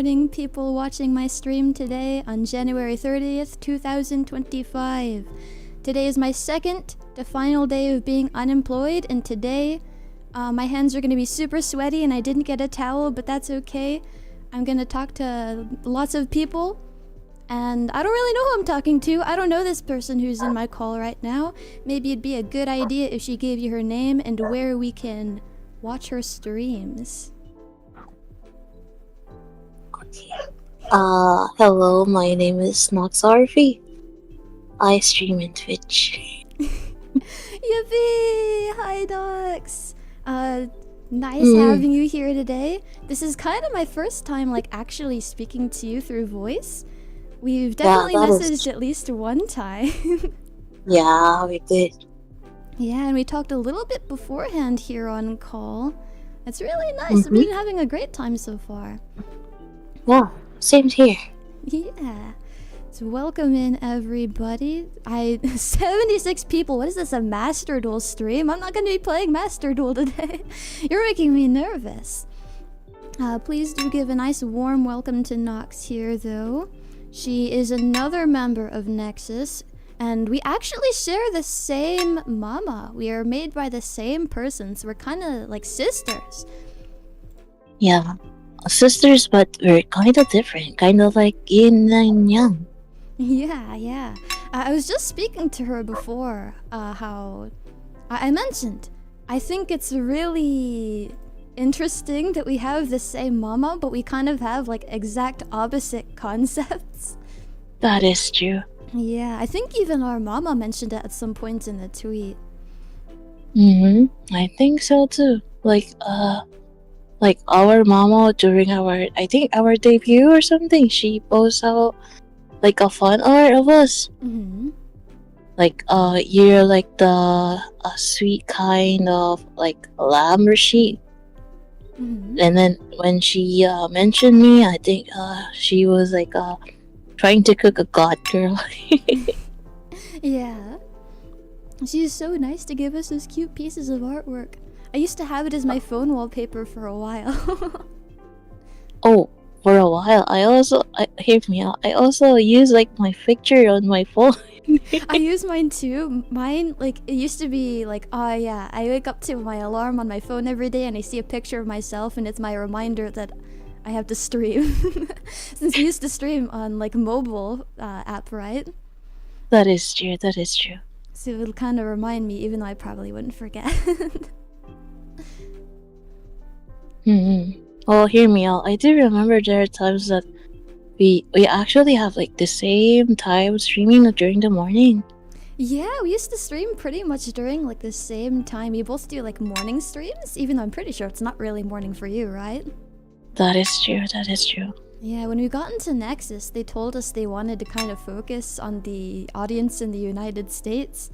morning, people watching my stream today on January 30th, 2025. Today is my second to final day of being unemployed, and today my hands are going to be super sweaty and I didn't get a towel, but that's okay. I'm going to talk to lots of people, and I don't really know who I'm talking to. I don't know this person who's in my call right now. Maybe it'd be a good idea if she gave you her name and where we can watch her streams. Hello, my name is Nexas. I stream in Twitch. Yippee! Hi, Docs! Nice having you here today. This is kind of my first time, like, actually speaking to you through voice. We've definitely messaged at least one time. Yeah, we did. Yeah, and we talked a little bit beforehand here on call. It's really nice. I've been having a great time so far. Yeah, same here. Yeah. So welcome in, everybody. 76 people. What is this, a Master Duel stream? I'm not going to be playing Master Duel today. You're making me nervous. Please do give a nice warm welcome to Nox here, though. She is another member of Nexus, and we actually share the same mama. We are made by the same person, so we're kind of like sisters. Yeah, sisters, but we're kind of different. Kind of like yin and yang. Yeah. I was just speaking to her before, how I mentioned, I think it's really interesting that we have the same mama, but we kind of have like exact opposite concepts. That is true. Yeah, I think even our mama mentioned it at some point in the tweet. I think so too. Like our mama during our debut or something, she posts out like a fan art of us. Like you're like the sweet kind of like lamb or sheep. And then when she mentioned me, I think she was like trying to cook a god girl. Yeah. She's so nice to give us those cute pieces of artwork. I used to have it as my phone wallpaper for a while. Oh, for a while. Hear me out. I also use like my picture on my phone. I use mine too. Mine, like, it used to be like, oh yeah, I wake up to my alarm on my phone every day and I see a picture of myself and it's my reminder that I have to stream. Since I used to stream on like mobile app, right? That is true. So it'll kind of remind me, even though I probably wouldn't forget. Well, hear me out. I do remember there are times that we actually have like the same time streaming during the morning. Yeah, we used to stream pretty much during like the same time. We both do like morning streams, even though I'm pretty sure it's not really morning for you, right? That is true. Yeah, when we got into Nexus, they told us they wanted to kind of focus on the audience in the United States.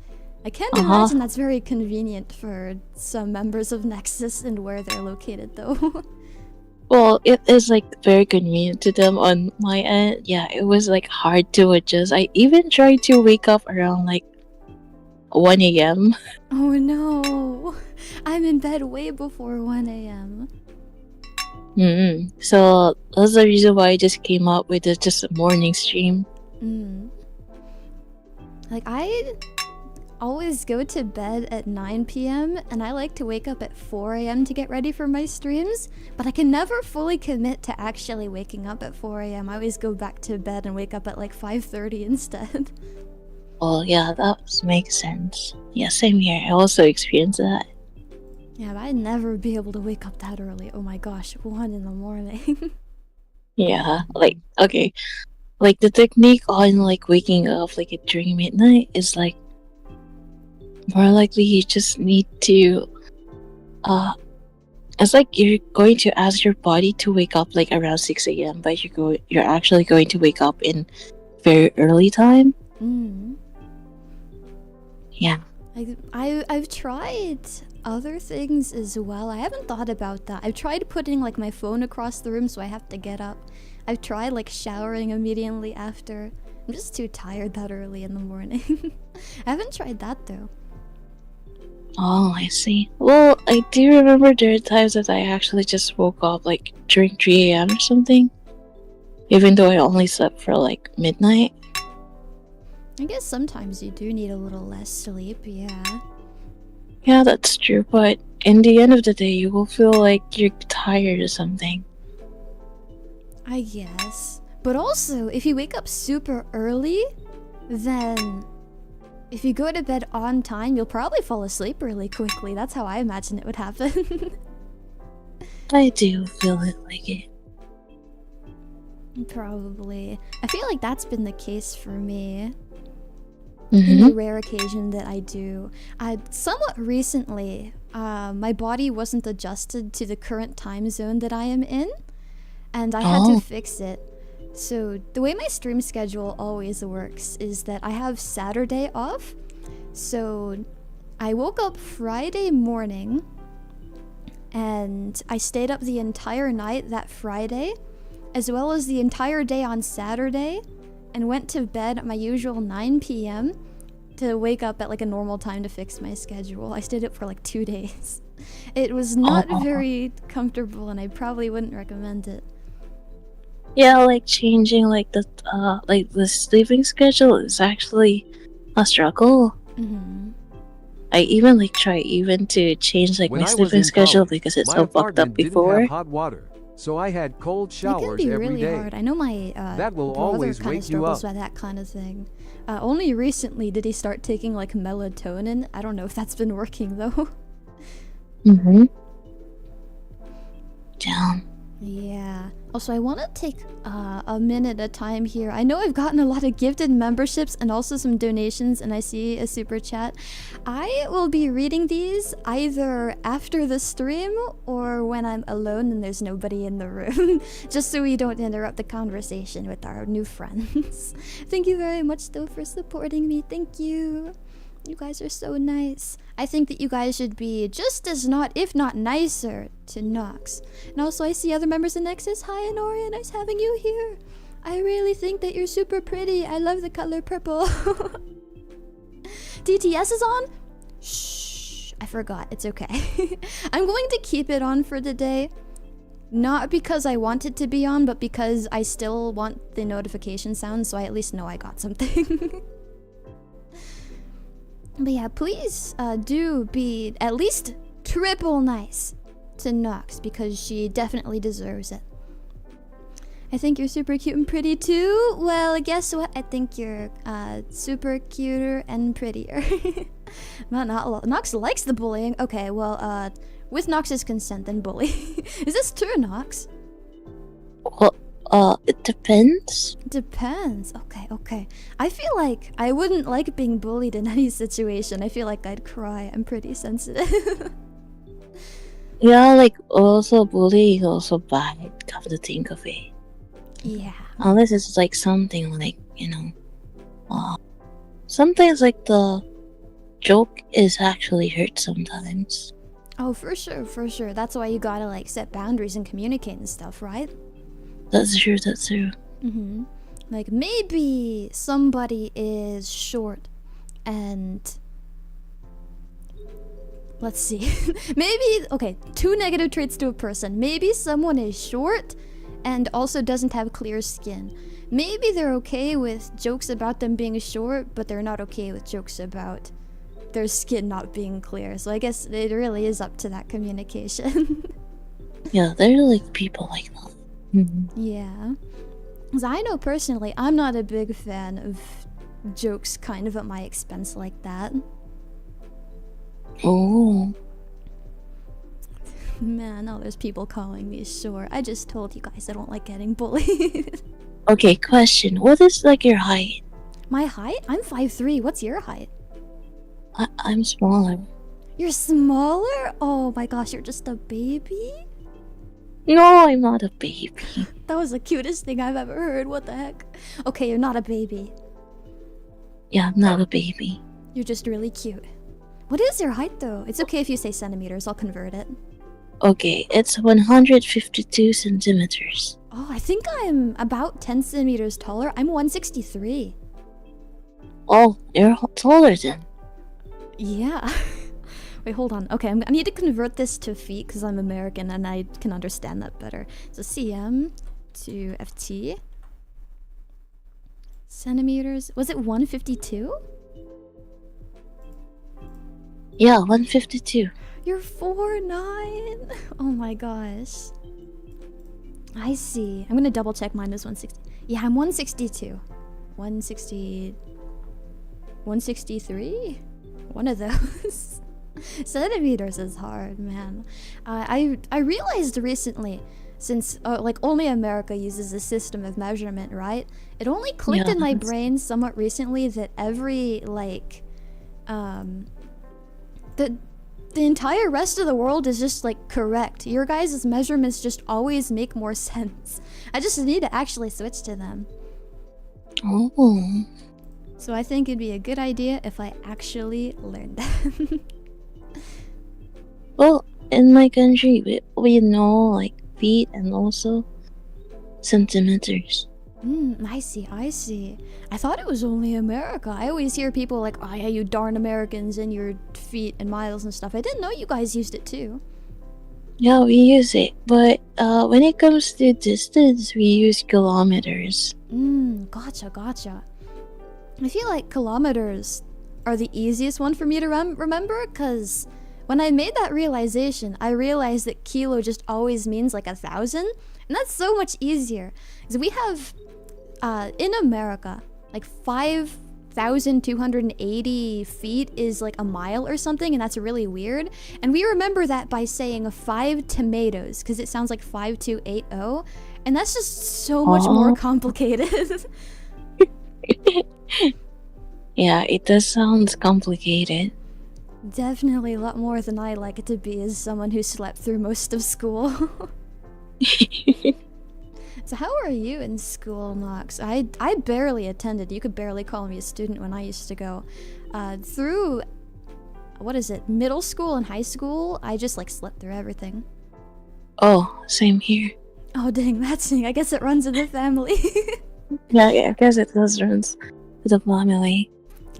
I can't imagine that's very convenient for some members of Nexus and where they're located, though. Well, it is like very convenient to them on my end. Yeah, it was like hard to adjust. I even tried to wake up around like 1 a.m. Oh no, I'm in bed way before 1 a.m. So that's the reason why I just came up with just a morning stream. Like, I always go to bed at 9 p.m. and I like to wake up at 4 a.m. to get ready for my streams, but I can never fully commit to actually waking up at 4 a.m. I always go back to bed and wake up at like 5:30 instead. Oh yeah, that makes sense. Yeah, same here. I also experienced that. Yeah, but I'd never be able to wake up that early. Oh my gosh, 1 in the morning. Yeah, like, okay. Like, the technique on, like, waking up, like, during midnight is, like, more likely you just need to, it's like you're going to ask your body to wake up, like, around 6 a.m., but you're actually going to wake up in very early time. Yeah. I've tried other things as well. I haven't thought about that. I've tried putting like my phone across the room so I have to get up. I've tried like showering immediately after. I'm just too tired that early in the morning. I haven't tried that though. Oh, I see. Well, I do remember there are times that I actually just woke up like during 3 a.m. or something. even though I only slept for like midnight. I guess sometimes you do need a little less sleep, yeah. Yeah, that's true, but in the end of the day, you will feel like you're tired or something. I guess. But also, if you wake up super early, then if you go to bed on time, you'll probably fall asleep really quickly. That's how I imagine it would happen. I do feel it like it. Probably. I feel like that's been the case for me. Mm-hmm. In the rare occasion that I do. Somewhat recently, my body wasn't adjusted to the current time zone that I am in, and I had to fix it. So the way my stream schedule always works is that I have Saturday off. So I woke up Friday morning, and I stayed up the entire night that Friday, as well as the entire day on Saturday, and went to bed at my usual 9 p.m. to wake up at like a normal time to fix my schedule. I stayed up for like 2 days. It was not very comfortable, and I probably wouldn't recommend it. Yeah, like changing like the sleeping schedule is actually a struggle. Mm-hmm. I even like try even to change like my sleeping schedule because it's so fucked up before. Didn't have hot water. So I had cold showers it can be every really day. hard. I know my that will brother always kind of wake you struggles up. with that kind of thing. Only recently did he start taking like melatonin. I don't know if that's been working though. Mm-hmm. Damn. Yeah. Also, I want to take a minute of time here. I know I've gotten a lot of gifted memberships and also some donations, and I see a super chat. I will be reading these either after the stream or when I'm alone and there's nobody in the room, just so we don't interrupt the conversation with our new friends. Thank you very much, though, for supporting me. Thank you. You guys are so nice. I think that you guys should be just as if not nicer to Nox. And also I see other members of Nexus. Hi Anoria, nice having you here. I really think that you're super pretty. I love the color purple. TTS is on? Shh, I forgot. It's okay. I'm going to keep it on for the day. Not because I want it to be on, but because I still want the notification sound, so I at least know I got something. But yeah, please do be at least triple nice to Nox, because she definitely deserves it. I think you're super cute and pretty too. Well, guess what? I think you're super cuter and prettier. Nox likes the bullying. Okay, well, with Nox's consent, then bully. Is this true, Nox? Well, it depends. Depends. Okay. I feel like I wouldn't like being bullied in any situation. I feel like I'd cry. I'm pretty sensitive. Yeah, like also bullying is also bad, come to think of it. Yeah. Unless it's like something like, sometimes like the joke is actually hurt sometimes. Oh, for sure. That's why you gotta like set boundaries and communicate and stuff, right? That's true. Mm-hmm. Like maybe somebody is short and let's see. Maybe, two negative traits to a person. Maybe someone is short and also doesn't have clear skin. Maybe they're okay with jokes about them being short, but they're not okay with jokes about their skin not being clear. So I guess it really is up to that communication. Yeah, there are like people like that. Mm-hmm. Yeah. Because I know personally, I'm not a big fan of jokes kind of at my expense like that. Oh. Man, now there's people calling me short. I just told you guys I don't like getting bullied. Okay, question. What is like your height? My height? I'm 5'3". What's your height? I'm smaller. You're smaller? Oh my gosh, you're just a baby? No, I'm not a baby. That was the cutest thing I've ever heard. What the heck? Okay, you're not a baby. Yeah, I'm not a baby. You're just really cute. What is your height though? It's okay if you say centimeters, I'll convert it. Okay, it's 152 centimeters. Oh, I think I'm about 10 centimeters taller. I'm 163. Oh, you're taller then. Yeah. Wait, hold on. Okay, I need to convert this to feet because I'm American and I can understand that better. So cm to ft. centimeters. Was it 152? Yeah, 152. You're 4'9". Oh my gosh. I see. I'm gonna double check mine is 160. Yeah, I'm 162. 160. 163? One of those. Centimeters is hard, man. I realized recently, since like only America uses this system of measurement, right? It only clicked in my brain somewhat recently that every like the entire rest of the world is just like correct. Your guys' measurements just always make more sense. I just need to actually switch to them. Oh. So I think it'd be a good idea if I actually learned them. Well, in my country, we know like feet and also centimeters. I see, I see. I thought it was only America. I always hear people like, oh yeah, you darn Americans and your feet and miles and stuff. I didn't know you guys used it too. Yeah, we use it, but when it comes to distance, we use kilometers. Gotcha, gotcha. I feel like kilometers are the easiest one for me to remember, because when I made that realization, I realized that kilo just always means like 1,000, and that's so much easier. Because we have, in America, like 5,280 feet is like a mile or something, and that's really weird. And we remember that by saying 5 tomatoes, because it sounds like 5280, and that's just so much more complicated. Yeah, it does sound complicated. Definitely a lot more than I like it to be as someone who slept through most of school. So how are you in school, Nox? I barely attended. You could barely call me a student when I used to go. Through, what is it, middle school and high school, I just like slept through everything. Oh, same here. Oh dang, that's I guess it runs in the family. Yeah, I guess it does runs with the family.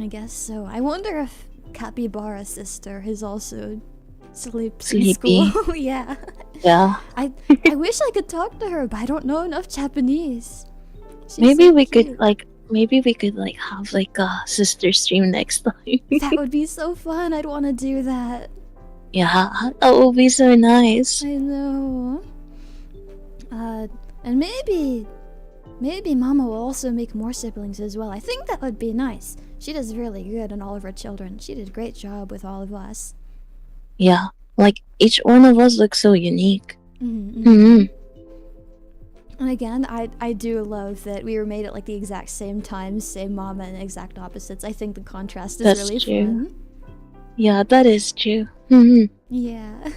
I guess so. I wonder if Capybara's sister is also sleeps in Sleepy. school. Yeah. Yeah. I wish I could talk to her, but I don't know enough Japanese. She's Maybe so we cute. could like have like a sister stream next time. That would be so fun. I'd want to do that. Yeah, that would be so nice. I know. And maybe Mama will also make more siblings as well. I think that would be nice. She does really good on all of her children. She did a great job with all of us. Yeah, like each one of us looks so unique. And again, I do love that we were made at like the exact same time, same mama, and exact opposites. I think the contrast is That's really true. fun. Yeah, that is true. Yeah.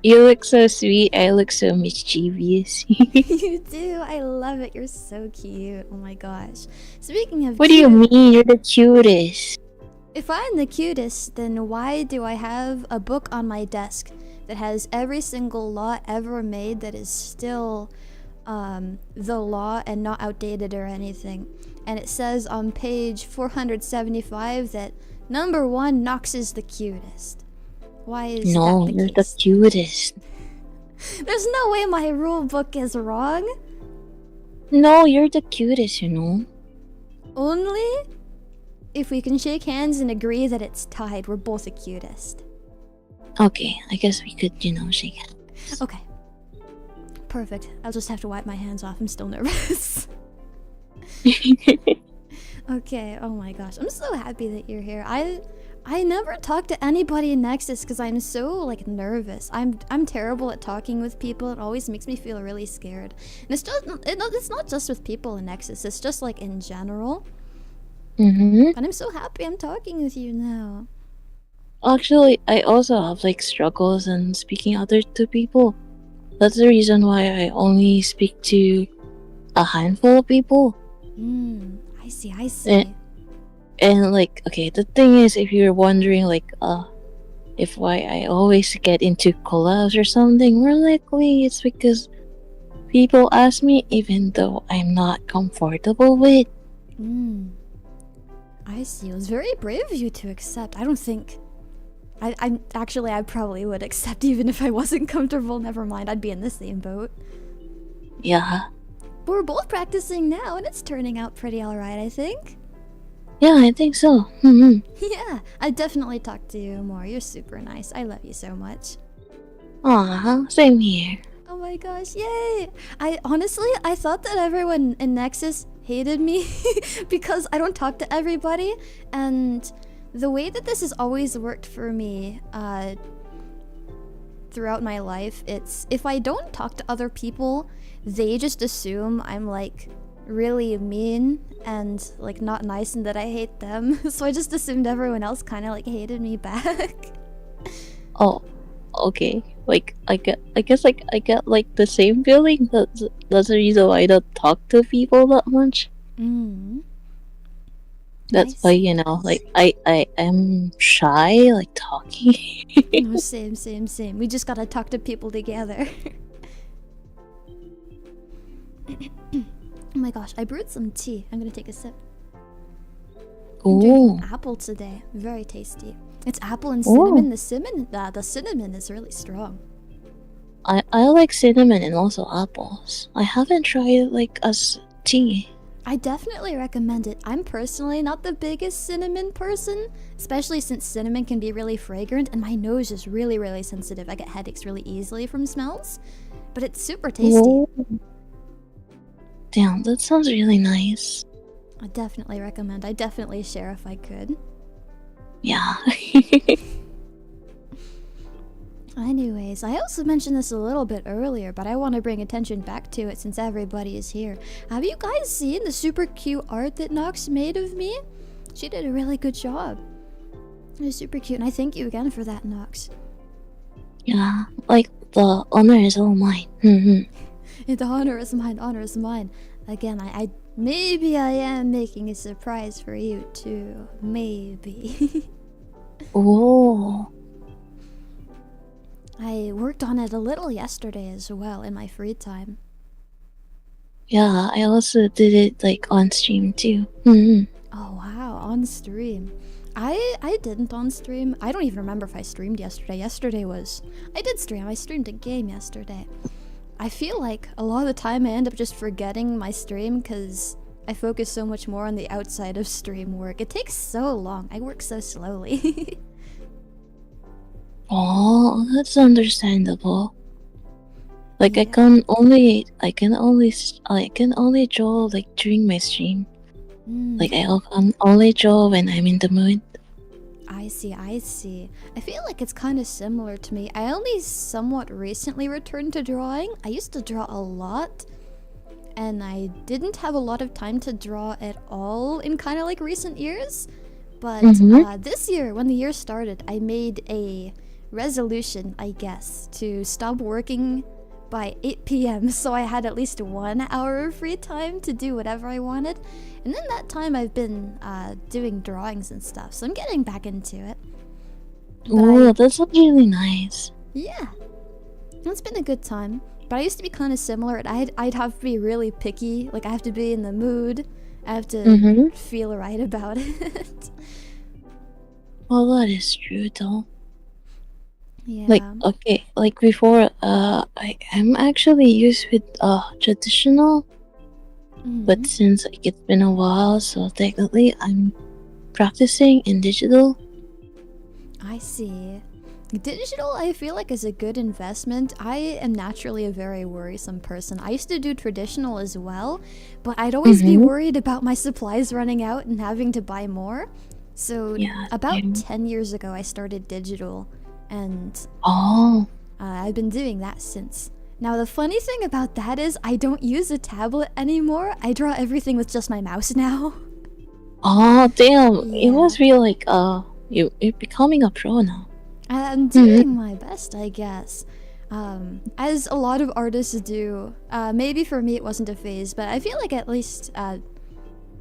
You look so sweet. I look so mischievous. You do. I love it. You're so cute. Oh my gosh. Speaking of What do you cute, mean? You're the cutest. if I'm the cutest, then why do I have a book on my desk that has every single law ever made that is still the law and not outdated or anything? And it says on page 475 that number 1, Nox is the cutest. Why is No, that the you're the case? cutest. There's no way my rule book is wrong. No, you're the cutest, you know. Only if we can shake hands and agree that it's tied. We're both the cutest. Okay, I guess we could, shake hands. Okay. Perfect. I'll just have to wipe my hands off. I'm still nervous. Okay, oh my gosh. I'm so happy that you're here. I never talk to anybody in Nexus because I'm so like nervous. I'm terrible at talking with people. It always makes me feel really scared. And it's not just with people in Nexus. It's just like in general. And I'm so happy I'm talking with you now. Actually, I also have like struggles in speaking to people. That's the reason why I only speak to a handful of people. I see. And like, okay, the thing is, if you're wondering like, if why I always get into collabs or something, more likely it's because people ask me even though I'm not comfortable with. I see. It was very brave of you to accept. I don't think... I probably would accept even if I wasn't comfortable. Never mind, I'd be in the same boat. Yeah. we're both practicing now, and it's turning out pretty alright, I think. Yeah, I think so. Mm-hmm. Yeah, I definitely talk to you more. You're super nice. I love you so much. Aw, same here. Oh my gosh, yay! I thought that everyone in Nexus hated me because I don't talk to everybody, and the way that this has always worked for me throughout my life, it's if I don't talk to other people, they just assume I'm like really mean and like not nice and that I hate them. So I just assumed everyone else kind of like hated me back. Oh, okay. Like I guess like I get like the same feeling. That's the reason why I don't talk to people that much. That's why, you know, like I am shy, like talking. Oh, same. We just gotta talk to people together. Oh my gosh, I brewed some tea. I'm gonna take a sip. I'm drinking apple today. Very tasty. It's apple and cinnamon. The cinnamon is really strong. I like cinnamon and also apples. I haven't tried it like as tea. I definitely recommend it. I'm personally not the biggest cinnamon person, especially since cinnamon can be really fragrant and my nose is really, really sensitive. I get headaches really easily from smells, but it's super tasty. Whoa. Damn, that sounds really nice. I definitely recommend. I definitely share if I could. Yeah. Anyways, I also mentioned this a little bit earlier, but I want to bring attention back to it since everybody is here. Have you guys seen the super cute art that Nox made of me? She did a really good job. It was super cute, and I thank you again for that, Nox. Yeah, like the honor is all mine. The honor is mine. Again, I maybe I am making a surprise for you too. Maybe. Oh. I worked on it a little yesterday as well in my free time. Yeah, I also did it like on stream too. Oh wow, on stream. I didn't on stream. I don't even remember if I streamed yesterday. I did stream. I streamed a game yesterday. I feel like a lot of the time I end up just forgetting my stream because I focus so much more on the outside of stream work. It takes so long. I work so slowly. Oh, that's understandable. Like Yeah. I can only draw like during my stream. Like I can only draw when I'm in the mood. I see. I feel like it's kind of similar to me. I only somewhat recently returned to drawing. I used to draw a lot, and I didn't have a lot of time to draw at all in kind of like recent years. But this year, when the year started, I made a resolution, I guess, to stop working by 8 p.m. so I had at least 1 hour of free time to do whatever I wanted. And in that time I've been doing drawings and stuff, so I'm getting back into it. Oh, that's really nice. Yeah, it's been a good time. But I used to be kind of similar. I'd have to be really picky. Like I have to be in the mood. I have to feel right about it. Well, that is true though. Yeah. Like okay, like before, I am actually used with traditional, but since like it's been a while, so technically I'm practicing in digital. I see. Digital, I feel like, is a good investment. I am naturally a very worrisome person. I used to do traditional as well, but I'd always be worried about my supplies running out and having to buy more. So about 10 years ago, I started digital, and I've been doing that since. Now, the funny thing about that is I don't use a tablet anymore. I draw everything with just my mouse now. Oh, damn. It must be like, you're becoming a pro now. I'm doing my best, I guess. As a lot of artists do. Maybe for me it wasn't a phase, but I feel like at least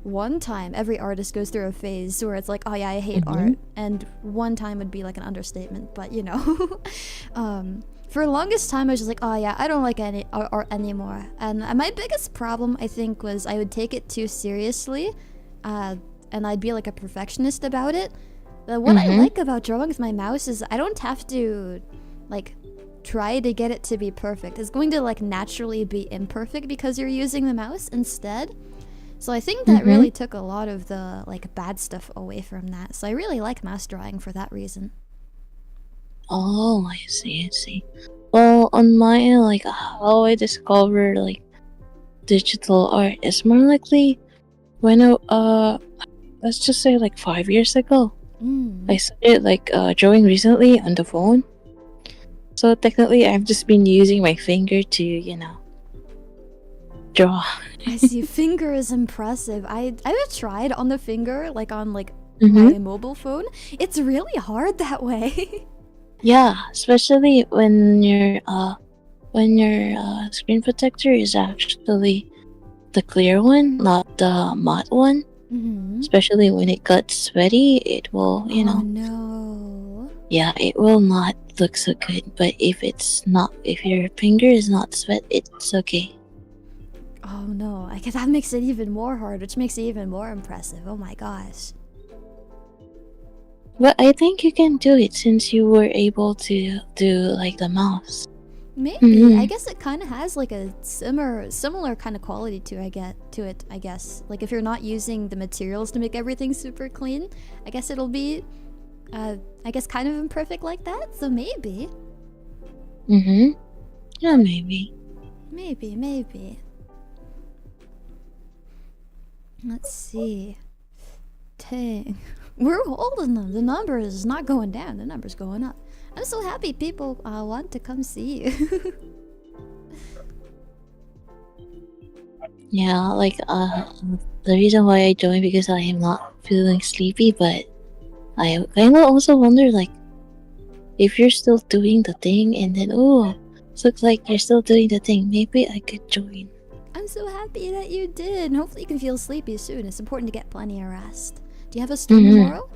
one time every artist goes through a phase where it's like, oh yeah, I hate art. And one time would be like an understatement, but you know. For the longest time I was just like, oh yeah, I don't like any art anymore. And my biggest problem, I think, was I would take it too seriously. And I'd be like a perfectionist about it. What I like about drawing with my mouse is I don't have to like try to get it to be perfect. It's going to like naturally be imperfect because you're using the mouse instead. So I think that really took a lot of the like bad stuff away from that. So I really like mouse drawing for that reason. Oh, I see. Well, on my end, like how I discover like digital art is more likely when let's just say like 5 years ago. I started like drawing recently on the phone. So technically, I've just been using my finger to, draw. I see. Finger is impressive. I've tried on the finger, like on like my mobile phone. It's really hard that way. Yeah, especially when your screen protector is actually the clear one, not the matte one. Especially when it got sweaty, it will, Oh no. Yeah, it will not look so good. But if your finger is not sweat, it's okay. Oh no, I guess that makes it even more hard, which makes it even more impressive. Oh my gosh. But I think you can do it since you were able to do like the mouse. Maybe. I guess it kind of has like a similar kind of quality to it, I guess. Like if you're not using the materials to make everything super clean, I guess it'll be I guess kind of imperfect like that. So maybe. Yeah, maybe. Maybe. Let's see. Dang. We're holding them. The number is not going down. The number's going up. I'm so happy people want to come see you. Yeah, like the reason why I joined because I am not feeling sleepy, but I kind of also wonder like if you're still doing the thing and then looks like you're still doing the thing, maybe I could join. I'm so happy that you did. And hopefully you can feel sleepy soon. It's important to get plenty of rest. Do you have a stream tomorrow?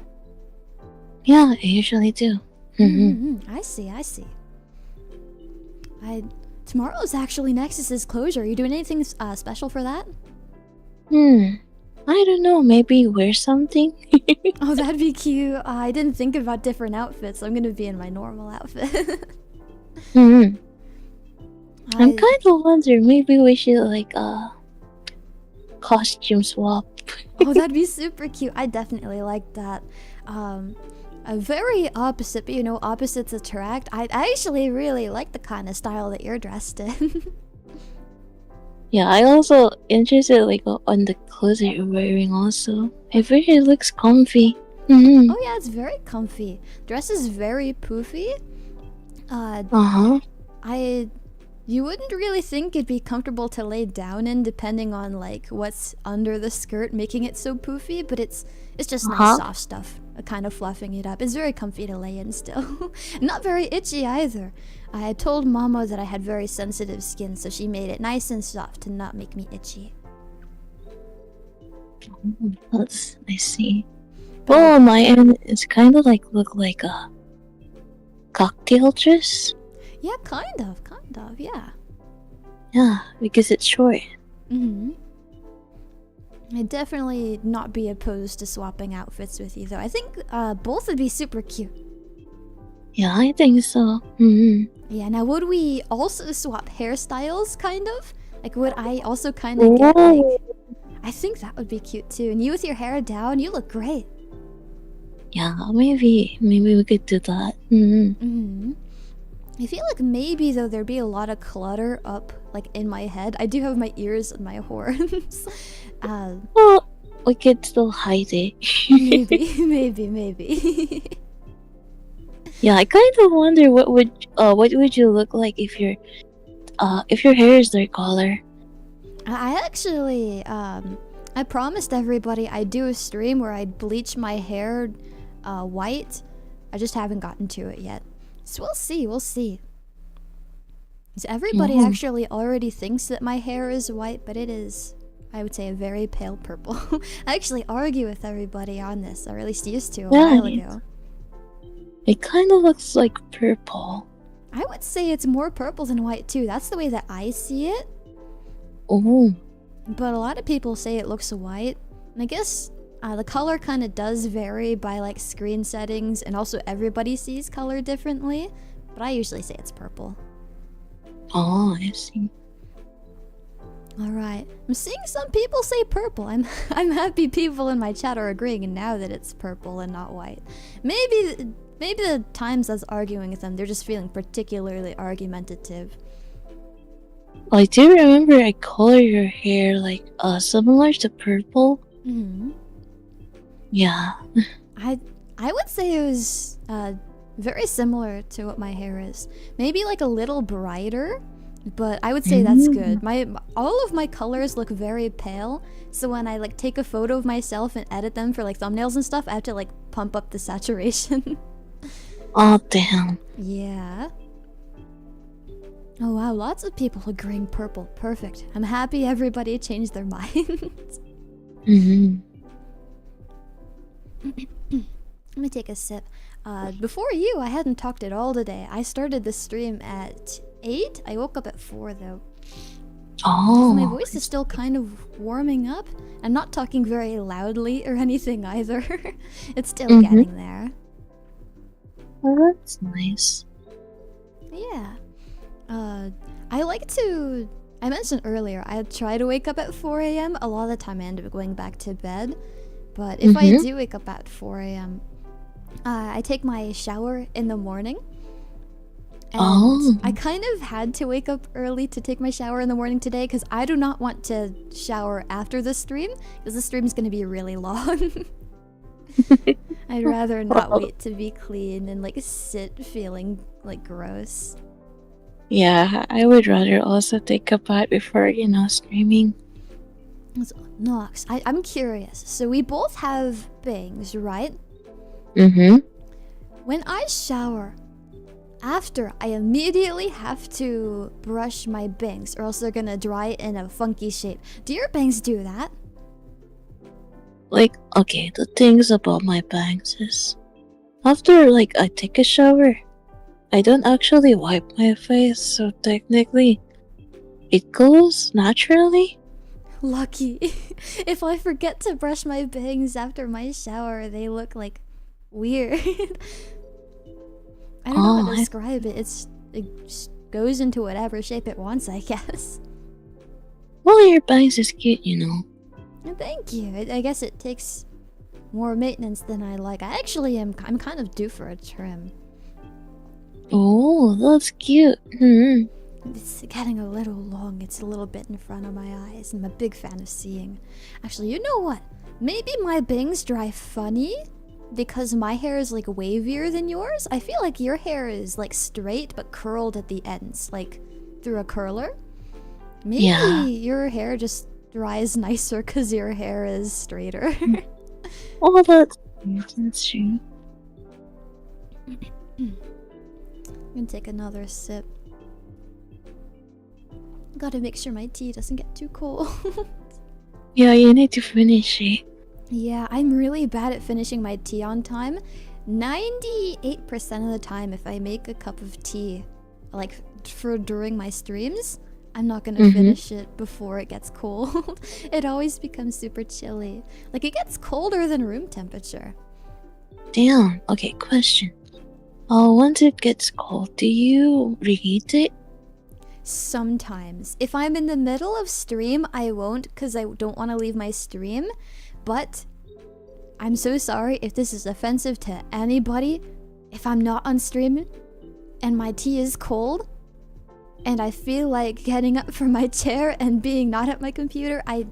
Yeah, I usually do. I see. Tomorrow is actually Nexus's closure. Are you doing anything special for that? I don't know. Maybe wear something. Oh, that'd be cute. I didn't think about different outfits. I'm gonna be in my normal outfit. I'm kind of wondering. Maybe we should like costume swap. Oh, that'd be super cute. I definitely like that. A very opposite, but opposites attract. I actually really like the kind of style that you're dressed in. Yeah, I also interested like on the clothes that you're wearing also. It really looks comfy. Oh yeah, it's very comfy. Dress is very poofy. You wouldn't really think it'd be comfortable to lay down in depending on like what's under the skirt making it so poofy, but it's just nice soft stuff, kind of fluffing it up. It's very comfy to lay in still. Not very itchy either. I told Mama that I had very sensitive skin, so she made it nice and soft to not make me itchy. I see. Oh, my end it's kind of like look like a cocktail dress. Yeah, kind of, yeah. Yeah, because it's short. I'd definitely not be opposed to swapping outfits with you, though. I think both would be super cute. Yeah, I think so. Yeah, now would we also swap hairstyles, kind of? Like, would I also kind of get, like... I think that would be cute, too. And you with your hair down, you look great. Yeah, maybe we could do that. I feel like maybe, though, there'd be a lot of clutter up, like, in my head. I do have my ears and my horns. Well, we could still hide it. maybe. Yeah, I kind of wonder what would you look like if your hair is their color. I actually I promised everybody I'd do a stream where I'd bleach my hair white. I just haven't gotten to it yet. So we'll see. Because everybody actually already thinks that my hair is white, but it is, I would say, a very pale purple. I actually argue with everybody on this, or at least used to a while ago. It kind of looks like purple. I would say it's more purple than white too. That's the way that I see it. Oh. But a lot of people say it looks white. And I guess the color kind of does vary by like screen settings, and also everybody sees color differently. but I usually say it's purple. Oh, I see. Alright, I'm seeing some people say purple. I'm happy people in my chat are agreeing now that it's purple and not white. Maybe the times I was arguing with them, they're just feeling particularly argumentative. I do remember I color your hair like similar to purple. Mm-hmm. Yeah. I would say it was very similar to what my hair is. Maybe like a little brighter, but I would say that's good. All of my colors look very pale, so when I like take a photo of myself and edit them for like thumbnails and stuff, I have to like pump up the saturation. Oh, damn. Yeah. Oh wow, lots of people agreeing purple. Perfect. I'm happy everybody changed their minds. Mm-hmm. Let me take a sip. Before you, I hadn't talked at all today. I started the stream at 8. I woke up at 4 though. Oh. My voice is still kind of warming up. I'm not talking very loudly or anything either. It's still getting there. Oh, that's nice. Yeah. I mentioned earlier, I try to wake up at 4 a.m. A lot of the time I end up going back to bed. But if I do wake up at 4 a.m., I take my shower in the morning. And I kind of had to wake up early to take my shower in the morning today because I do not want to shower after the stream because the stream is going to be really long. I'd rather not wait to be clean and like sit feeling like gross. Yeah, I would rather also take a bath before, streaming. So, Nox, I'm curious. So we both have bangs, right? Mm-hmm. When I shower, after I immediately have to brush my bangs or else they're gonna dry in a funky shape. Do your bangs do that? Like, okay, the things about my bangs is after like I take a shower, I don't actually wipe my face, so technically it goes naturally. Lucky. If I forget to brush my bangs after my shower, they look like weird. I don't know how to describe it. It just goes into whatever shape it wants, I guess. Well, your bangs is cute, Thank you. I guess it takes more maintenance than I like. I'm kind of due for a trim. Oh, that's cute. It's getting a little long. It's a little bit in front of my eyes. I'm a big fan of seeing. Actually, you know what? Maybe my bangs dry funny because my hair is like wavier than yours. I feel like your hair is like straight but curled at the ends, like through a curler. Maybe your hair just dries nicer because your hair is straighter. Oh, that's true. I'm gonna take another sip. Gotta make sure my tea doesn't get too cold. Yeah, you need to finish it. Yeah, I'm really bad at finishing my tea on time. 98% of the time, if I make a cup of tea, like for during my streams, I'm not gonna finish it before it gets cold. It always becomes super chilly. Like it gets colder than room temperature. Damn. Okay, question. Once it gets cold, do you reheat it? Sometimes. If I'm in the middle of stream, I won't because I don't want to leave my stream. But I'm so sorry if this is offensive to anybody. If I'm not on stream and my tea is cold and I feel like getting up from my chair and being not at my computer, I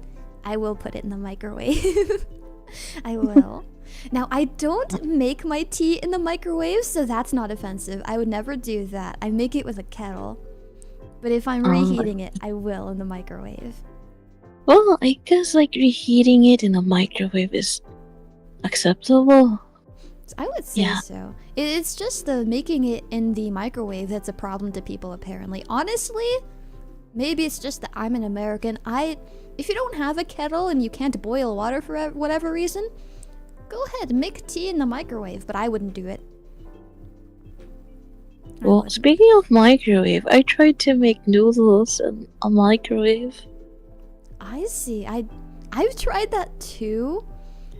will put it in the microwave. I will. Now, I don't make my tea in the microwave, so that's not offensive. I would never do that. I make it with a kettle. But if I'm reheating it, I will in the microwave. Well, I guess like reheating it in a microwave is acceptable. I would say so. It's just the making it in the microwave that's a problem to people, apparently. Honestly, maybe it's just that I'm an American. If you don't have a kettle and you can't boil water for whatever reason, go ahead, make tea in the microwave, but I wouldn't do it. Well, speaking of microwave, I tried to make noodles in a microwave. I see. I've tried that too.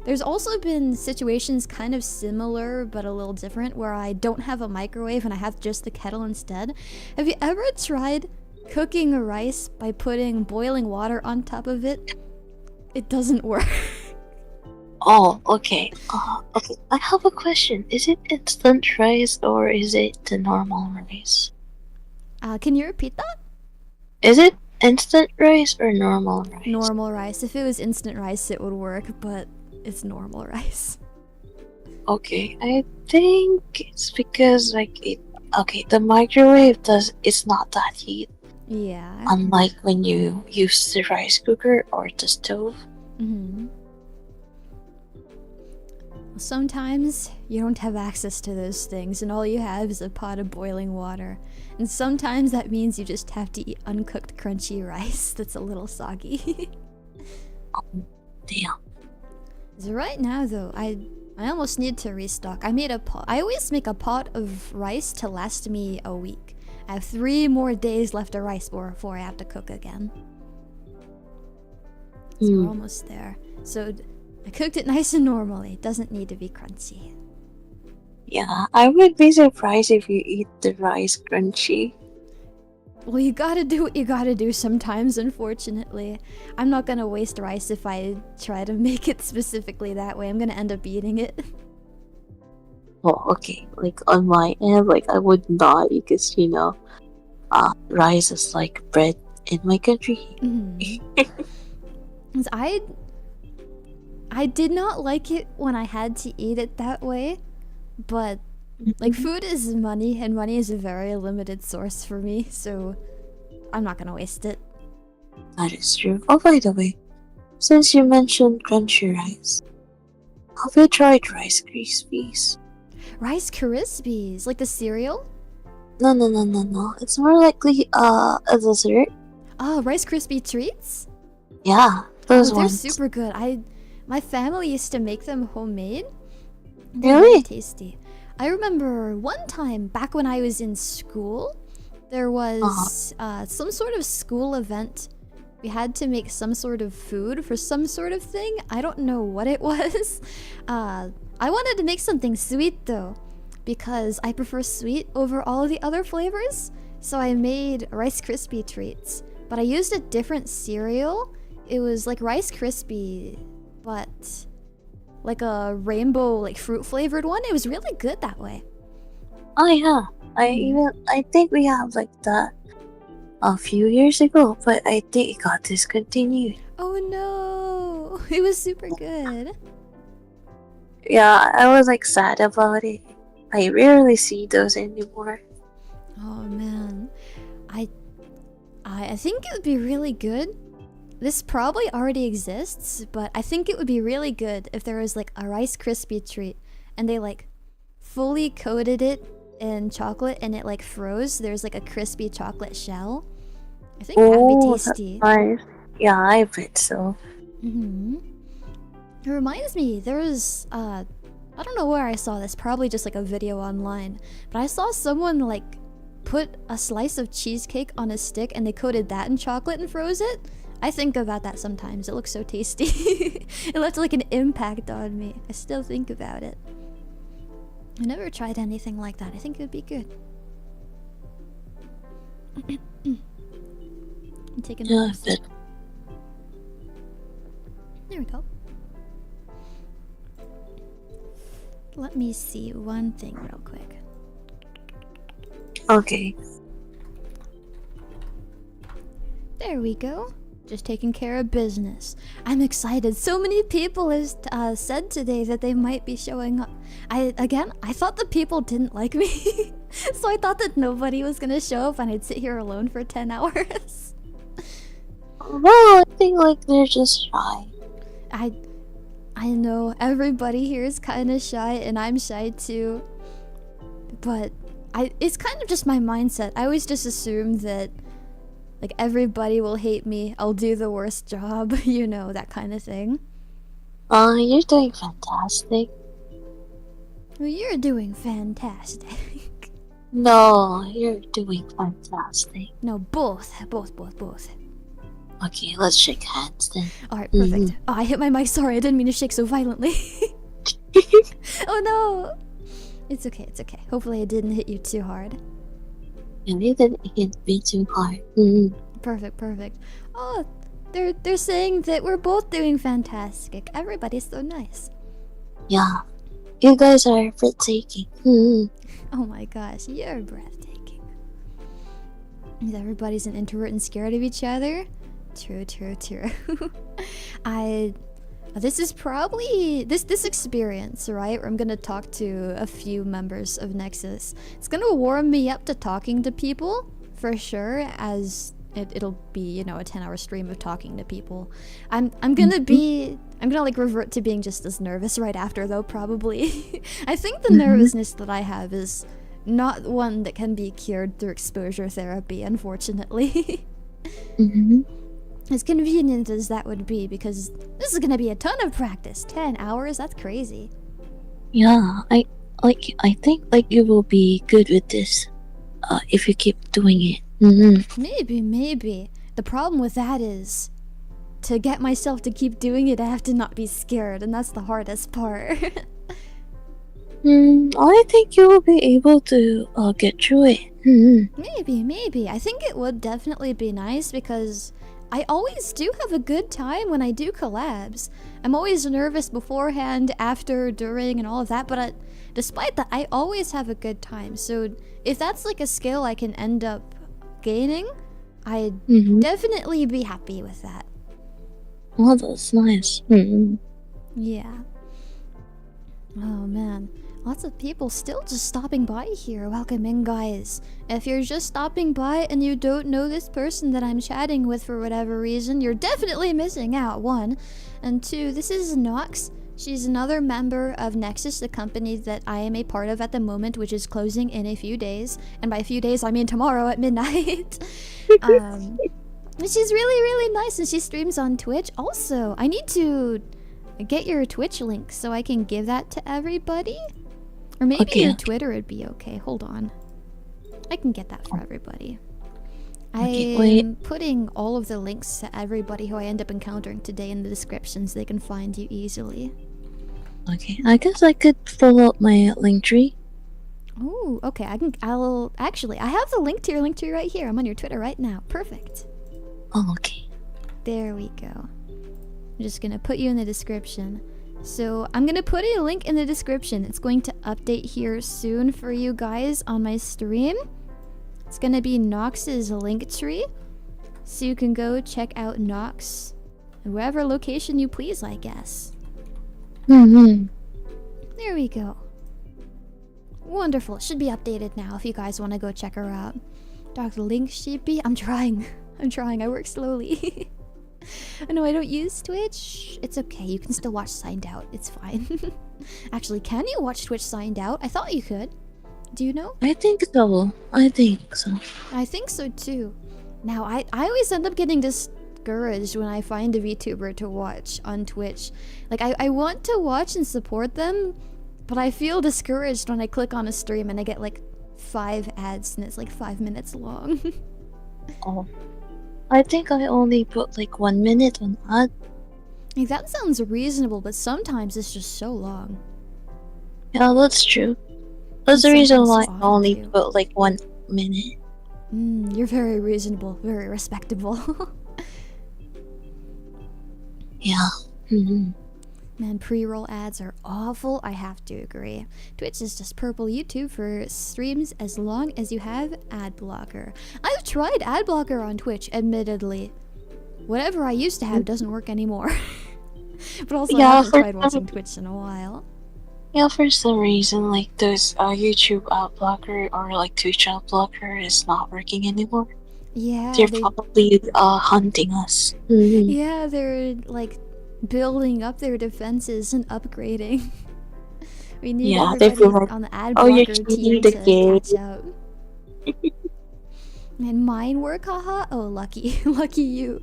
There's also been situations kind of similar but a little different where I don't have a microwave and I have just the kettle instead. Have you ever tried cooking rice by putting boiling water on top of it? It doesn't work. Oh, okay. Okay. I have a question. Is it instant rice or is it the normal rice? Can you repeat that? Is it instant rice or normal rice? Normal rice. If it was instant rice, it would work, but it's normal rice. Okay, I think it's because the microwave it's not that heat. Yeah. Unlike when you use the rice cooker or the stove. Sometimes you don't have access to those things and all you have is a pot of boiling water. And sometimes that means you just have to eat uncooked crunchy rice that's a little soggy. Damn. So right now though, I almost need to restock. I made a pot. I always make a pot of rice to last me a week. I have 3 more days left of rice before I have to cook again. So we're almost there. So I cooked it nice and normally. It doesn't need to be crunchy. Yeah, I would be surprised if you eat the rice crunchy. Well, you gotta do what you gotta do sometimes, unfortunately. I'm not gonna waste rice if I try to make it specifically that way. I'm gonna end up eating it. Oh, okay. Like on my end, like I would not because rice is like bread in my country. 'Cause I did not like it when I had to eat it that way, but like food is money and money is a very limited source for me, so I'm not gonna waste it. That is true. Oh, by the way, since you mentioned crunchy rice, have you tried Rice Krispies? Rice Krispies, like the cereal? No. It's more likely a dessert. Oh, Rice Krispie treats? Yeah, those they're ones. super good. My family used to make them homemade. Really? Very tasty. I remember one time back when I was in school, there was some sort of school event. We had to make some sort of food for some sort of thing. I don't know what it was. I wanted to make something sweet though, because I prefer sweet over all of the other flavors. So I made Rice Krispie treats, but I used a different cereal. It was like Rice Krispie, but like a rainbow, like fruit flavored one. It was really good that way. Oh yeah, I think we have like that a few years ago, but I think it got discontinued. Oh no, it was super good. Yeah, I was like sad about it. I rarely see those anymore. Oh man, I think it would be really good. This probably already exists, but I think it would be really good if there was like a Rice Krispie treat and they like fully coated it in chocolate and it like froze. There's like a crispy chocolate shell. I think that'd be tasty. Nice. Yeah, I bet so. It reminds me, there was I don't know where I saw this, probably just like a video online, but I saw someone like put a slice of cheesecake on a stick and they coated that in chocolate and froze it. I think about that sometimes. It looks so tasty. It left like an impact on me. I still think about it. I never tried anything like that. I think it would be good. I'm taking notes. There we go. Let me see one thing real quick. Okay. There we go. Just taking care of business. I'm excited. So many people have said today that they might be showing up. I thought the people didn't like me. So I thought that nobody was gonna show up and I'd sit here alone for 10 hours. Well, I think like they're just shy. I know everybody here is kind of shy and I'm shy too. But it's kind of just my mindset. I always just assume that like everybody will hate me. I'll do the worst job, you know, that kind of thing. You're doing fantastic. Well, you're doing fantastic. No, you're doing fantastic. No, both. Okay, let's shake hands then. Alright, perfect. Oh, I hit my mic. Sorry, I didn't mean to shake so violently. Oh no! It's okay, it's okay. Hopefully I didn't hit you too hard. And it didn't hit me too hard. Perfect, perfect. Oh, they're saying that we're both doing fantastic. Everybody's so nice. Yeah. You guys are breathtaking. Oh my gosh, you're breathtaking. Everybody's an introvert and scared of each other? True, true, true. This is probably this experience, right? Where I'm gonna talk to a few members of Nexus. It's gonna warm me up to talking to people for sure, as it'll be, you know, a 10-hour stream of talking to people. I'm gonna like revert to being just as nervous right after though, probably. I think the nervousness that I have is not one that can be cured through exposure therapy, unfortunately. As convenient as that would be, because this is gonna be a ton of practice. 10 hours? That's crazy. Yeah, I think like you will be good with this if you keep doing it. Maybe. The problem with that is, to get myself to keep doing it, I have to not be scared, and that's the hardest part. I think you will be able to get through it. Maybe. I think it would definitely be nice, because I always do have a good time when I do collabs. I'm always nervous beforehand, after, during, and all of that, but despite that, I always have a good time. So if that's like a skill I can end up gaining, I'd definitely be happy with that. Well, that's nice. Yeah. Oh man. Lots of people still just stopping by here. Welcome in, guys. If you're just stopping by and you don't know this person that I'm chatting with for whatever reason, you're definitely missing out, 1. And 2, this is Nox. She's another member of Nexus, the company that I am a part of at the moment, which is closing in a few days. And by a few days, I mean tomorrow at midnight. She's really, really nice, and she streams on Twitch. Also, I need to get your Twitch link so I can give that to everybody. Or maybe your Twitter would be okay. Hold on. I can get that for everybody. I'm putting all of the links to everybody who I end up encountering today in the description so they can find you easily. Okay, I guess I could follow up my link tree. Oh, okay. Actually, I have the link to your Linktree right here. I'm on your Twitter right now. Perfect. Oh, okay. There we go. I'm just gonna put you in the description. So I'm gonna put a link in the description. It's going to update here soon for you guys on my stream. It's gonna be Nox's Linktree, so you can go check out Nox at wherever location you please, I guess. There we go. Wonderful. It should be updated now if you guys want to go check her out. Dr. Link Sheepy. I'm trying. I work slowly. No, I don't use Twitch. It's okay. You can still watch Signed Out. It's fine. Actually, can you watch Twitch Signed Out? I thought you could. Do you know? I think so. I think so too. Now, I always end up getting discouraged when I find a VTuber to watch on Twitch. Like, I want to watch and support them, but I feel discouraged when I click on a stream and I get like 5 ads and it's like 5 minutes long. Oh. I think I only put like 1 minute on ad. Like, that sounds reasonable, but sometimes it's just so long. Yeah, that's true. That's the reason why I only put like 1 minute. You're very reasonable, very respectable. Yeah. Man, pre-roll ads are awful, I have to agree. Twitch is just purple YouTube for streams as long as you have ad blocker. I've tried ad blocker on Twitch, admittedly. Whatever I used to have doesn't work anymore. But also, I haven't tried watching Twitch in a while. Yeah, for some reason, like those YouTube ad blocker or like Twitch ad blocker is not working anymore. Yeah, they're probably hunting us. Yeah, they're like building up their defenses and upgrading. We need everybody on the ad blocker team to catch up. And mine work, haha. Oh, lucky. Lucky you.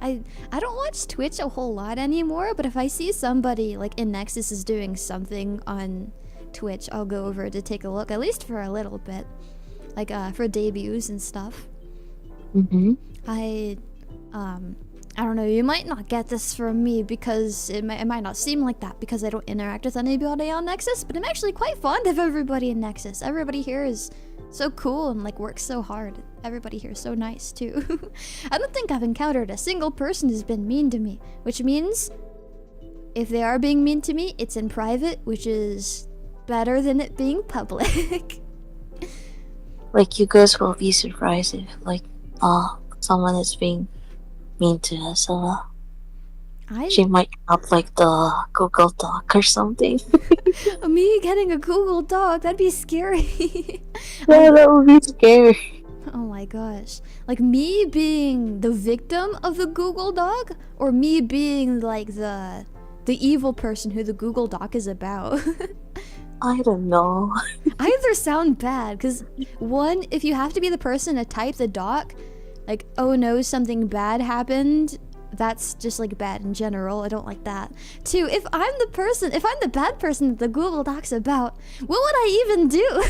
I don't watch Twitch a whole lot anymore, but if I see somebody like in Nexus is doing something on Twitch, I'll go over to take a look, at least for a little bit. Like for debuts and stuff. I don't know, you might not get this from me because it might not seem like that because I don't interact with anybody on Nexus, but I'm actually quite fond of everybody in Nexus. Everybody here is so cool and like works so hard. Everybody here is so nice too. I don't think I've encountered a single person who's been mean to me, which means if they are being mean to me, it's in private, which is better than it being public. Like, you guys will be surprised if, like, someone is being mean to Esila. She might up like the Google Doc or something. Me getting a Google Doc, that'd be scary. Yeah, that would be scary. Oh my gosh. Like me being the victim of the Google Doc, or me being like the evil person who the Google Doc is about. I don't know. Either sound bad, because one, if you have to be the person to type the doc, like, oh no, something bad happened, that's just like bad in general. I don't like that. Two, if I'm the bad person that the Google Doc's about, what would I even do?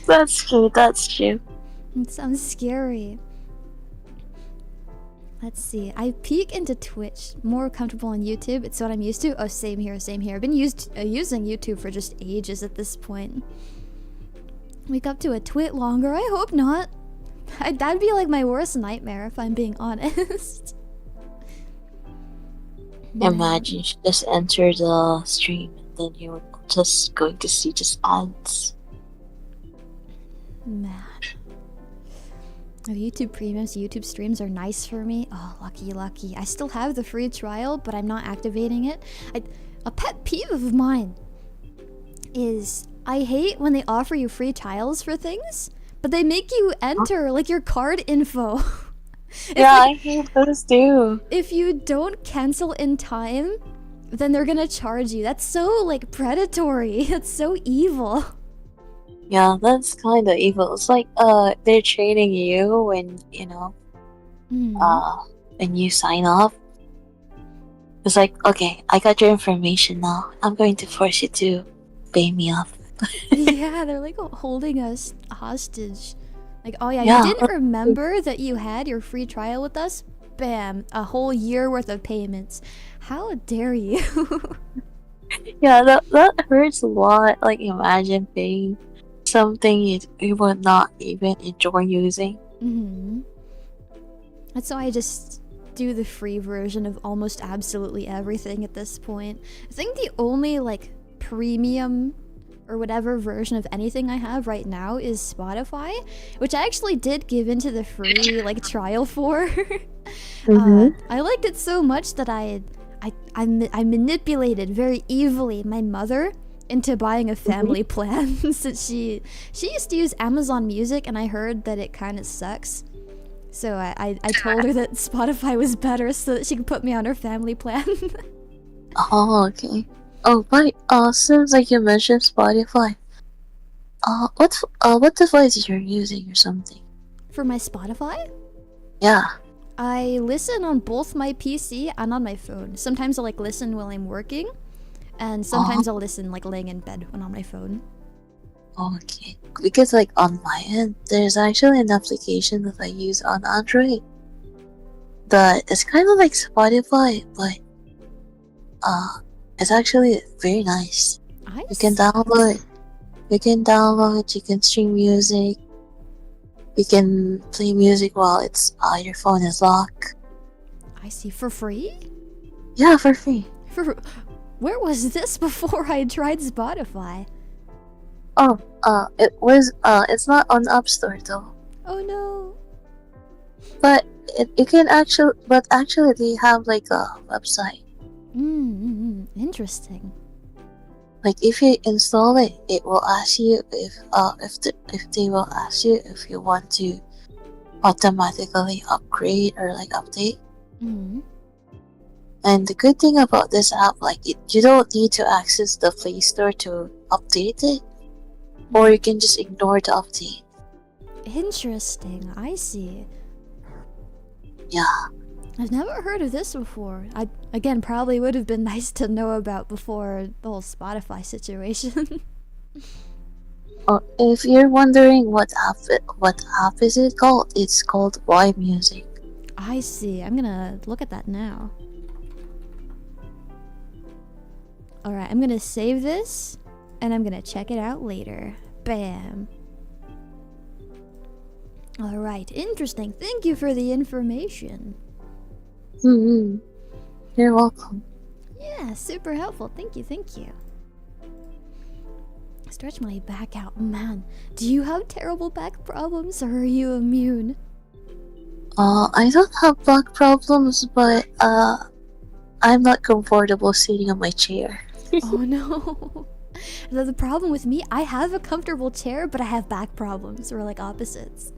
That's true, that's true. It sounds scary. Let's see. I peek into Twitch. More comfortable on YouTube. It's what I'm used to. Oh, same here, same here. I've been using YouTube for just ages at this point. Wake up to a twit longer? I hope not. That'd be like my worst nightmare if I'm being honest. Imagine you just enter the stream and then you're just going to see just ads. Man. Oh, YouTube premiums, YouTube streams are nice for me. Oh, lucky, lucky. I still have the free trial, but I'm not activating it. A pet peeve of mine is I hate when they offer you free trials for things, but they make you enter like your card info. Yeah, like, I hate those too. if you don't cancel in time, then they're gonna charge you. That's so like predatory. That's so evil. Yeah, that's kind of evil. It's like they're trading you when when you sign up. It's like, okay, I got your information now. I'm going to force you to pay me off. Yeah, they're like holding us hostage. Like, oh yeah, Yeah. you didn't remember that you had your free trial with us? Bam, a whole year worth of payments. How dare you? Yeah, that hurts a lot. Like, imagine paying something you would not even enjoy using. That's why I just do the free version of almost absolutely everything at this point. I think the only like premium or whatever version of anything I have right now is Spotify, which I actually did give into the free like trial for. I liked it so much that I manipulated very evilly my mother into buying a family plan since she used to use Amazon Music and I heard that it kind of sucks. So I told her that Spotify was better so that she could put me on her family plan. Oh, okay. Oh, but since like you mentioned Spotify, what device you're using or something? For my Spotify? Yeah. I listen on both my PC and on my phone. Sometimes I'll like listen while I'm working, and sometimes I'll listen like laying in bed when on my phone. Okay. Because like on my end, there's actually an application that I use on Android that is kind of like Spotify, but it's actually very nice. You can download, you can stream music, you can play music while it's your phone is locked. I see. For free? Yeah, for free. Where was this before I tried Spotify? Oh, it was it's not on App Store though. Oh no. But you can actually they have like a website. Interesting. Like if you install it, it will ask you if they will ask you if you want to automatically upgrade or like update. And the good thing about this app, like you don't need to access the Play Store to update it, or you can just ignore the update. Interesting. I see. Yeah. I've never heard of this before. I, again, probably would have been nice to know about before the whole Spotify situation. If you're wondering what app is it called, it's called Y Music. I see. I'm gonna look at that now. Alright, I'm gonna save this, and I'm gonna check it out later. Bam. Alright, interesting. Thank you for the information. Mm-hmm. You're welcome. Yeah, super helpful. Thank you, thank you. Stretch my back out. Man, do you have terrible back problems, or are you immune? I don't have back problems, but I'm not comfortable sitting on my chair. Oh no. The problem with me, I have a comfortable chair, but I have back problems. We're like opposites.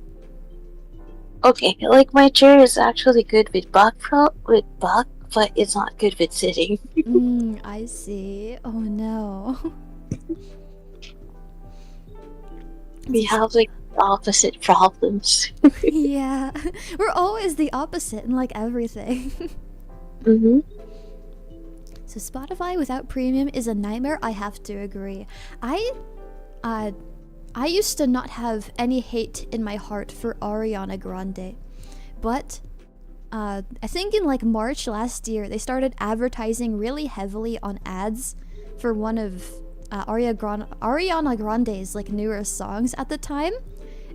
Okay, like my chair is actually good with back, but it's not good with sitting. I see. Oh no. We have like opposite problems. Yeah. We're always the opposite in like everything. Mm-hmm. So Spotify without premium is a nightmare. I have to agree. I used to not have any hate in my heart for Ariana Grande, but I think in like March last year they started advertising really heavily on ads for one of Ariana Grande's like newer songs at the time.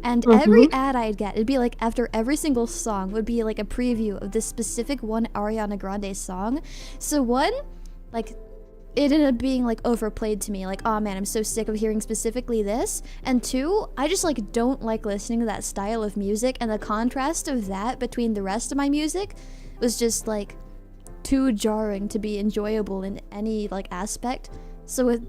And every ad I'd get, it'd be like after every single song would be like a preview of this specific one Ariana Grande song. So one, like, it ended up being like overplayed to me. Like, oh man, I'm so sick of hearing specifically this. And two, I just like don't like listening to that style of music. And the contrast of that between the rest of my music was just like too jarring to be enjoyable in any like aspect. So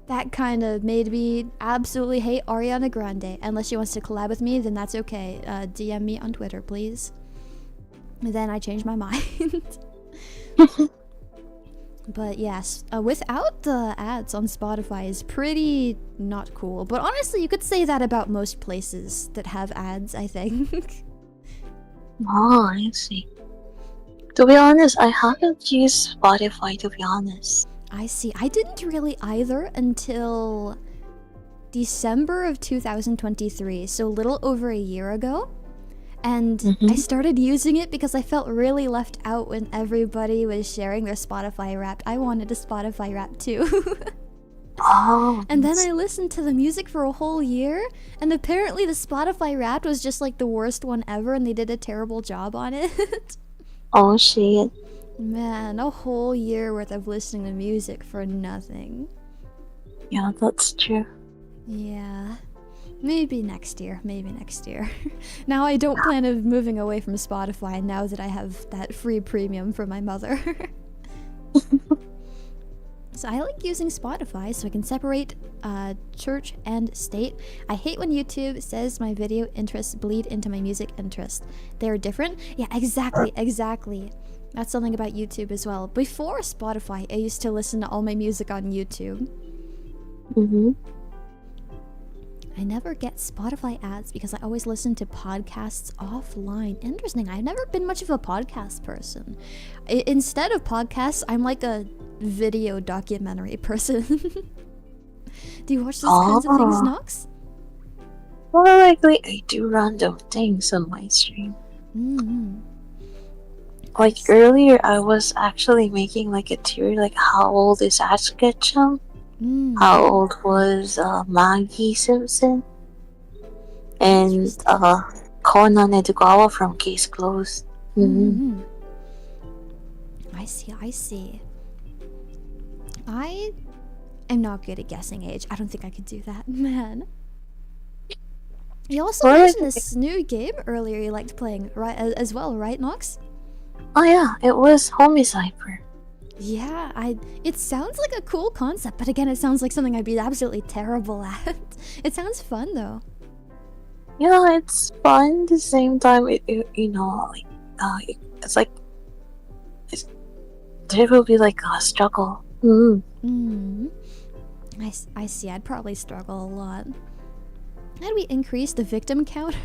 that kind of made me absolutely hate Ariana Grande. Unless she wants to collab with me, then that's okay. DM me on Twitter, please. And then I changed my mind. But yes, without the ads on Spotify is pretty not cool. But honestly, you could say that about most places that have ads, I think. Oh, I see. To be honest, I haven't used Spotify, to be honest. I see. I didn't really either until December of 2023, so a little over a year ago. And I started using it because I felt really left out when everybody was sharing their Spotify Wrapped. I wanted a Spotify Wrapped too. Oh. And then I listened to the music for a whole year, and apparently the Spotify Wrapped was just like the worst one ever, and they did a terrible job on it. Oh shit. Man, a whole year worth of listening to music for nothing. Yeah, that's true. Yeah. Maybe next year. Now I don't plan on moving away from Spotify now that I have that free premium from my mother. So I like using Spotify so I can separate church and state. I hate when YouTube says my video interests bleed into my music interest. They're different? Yeah, exactly. That's something about YouTube as well. Before Spotify, I used to listen to all my music on YouTube. I never get Spotify ads because I always listen to podcasts offline. Interesting. I've never been much of a podcast person. Instead of podcasts, I'm like a video documentary person. Do you watch those kinds of things, Nox? More likely, I do random things on my stream. Like earlier, I was actually making like a theory, like how old is Ash Ketchum? How old was Maggie Simpson? And Conan Edogawa from Case Closed. I see. I am not good at guessing age. I don't think I could do that, man. You also mentioned this new game earlier you liked playing, right? As well, right, Nox? Oh yeah, it was Homicipher. Yeah, it sounds like a cool concept, but again, it sounds like something I'd be absolutely terrible at. It sounds fun though. Yeah, it's fun. At the same time, there will be like a struggle. I see. I'd probably struggle a lot. How do we increase the victim count?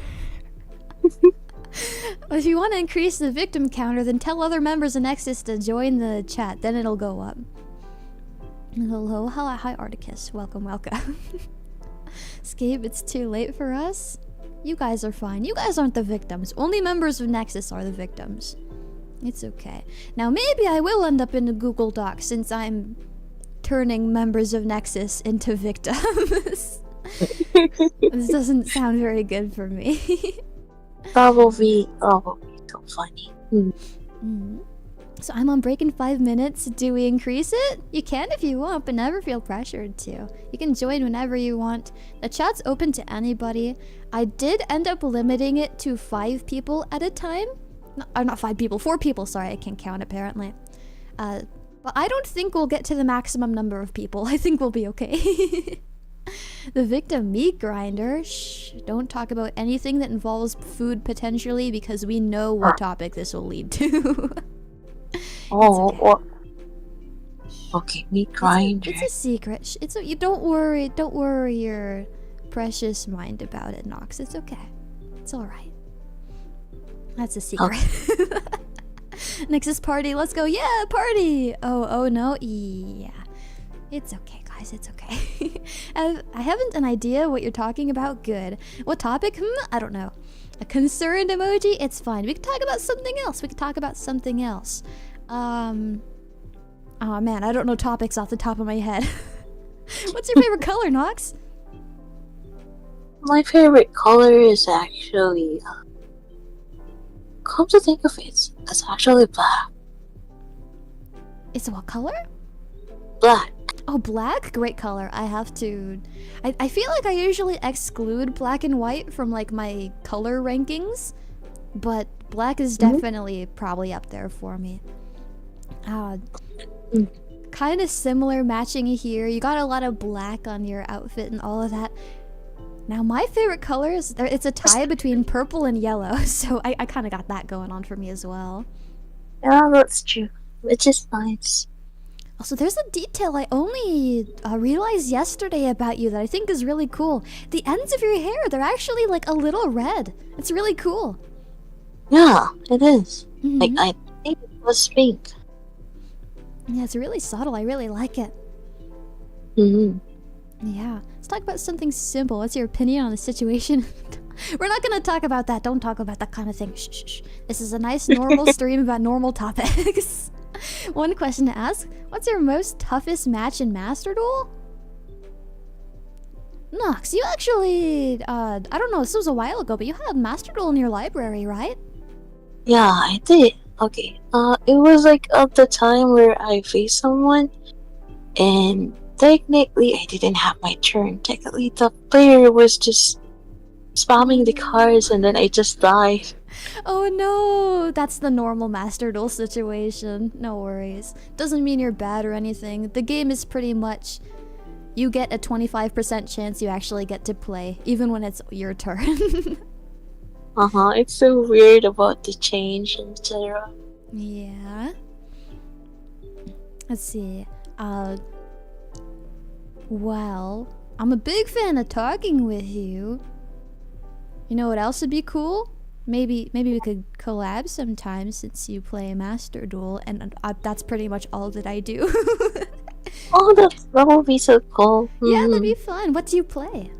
If you want to increase the victim counter, then tell other members of Nexus to join the chat. Then it'll go up. Hello, hi Articus. Welcome. Escape, it's too late for us. You guys are fine. You guys aren't the victims. Only members of Nexus are the victims. It's okay. Now maybe I will end up in a Google Doc since I'm turning members of Nexus into victims. This doesn't sound very good for me. Probably so funny. So I'm on break in 5 minutes. Do we increase it? You can if you want, but never feel pressured to. You can join whenever you want. The chat's open to anybody. I did end up limiting it to 5 people at a time. Not 5 people, 4 people. Sorry, I can't count apparently. But I don't think we'll get to the maximum number of people. I think we'll be okay. The victim meat grinder. Shh, don't talk about anything that involves food potentially because we know what topic this will lead to. Okay, meat grinder. It's a secret. You don't worry your precious mind about it, Nox. It's okay. It's all right. That's a secret. Okay. Nexus party, let's go. Yeah, party. Oh no. Yeah. It's okay, guys. It's okay. I haven't an idea what you're talking about. Good. What topic? I don't know. A concerned emoji? It's fine. We can talk about something else. Oh man, I don't know topics off the top of my head. What's your favorite color, Nox? My favorite color is actually, come to think of it, it's actually black. It's what color? Black. Oh, black? Great color. I have to... I feel like I usually exclude black and white from like my color rankings, but black is definitely probably up there for me. Kind of similar matching here. You got a lot of black on your outfit and all of that. Now my favorite color is... It's a tie between purple and yellow, so I kind of got that going on for me as well. Yeah, that's true. Which is nice. Also, there's a detail I only realized yesterday about you that I think is really cool. The ends of your hair, they're actually like a little red. It's really cool. Yeah, it is. Like, I think it was pink. Yeah, it's really subtle. I really like it. Yeah. Let's talk about something simple. What's your opinion on the situation? We're not going to talk about that. Don't talk about that kind of thing. Shh. This is a nice normal stream about normal topics. One question to ask. What's your most toughest match in Master Duel? Nox, you actually... I don't know, this was a while ago, but you had Master Duel in your library, right? Yeah, I did. Okay. It was like at the time where I faced someone, and technically I didn't have my turn. Technically, the player was just spamming the cards, and then I just died. Oh no, that's the normal Master Duel situation. No worries. Doesn't mean you're bad or anything. The game is pretty much... You get a 25% chance you actually get to play, even when it's your turn. It's so weird about the change, etc. Yeah. Let's see. Well, I'm a big fan of talking with you. You know what else would be cool? Maybe we could collab sometime since you play Master Duel, and that's pretty much all that I do. Oh, that would be so cool. Yeah, that'd be fun. What do you play?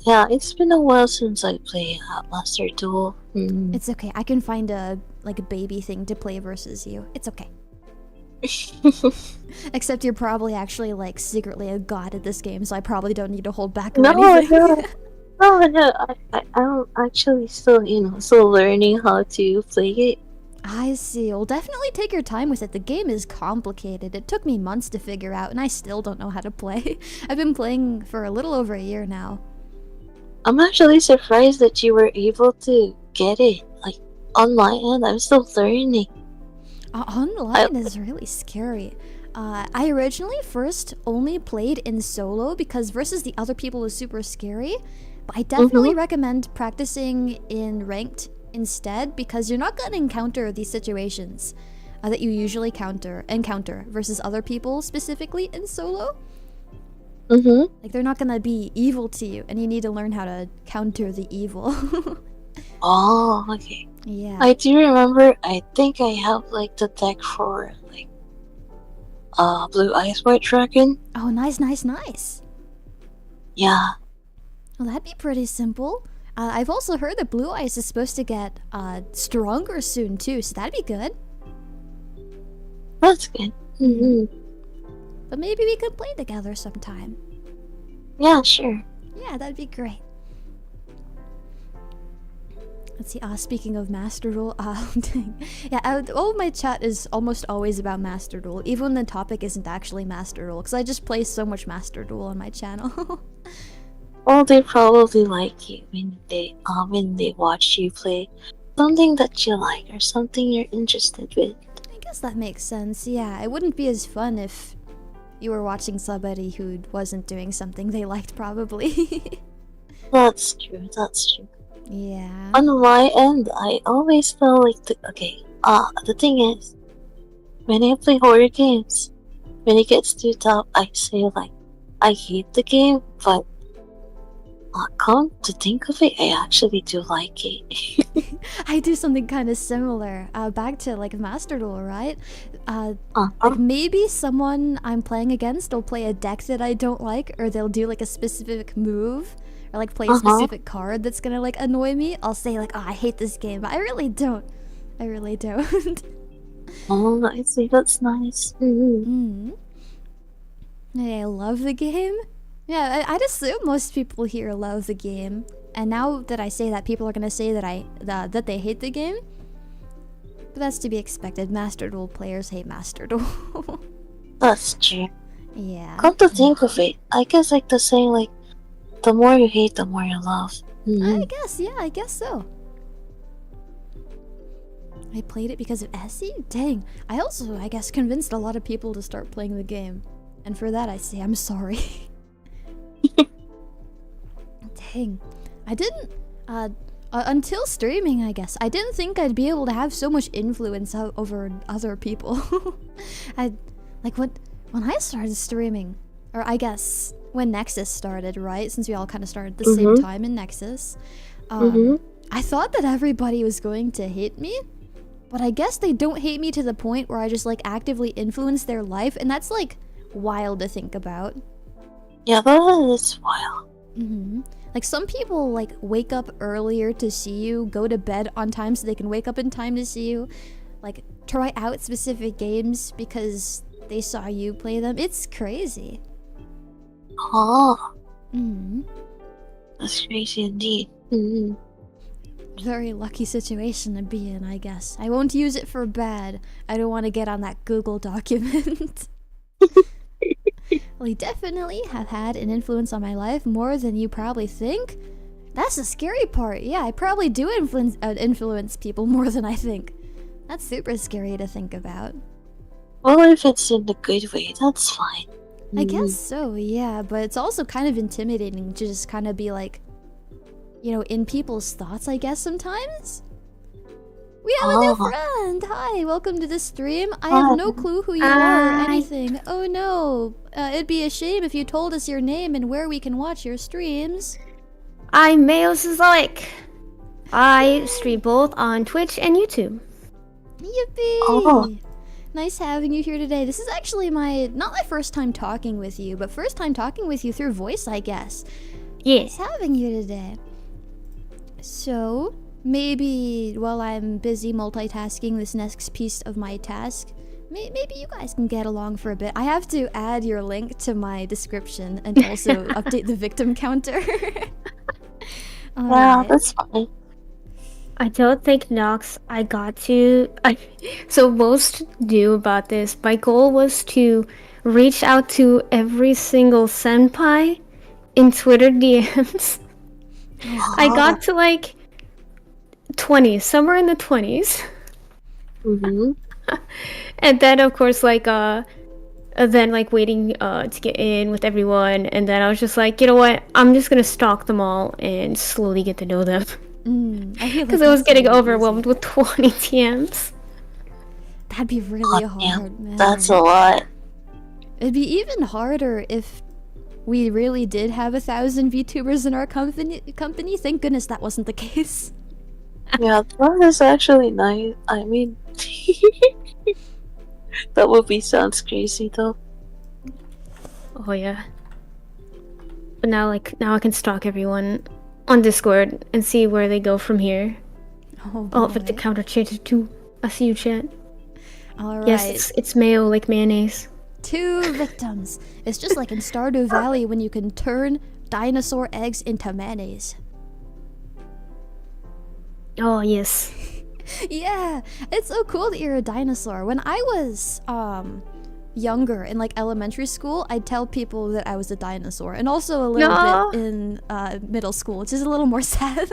Yeah, it's been a while since I played Master Duel. It's okay. I can find a baby thing to play versus you. It's okay. Except you're probably actually like secretly a god at this game, so I probably don't need to hold back or anything. No, I'm actually still learning how to play it. I see. Well, definitely take your time with it. The game is complicated. It took me months to figure out, and I still don't know how to play. I've been playing for a little over a year now. I'm actually surprised that you were able to get it. Like, on my end, I'm still learning. Online is really scary. I originally first only played in solo because versus the other people was super scary. But I definitely recommend practicing in ranked instead because you're not going to encounter these situations that you usually encounter versus other people specifically in solo. Like they're not going to be evil to you, and you need to learn how to counter the evil. Oh, okay. Yeah. I do remember, I think I have like the deck for like Blue Eyes White Dragon. Oh, nice. Yeah, Well, that'd be pretty simple. I've also heard that Blue Eyes is supposed to get stronger soon too, so that'd be good. That's good. But maybe we could play together sometime. Yeah, sure. Yeah, that'd be great. Let's see, speaking of Master Duel, yeah, all of my chat is almost always about Master Duel, even when the topic isn't actually Master Duel, because I just play so much Master Duel on my channel. Well, they probably like you when they watch you play something that you like or something you're interested with. I guess that makes sense, yeah. It wouldn't be as fun if you were watching somebody who wasn't doing something they liked, probably. That's true, that's true. Yeah. On my end, I always feel like the thing is, when I play horror games, when it gets too tough, I say like, I hate the game, but come to think of it, I actually do like it. I do something kind of similar. Back to like Master Duel, right? Like maybe someone I'm playing against will play a deck that I don't like, or they'll do like a specific move, or like play a specific card that's gonna like annoy me. I'll say like, oh, I hate this game, but I really don't. I really don't. Oh, I see. That's nice. I love the game. Yeah, I'd assume most people here love the game. And now that I say that, people are gonna say that that they hate the game. But that's to be expected. Master Duel players hate Master Duel. That's true. Yeah. Come to think of it, I guess like the saying like, the more you hate, the more you love. I guess, yeah, I guess so. I played it because of Essie? Dang. I also, I guess, convinced a lot of people to start playing the game. And for that I say I'm sorry. Dang. I didn't, until streaming, I guess, I didn't think I'd be able to have so much influence over other people. When I started streaming, or I guess when Nexus started, right? Since we all kind of started at the same time in Nexus. I thought that everybody was going to hate me, but I guess they don't hate me to the point where I just like actively influence their life, and that's like wild to think about. Yeah, that is wild. Like some people like wake up earlier to see you, go to bed on time so they can wake up in time to see you, like try out specific games because they saw you play them. It's crazy. Oh. That's crazy indeed. Very lucky situation to be in, I guess. I won't use it for bad. I don't want to get on that Google document. Well, you definitely have had an influence on my life more than you probably think. That's the scary part. Yeah, I probably do influence people more than I think. That's super scary to think about. Well, if it's in a good way, that's fine. I guess so, yeah, but it's also kind of intimidating to just kind of be like, you know, in people's thoughts, I guess, sometimes. We have a new friend! Hi, welcome to the stream. I have no clue who you are or anything. Oh no, it'd be a shame if you told us your name and where we can watch your streams. I'm Mayosis. I stream both on Twitch and YouTube. Yippee! Nice having you here today. This is actually not my first time talking with you, but first time talking with you through voice, I guess. Yes. Nice having you today. So, maybe while I'm busy multitasking this next piece of my task, maybe you guys can get along for a bit. I have to add your link to my description and also update the victim counter. Wow, that's fine. I don't think Nox, so most knew about this. My goal was to reach out to every single senpai in Twitter DMs. I got to 20, somewhere in the 20s. And then of course waiting to get in with everyone, and then I was just like, you know what, I'm just gonna stalk them all and slowly get to know them. Because I was getting overwhelmed with 20 TMs. That'd be really hard, man. That's a lot. It'd be even harder if we really did have 1,000 VTubers in our company. Thank goodness that wasn't the case. Yeah, that is actually nice. I mean, that sounds crazy though. Oh yeah. but now I can stalk everyone on Discord and see where they go from here. Oh Oh, but the boy. counter changes to I see you, chat. All right. Yes, it's mayo like mayonnaise. 2 victims. It's just like in Stardew Valley when you can turn dinosaur eggs into mayonnaise. Oh yes. Yeah, it's so cool that you're a dinosaur. When I was younger in like elementary school, I'd tell people that I was a dinosaur, and also a little No. bit in middle school, which is a little more sad.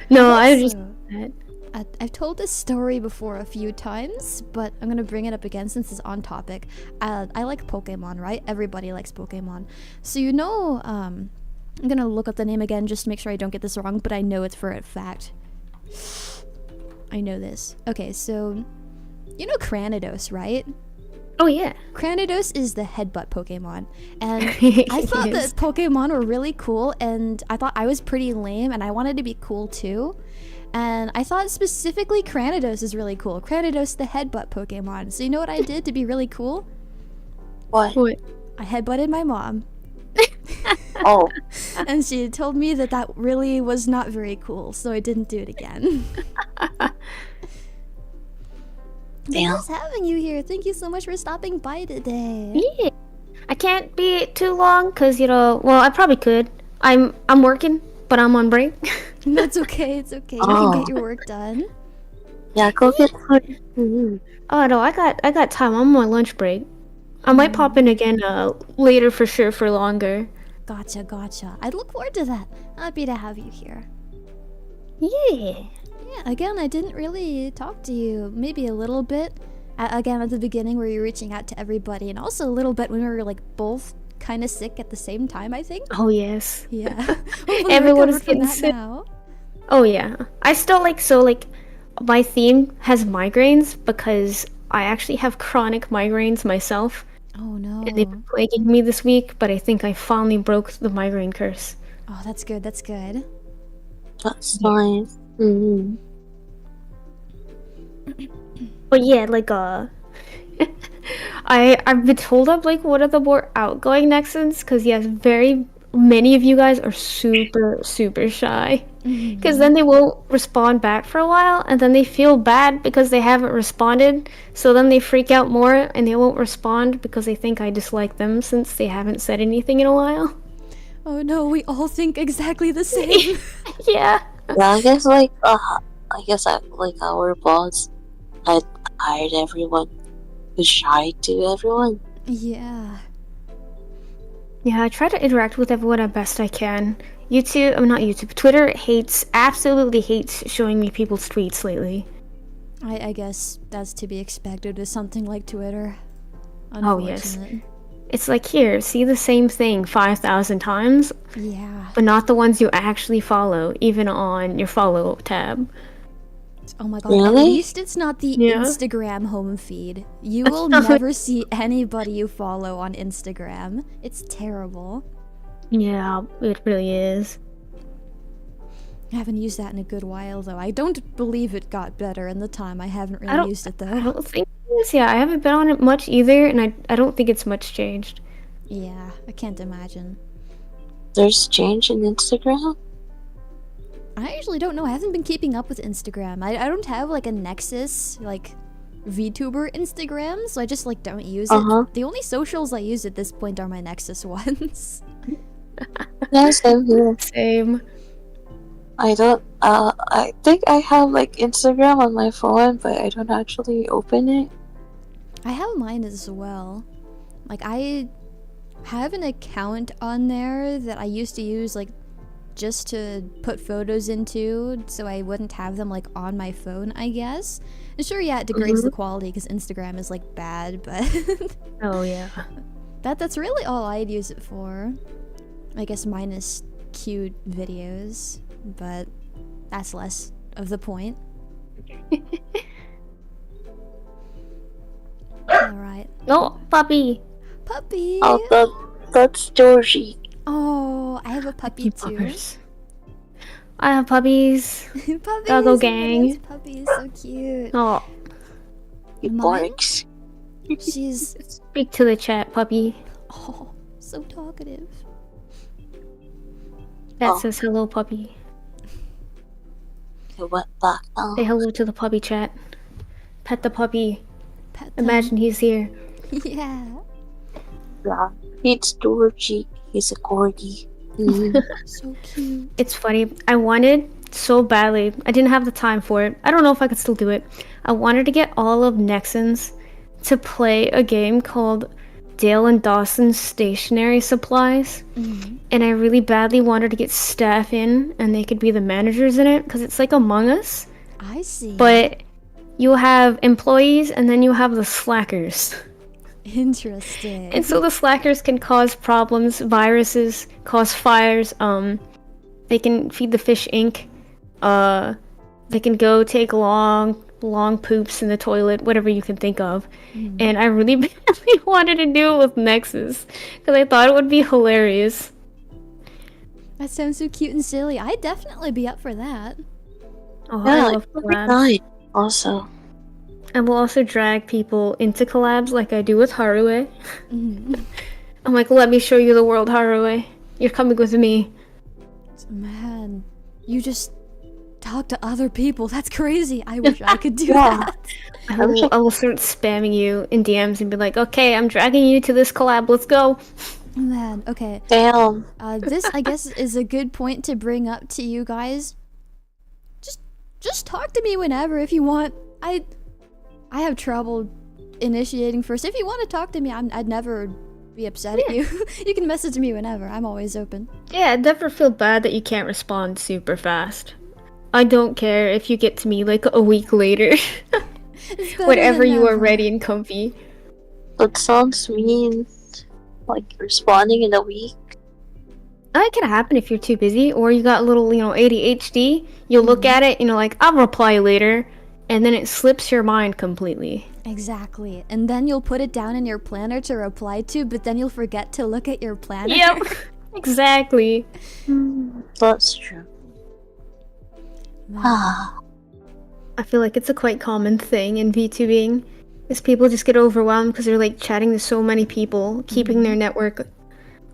No, I just also- that. I've told this story before a few times, but I'm gonna bring it up again since it's on topic. I like Pokemon, right? Everybody likes Pokemon. So you know, I'm gonna look up the name again just to make sure I don't get this wrong, but I know it's for a fact. I know this. Okay, so you know Cranidos, right? Oh yeah. Cranidos is the headbutt Pokemon, and I thought Yes. that Pokemon were really cool, and I thought I was pretty lame, and I wanted to be cool too. And I thought specifically Cranidos is really cool. Cranidos, the headbutt Pokemon. So you know what I did to be really cool? What? What? I headbutted my mom, Oh, and she told me that that really was not very cool, so I didn't do it again. damn. Nice having you here. Thank you so much for stopping by today. Yeah. I can't be too long because well, I probably could. I'm working, but I'm on break. That's okay. It's okay. You can Oh. get your work done. Yeah, go get food. Mhm. Oh no, I got time. I'm on my lunch break. I might pop in again later for sure for longer. Gotcha, gotcha. I look forward to that. Happy to have you here. Yeah. Yeah, again, I didn't really talk to you. Maybe a little bit. Again, at the beginning where you're reaching out to everybody, and also a little bit when we were like both kind of sick at the same time, I think. Oh yes. Yeah. Hopefully Everyone recovered is from getting that sick. now. Oh yeah. I still my theme has migraines because I actually have chronic migraines myself, Oh no. and they've been plaguing me this week. But I think I finally broke the migraine curse. Oh, that's good. That's good. That's nice. Mhm. But yeah, I've been told I'm like one of the more outgoing Nexans because yes, very many of you guys are super shy. Because then they won't respond back for a while, and then they feel bad because they haven't responded. So then they freak out more, and they won't respond because they think I dislike them since they haven't said anything in a while. Oh no, we all think exactly the same. Yeah. Yeah, I guess like our boss had hired everyone who's shy to everyone. Yeah. Yeah, I try to interact with everyone as best I can. Not YouTube. Twitter absolutely hates showing me people's tweets lately. I guess that's to be expected with something like Twitter. Oh, yes. Unfortunate. It's like, here, see the same thing 5,000 times, Yeah. but not the ones you actually follow, even on your follow tab. Oh my god, at Really? least it's not the Yeah. Instagram home feed. You will never see anybody you follow on Instagram. It's terrible. Yeah, it really is. I haven't used that in a good while though. I don't believe it got better in the time. I haven't I really don't- used it I though. don't think it is. Yeah, I haven't been on it much either, and I don't think it's much changed. Yeah, I can't imagine. There's change in Instagram? I actually don't know. I haven't been keeping up with Instagram. I don't have like a Nexus, like VTuber Instagram, so I just like don't use Uh-huh. it. The only socials I use at this point are my Nexus ones. Yeah, same here. Same. I think I have like Instagram on my phone, but I don't actually open it. I have mine as well. Like I have an account on there that I used to use like just to put photos into so I wouldn't have them like on my phone, I guess. And sure, yeah, it degrades the quality because Instagram is like bad, but Oh yeah. that's really all I'd use it for. I guess minus cute videos, but that's less of the point. Alright. Oh, puppy. Puppy! That's Georgie. Oh, I have a puppy too. Puppers. I have puppies. Puppies! Doggo oh my gang. gosh, Puppies, so cute. Oh, He Mine? barks. She's speak to the chat, puppy. oh, So talkative. That says hello, puppy. It went back now. Say hello to the puppy, chat. Pet the puppy. Pet them. Imagine he's here. Yeah. Yeah. It's Georgie. He's a corgi. So cute. It's funny. I wanted so badly. I didn't have the time for it. I don't know if I could still do it. I wanted to get all of Nexans to play a game called Dale and Dawson's Stationery Supplies. And I really badly wanted to get staff in and they could be the managers in it because it's like Among Us. I see. But you have employees and then you have the slackers. Interesting. And so the slackers can cause problems, viruses, cause fires. They can feed the fish ink. They can go take long poops in the toilet, whatever you can think of. And I really badly wanted to do it with Nexus because I thought it would be hilarious. That sounds so cute and silly. I'd definitely be up for that. Oh, Yeah, I love every collabs. night. Also, I will also drag people into collabs like I do with Haruwe. I'm like, let me show you the world, Haruwe. You're coming with me. Man, you just talk to other people. That's crazy. I wish I could do that. I will start spamming you in DMs and be like, okay, I'm dragging you to this collab. Let's go. Man, okay. damn. This, I guess, is a good point to bring up to you guys. Just talk to me whenever if you want. I have trouble initiating first. If you want to talk to me, I'd never be upset at you. You can message me whenever. I'm always open. Yeah, never feel bad that you can't respond super fast. I don't care if you get to me like a week later. It's better Whenever than you are never. ready and comfy. But songs mean like responding in a week. That can happen if you're too busy or you got a little, ADHD. You'll look at it and you're like, I'll reply later. And then it slips your mind completely. Exactly. And then you'll put it down in your planner to reply to, but then you'll forget to look at your planner. Yep. Exactly. That's true. Ah, I feel like it's a quite common thing in VTubing. Is people just get overwhelmed because they're like chatting to so many people, keeping their network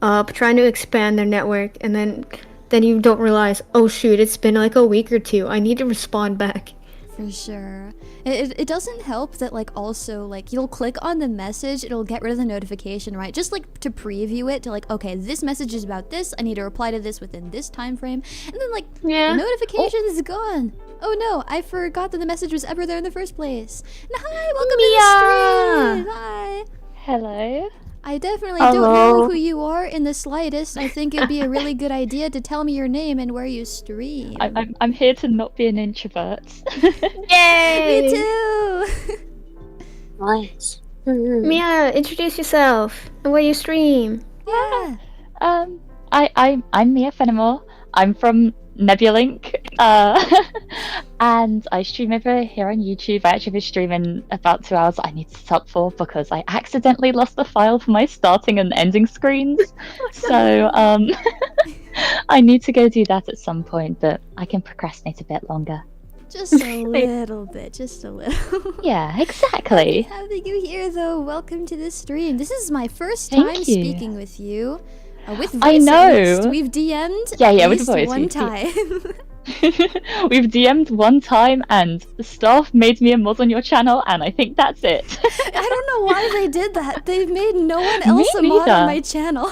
up, trying to expand their network, and then you don't realize, oh shoot, it's been like a week or two. I need to respond back. For sure. It doesn't help that, like, also, like, you'll click on the message, it'll get rid of the notification, right? Just, like, to preview it, to, like, okay, this message is about this, I need to reply to this within this time frame, and then, like, Yeah. the notification is gone. Oh no, I forgot that the message was ever there in the first place. And hi, welcome to the stream! Hi! Hello. I definitely don't know who you are in the slightest. I think it'd be a really good idea to tell me your name and where you stream. I'm here to not be an introvert. Yay! Me too! nice. Mia, introduce yourself and where you stream. Yeah. I'm Mia Fenimore. I'm from Nebulink, and I stream over here on YouTube. I actually been streaming about 2 hours. I need to stop for because I accidentally lost the file for my starting and ending screens. So I need to go do that at some point, but I can procrastinate a bit longer. Just a little bit, just a little. Yeah, exactly. Having you here, though, welcome to the stream. This is my first Thank time you. speaking with you. With voice, I at know. least. We've DM'd Yeah, at with least voice, one we've time. We've DM'd one time and staff made me a mod on your channel, and I think that's it. I don't know why they did that. They've made no one else a mod neither. on my channel.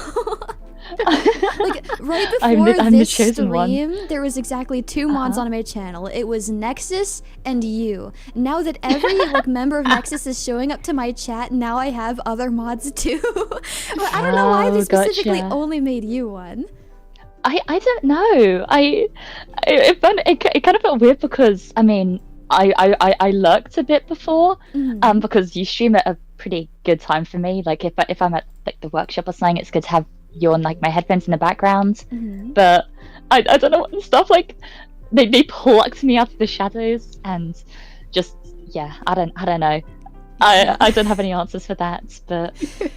Like, right before I'm the this chosen one. stream, there was exactly 2 mods on my channel. It was Nexus and you. Now that every member of Nexus is showing up to my chat, now I have other mods too. But I don't know why they specifically gotcha. only made you one. I don't know. It kind of felt weird because I mean I lurked a bit before, because you stream at a pretty good time for me. Like if I'm at like the workshop or something, it's good to have you on like my headphones in the background. But I don't know what stuff like they plucked me out of the shadows and just I don't know. I don't have any answers for that, but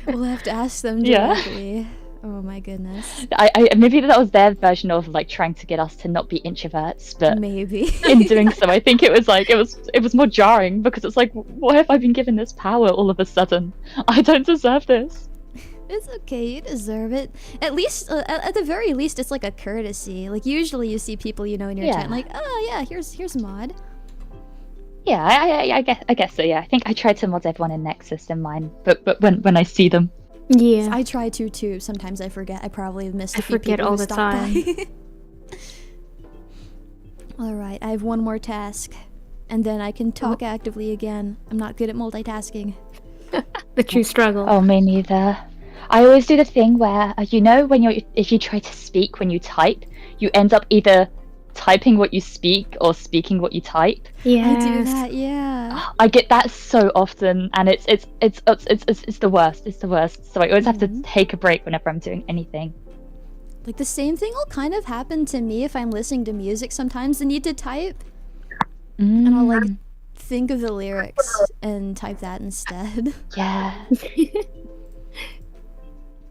We'll have to ask them Yeah. directly. Oh my goodness. I maybe that was their version of like trying to get us to not be introverts, but Maybe. in doing so, I think it was like it was more jarring because it's like, why have I been given this power all of a sudden? I don't deserve this. It's okay, you deserve it. At least, at the very least, it's like a courtesy. Like, usually you see people you know in your chat, like, oh yeah, here's mod. Yeah, I guess so. Yeah, I think I try to mod everyone in Nexus in mine, but when I see them, Yeah. I try to too. Sometimes I forget. I probably have missed. I forget all the time. All right, I have one more task, and then I can talk actively again. I'm not good at multitasking. The true struggle. Oh, me neither. I always do the thing where, you know, if you try to speak when you type, you end up either typing what you speak or speaking what you type. Yeah. I do that, yeah. I get that so often, and it's the worst. It's the worst. So I always have to take a break whenever I'm doing anything. Like, the same thing will kind of happen to me if I'm listening to music sometimes. I need to type, and I'll like think of the lyrics and type that instead. Yeah.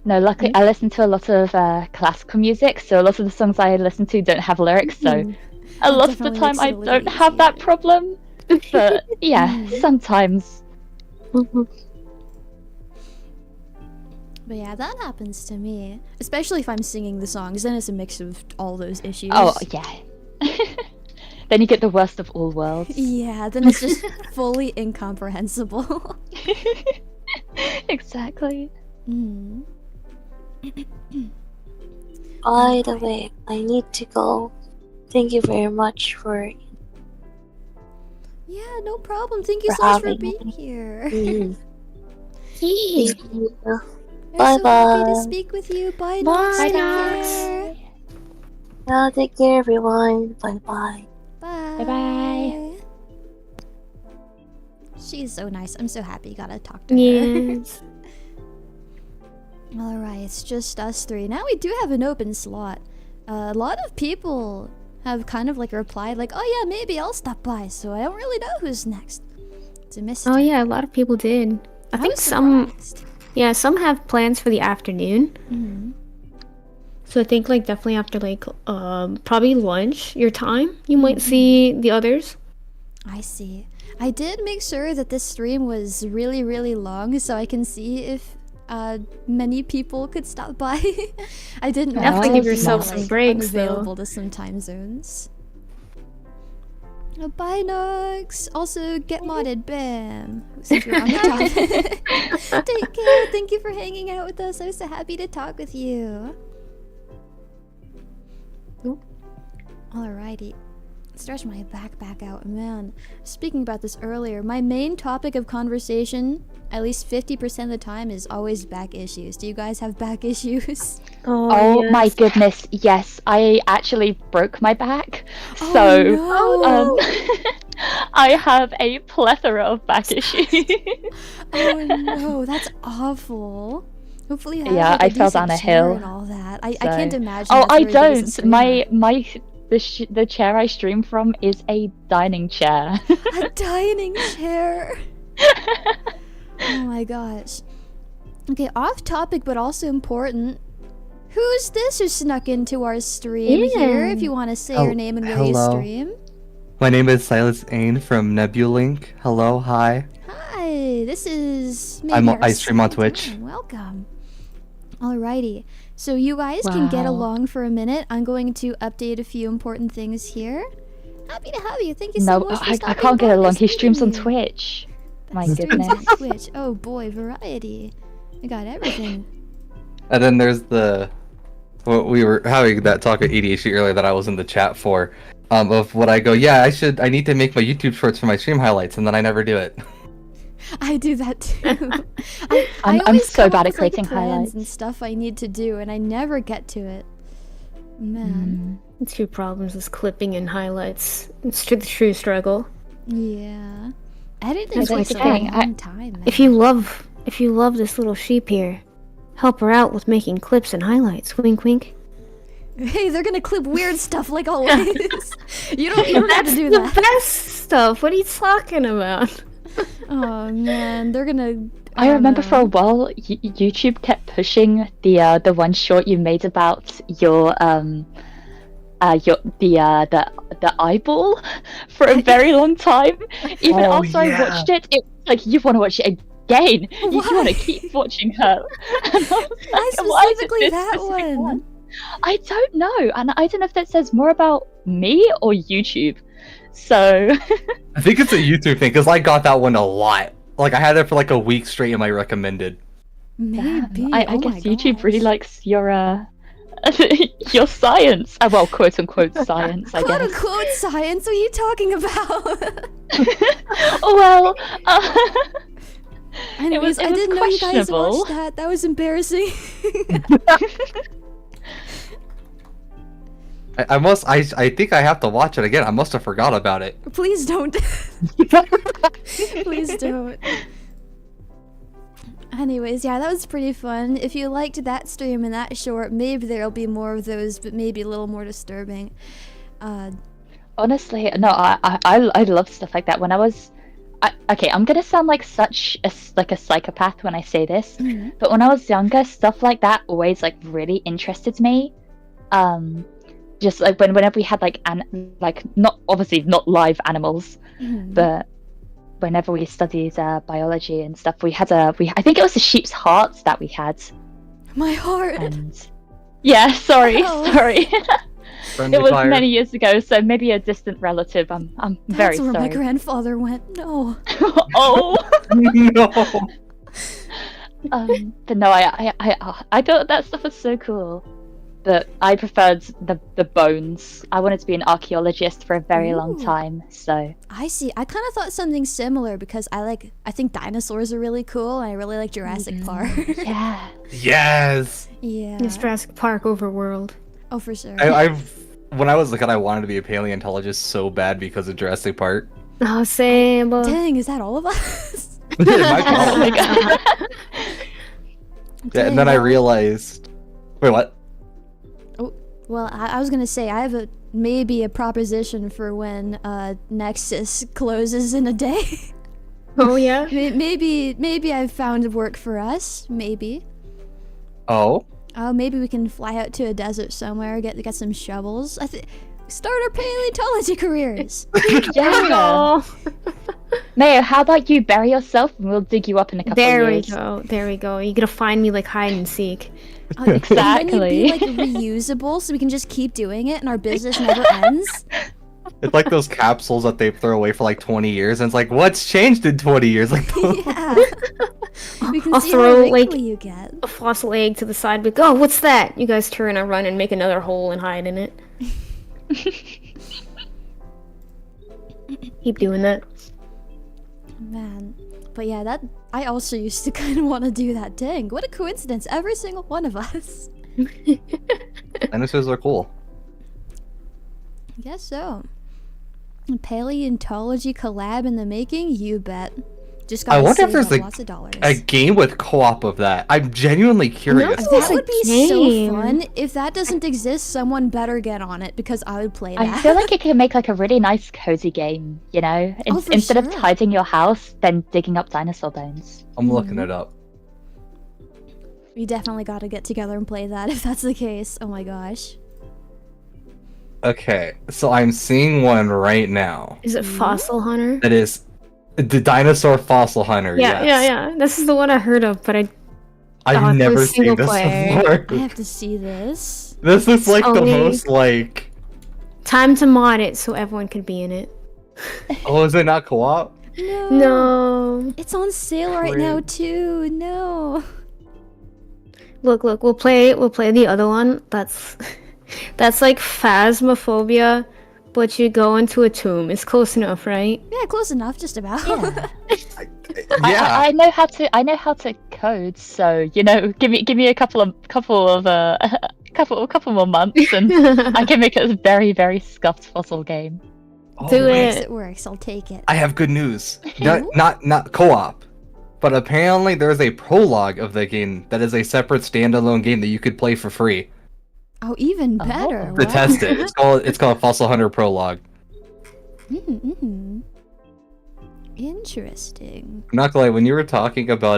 No, luckily I listen to a lot of classical music, so a lot of the songs I listen to don't have lyrics, so a lot of the Definitely time makes I it a little don't have that easier. problem. But yeah, sometimes. But yeah, that happens to me. Especially if I'm singing the songs, then it's a mix of all those issues. Oh, yeah. Then you get the worst of all worlds. Yeah, then it's just fully incomprehensible. Exactly. Mm. By the way, I need to go. Thank you very much for Yeah, no problem. Thank you For so much for having being me. here. Thank you. We're Bye so happy to bye. speak with you. Bye, Bye, Nox. Take Nox. care. Yeah, take care, everyone. Bye bye. Bye. Bye-bye. She's so nice. I'm so happy. Gotta talk to her. Yes. Alright, it's just us three. Now we do have an open slot. A lot of people have kind of like replied like, oh yeah, maybe I'll stop by, so I don't really know who's next. It's a mystery. Oh yeah, a lot of people did. I think was some surprised. some have plans for the afternoon. Mhm. So I think like definitely after like probably lunch your time, you might see the others. I see. I did make sure that this stream was really, really long so I can see if many people could stop by. I didn't know Definitely if give it was, yourself some breaks, though. unavailable to some time zones. Bye, Nox. Also, get modded. Bam. Since we're on the topic. Take care. Thank you for hanging out with us. I was so happy to talk with you. Alrighty. Stretch my back out. Man, speaking about this earlier, my main topic of conversation, at least 50% of the time, is always back issues. Do you guys have back issues? Oh yes. my goodness, yes. I actually broke my back. Oh, So no. I have a plethora of back issues. Oh no, that's awful. Hopefully you have Yeah, like, a I fell decent down a chair hill, and all that. I so- can't imagine. Oh, that's I very big as a don't. streamer. The chair I stream from is a dining chair. A dining chair. Oh my gosh. Okay, off topic but also important. Who's this who snuck into our stream here? If you want to say your name and where you hello. stream. My name is Silas Ain from Nebulink. Hello, hi. Hi, this is maybe our I stream on second Twitch. time. Welcome. Alrighty. So you guys can get Wow. along for a minute. I'm going to update a few important things here. Happy to have you. Thank you so No, much for I stopping can't get by along. this He streams on evening. Twitch. My Streams goodness. on Twitch. Oh boy, variety. I got everything. And then there's the what we were having that talk at ADHD earlier that I was in the chat for. Of what I go, yeah, I need to make my YouTube shorts for my stream highlights, and then I never do it. I do that too. I'm always so come bad up at with, like, creating plans highlights. and stuff I need to do, and I never get to it. Man. Two problems is clipping and highlights. It's the true struggle. Yeah. Editing That's takes the a thing. long time, man. If you love this little sheep here, help her out with making clips and highlights. Wink, wink. Hey, they're gonna clip weird stuff like always. you don't have to do the that. best stuff. What are you talking about? Oh man, they're gonna. I remember for a know. while YouTube kept pushing the one short you made about your the eyeball for a very long time. Even Oh, after I yeah. watched it, it was like, you want to watch it again. You Why? want to keep watching her. And I was Why like, why is it specifically this that specific one? I don't know, and I don't know if that says more about me or YouTube. So I think it's a YouTube thing because I got that one a lot. Like I had it for like a week straight in my recommended. Maybe. I Oh guess my YouTube really gosh. likes your your science. Well, quote unquote science, I Quote guess. unquote science, what are you talking about? Well, Anyways, it I was didn't know you guys questionable. watched that. That was embarrassing. I think I have to watch it again. I must have forgot about it. Please don't. Please don't. Anyways, yeah, that was pretty fun. If you liked that stream and that short, maybe there'll be more of those, but maybe a little more disturbing. Honestly, no, I love stuff like that. When I was, okay, I'm gonna sound like such a psychopath when I say this, but when I was younger, stuff like that always like really interested me. Just like whenever we had like not obviously not live animals, but whenever we studied biology and stuff, I think it was the sheep's hearts that we had. My heart. And yeah, sorry. Friendly It was fire. many years ago, so maybe a distant relative. I'm very That's where sorry. my grandfather went. No. Oh. No. But no, I thought that stuff was so cool. But I preferred the bones. I wanted to be an archaeologist for a very long Ooh. time. So I see. I kind of thought something similar because I think dinosaurs are really cool and I really like Jurassic Park. yeah. Yes. Yeah. It's Jurassic Park overworld. Oh, for sure. When I was a kid, I wanted to be a paleontologist so bad because of Jurassic Park. Oh, same. Dang, is that all of us? It might be all of my us. God. Yeah, and then I realized. Wait, what? Well, I was gonna say I have maybe a proposition for when Nexus closes in a day. Oh yeah. maybe I've found work for us. Maybe. Oh. Oh, maybe we can fly out to a desert somewhere, get some shovels. Start our paleontology careers. Yeah. Mayo, how about you bury yourself and we'll dig you up in a couple There of we years. go. There we go. You're gonna find me like hide and seek. Exactly. Can you be like reusable so we can just keep doing it and our business never ends? It's like those capsules that they throw away for like 20 years, and it's like, what's changed in 20 years? Like, Yeah. We can I'll see throw, how like- wrinkly you get. A fossil egg to the side. Like, oh, what's that? You guys turn and run and make another hole and hide in it. Keep doing that. Man. But yeah, that I also used to kind of want to do that. Dang, what a coincidence. Every single one of us. dinosaurs are cool. I guess so. Paleontology collab in the making? You bet. Just gotta I wonder if save there's up lots of dollars. a game with co-op of that. I'm genuinely curious. No. That would be It's a so game. fun. If that doesn't exist, someone better get on it because I would play that. I feel like it could make like a really nice cozy game, you know? Oh, for Instead of sure. tidying your house, then digging up dinosaur bones. I'm looking it up. We definitely gotta get together and play that if that's the case. Oh my gosh. Okay, so I'm seeing one right now. Is it Fossil Hunter? That is the dinosaur fossil hunter. Yeah, yes. yeah. This is the one I heard of, but I've it's never a seen single this player. before. I have to see this. This is like the only- most like. time to mod it so everyone can be in it. Oh, is it not co-op? No. No. It's on sale right now too. No. Look, we'll play the other one. That's like Phasmophobia, but you go into a tomb. It's close enough, right? Yeah, close enough, just about. Yeah. I know how to code, so you know, give me a couple more months, and I can make it a very, very scuffed fossil game. Oh, Do wait. it. It works. I'll take it. I have good news. Not co-op, but apparently there's a prologue of the game that is a separate standalone game that you could play for free Oh, even better. to Wow. test it. It's called Fossil Hunter Prologue. Mm-hmm. Interesting. I'm not gonna lie, when you were talking about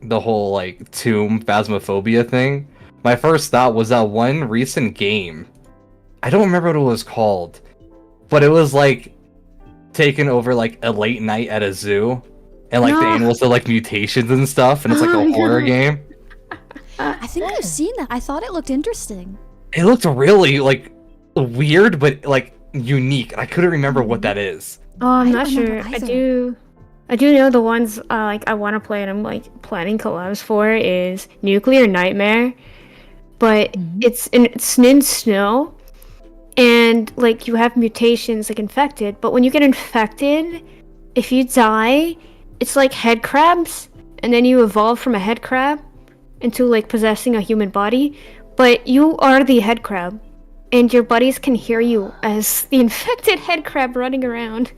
the whole like tomb phasmophobia thing, my first thought was that one recent game. I don't remember what it was called, but it was like taken over like a late night at a zoo, and like the No. animals are like mutations and stuff, and it's like a horror game. I think I've seen that. I thought it looked interesting. It looked really like weird, but like unique. I couldn't remember what that is. Oh, I'm I not don't remember sure. either. I do know the ones like I want to play and I'm like planning collabs for is Nuclear Nightmare, but it's in snow, and like you have mutations like infected. But when you get infected, if you die, it's like head crabs, and then you evolve from a head crab into like possessing a human body. But you are the head crab, and your buddies can hear you as the infected head crab running around.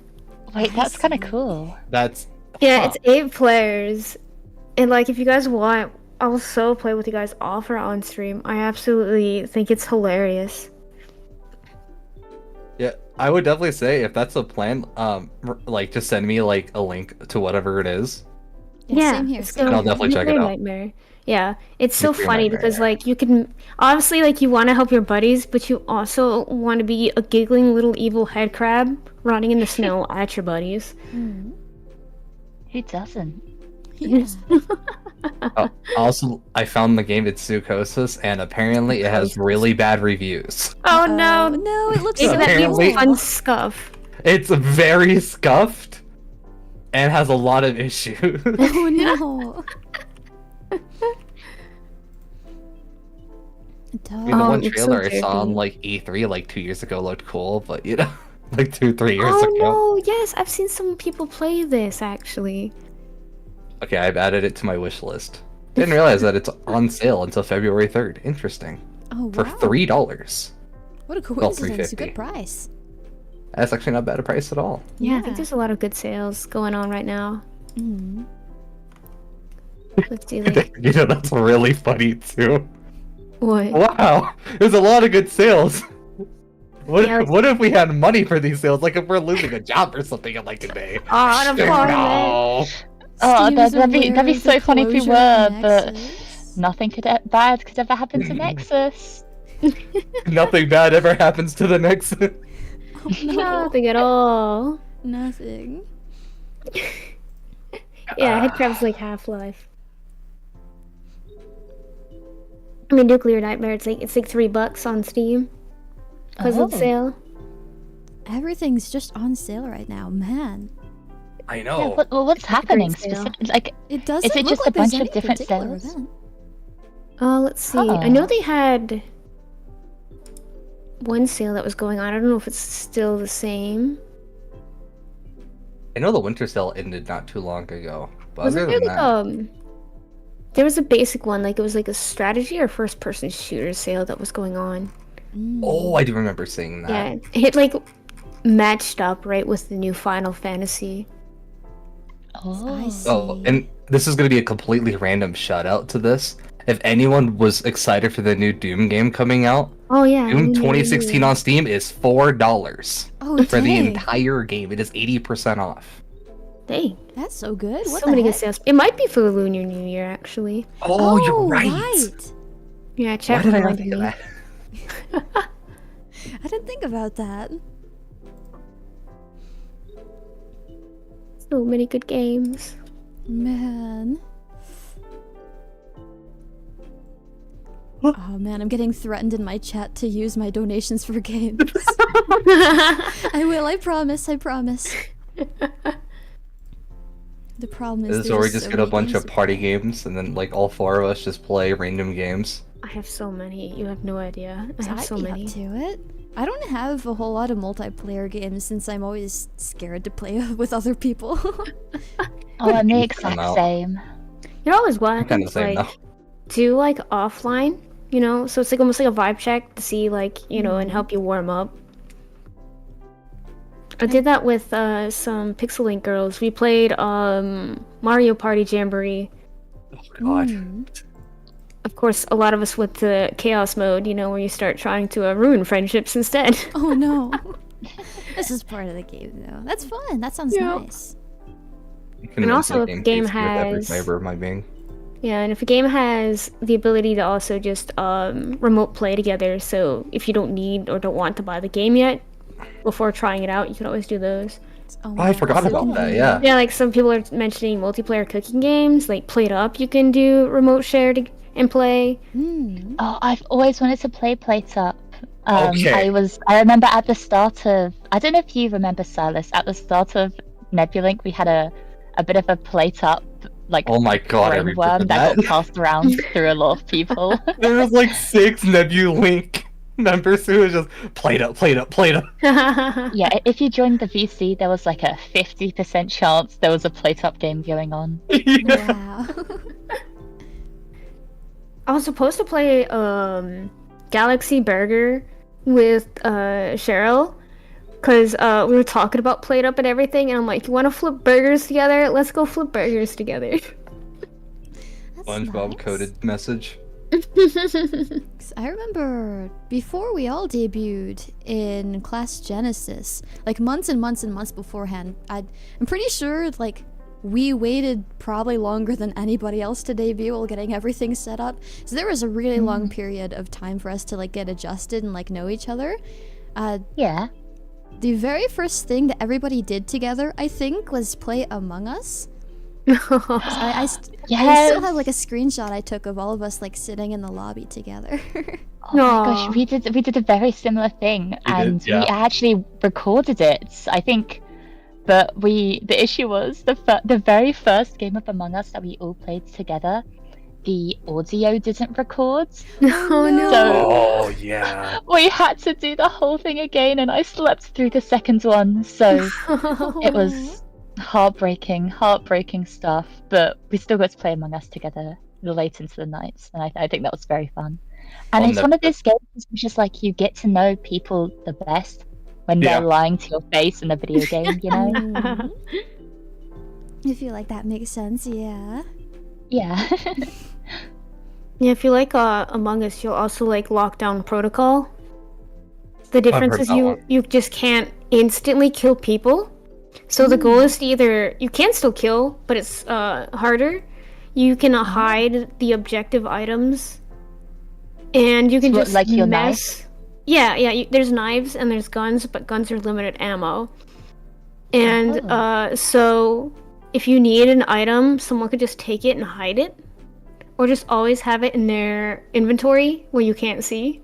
Wait, that's kind of cool. That's Yeah, it's 8 players, and like if you guys want, I'll so play with you guys off or on stream. I absolutely think it's hilarious. yeah. I would definitely say if that's a plan, like just send me like a link to whatever it is. Yeah, same here. it's Same And I'll here. definitely check it Nuclear out. Nightmare. Yeah, it's so Nuclear funny Nightmare, because yeah. like you can obviously like you want to help your buddies, but you also want to be a giggling little evil head crab running in the snow at your buddies. Who doesn't? Yeah. Also, I found the game. It's Psychosis, and apparently it has really bad reviews. Oh no! No, it looks Maybe so that means Apparently- fun scuff. It's very scuffed and has a lot of issues. Oh no. I mean, the Oh, one it's so trailer I saw on trippy. like E3 like 2 years ago looked cool, but you know, like 2-3 years Oh ago. no! Yes, I've seen some people play this actually. Okay, I've added it to my wish list. Didn't realize that it's on sale until February 3rd. Interesting. Oh For wow. $3. What a coincidence. A $3.50. good price. That's actually not bad a price at all. Yeah, I think there's a lot of good sales going on right now. Mm. Let's see, like You know, that's really funny too. what? Wow, there's a lot of good sales. What, Yeah, what if we had money for these sales? Like if we're losing a job or something in like a day. Oh, of course. No. Oh, Steam is that'd be aware of so the funny if we closure were, of but Nexus. nothing bad could ever happen to Nexus. Nothing bad ever happens to the next. Oh, no. Nothing at all. Nothing. Yeah, Headcrab's like Half-Life. I mean, Nuclear Nightmare. It's like $3 on Steam because of Oh. sale. Everything's just on sale right now, man. I Yeah, know. what's happening great sale. specifically? Like, It doesn't it look just like a there's bunch of any different particular sales? event. Let's see. I know Huh. they had one sale that was going on. I don't know if it's still the same. I know the winter sale ended not too long ago. But Wasn't other there than like that, there was a basic one, like it was like a strategy or first-person shooter sale that was going on. oh, I do remember seeing that. Yeah, it like matched up right with the new Final Fantasy. I see. Oh, and this is going to be a completely random shout out to this. If anyone was excited for the new Doom game coming out, Oh yeah, Doom 2016 on Steam is $4 Oh, for the dang. entire game. It is 80% off. Dang, That's so good. What so the many good heck? sales. It might be for the Lunar New Year actually. Oh, you're right. Yeah, Why chat did I not reminded think of me. that? I didn't think about that. So many good games. Man. Oh man, I'm getting threatened in my chat to use my donations for games. I will, I promise, I promise. The problem is This is there's where we so just get a many bunch games of to party play. games, and then like all 4 of us just play random games. I have so many. You have no idea. I So have I'd so be many. up to it. I don't have a whole lot of multiplayer games since I'm always scared to play with other people. Oh, I'm the exact out. same. You know, always want Kind of the same like though. do like offline. You know, so it's like almost like a vibe check to see like and help you warm up. I did that with some Pixel Link girls. We played Mario Party Jamboree. Oh god. Of course, a lot of us went to chaos mode, where you start trying to ruin friendships instead. Oh no. This is part of the game though. That's fun. That sounds Yeah. nice. You can And win also, some if the game tasty with every has- flavor of my being. Yeah, and if a game has the ability to also just remote play together, so if you don't need or don't want to buy the game yet, before trying it out, you can always do those. Oh I forgot second about that, video. yeah. Yeah, like some people are mentioning multiplayer cooking games, like Plate Up. You can do remote share and play. Oh, I've always wanted to play Plate Up. Okay. I remember at the start of, I don't know if you remember, Silas, at the start of Nebulink, we had a bit of a Plate Up, like, Oh my god, I brain remember worm that got that. passed around through a lot of people. There was like 6 Nebulink members who was just played up. Yeah, if you joined the VC, there was like a 50% chance there was a Plate Up game going on. Wow. I was supposed to play Galaxy Burger with Cheryl, because we were talking about Plate Up and everything, and I'm like, you want to flip burgers together? Let's go flip burgers together. That's SpongeBob nice. coded message. 'Cause I remember before we all debuted in Class Genesis, like months and months and months beforehand, I'm pretty sure like we waited probably longer than anybody else to debut while getting everything set up. So there was a really long period of time for us to like get adjusted and like know each other. Yeah. The very first thing that everybody did together, I think, was play Among Us. I still have like a screenshot I took of all of us like sitting in the lobby together. Oh my gosh, we did a very similar thing, and we actually recorded it. I think, but the issue was the very first game of Among Us that we all played together, the audio didn't record. Oh no. So Oh yeah. we had to do the whole thing again, and I slept through the second one. So it was heartbreaking stuff. But we still got to play Among Us together late into the nights, and I think that was very fun. And it's one of those games which is like you get to know people the best when they're lying to your face in a video game, you know? I feel like that makes sense, yeah. Yeah. Yeah, if you like Among Us, you'll also like Lockdown Protocol. The difference is you just can't instantly kill people. So the goal is to either you can still kill, but it's harder. You can hide the objective items, and you can just like your mess. knife? Yeah. There's knives and there's guns, but guns are limited ammo. And so if you need an item, someone could just take it and hide it, or just always have it in their inventory where you can't see.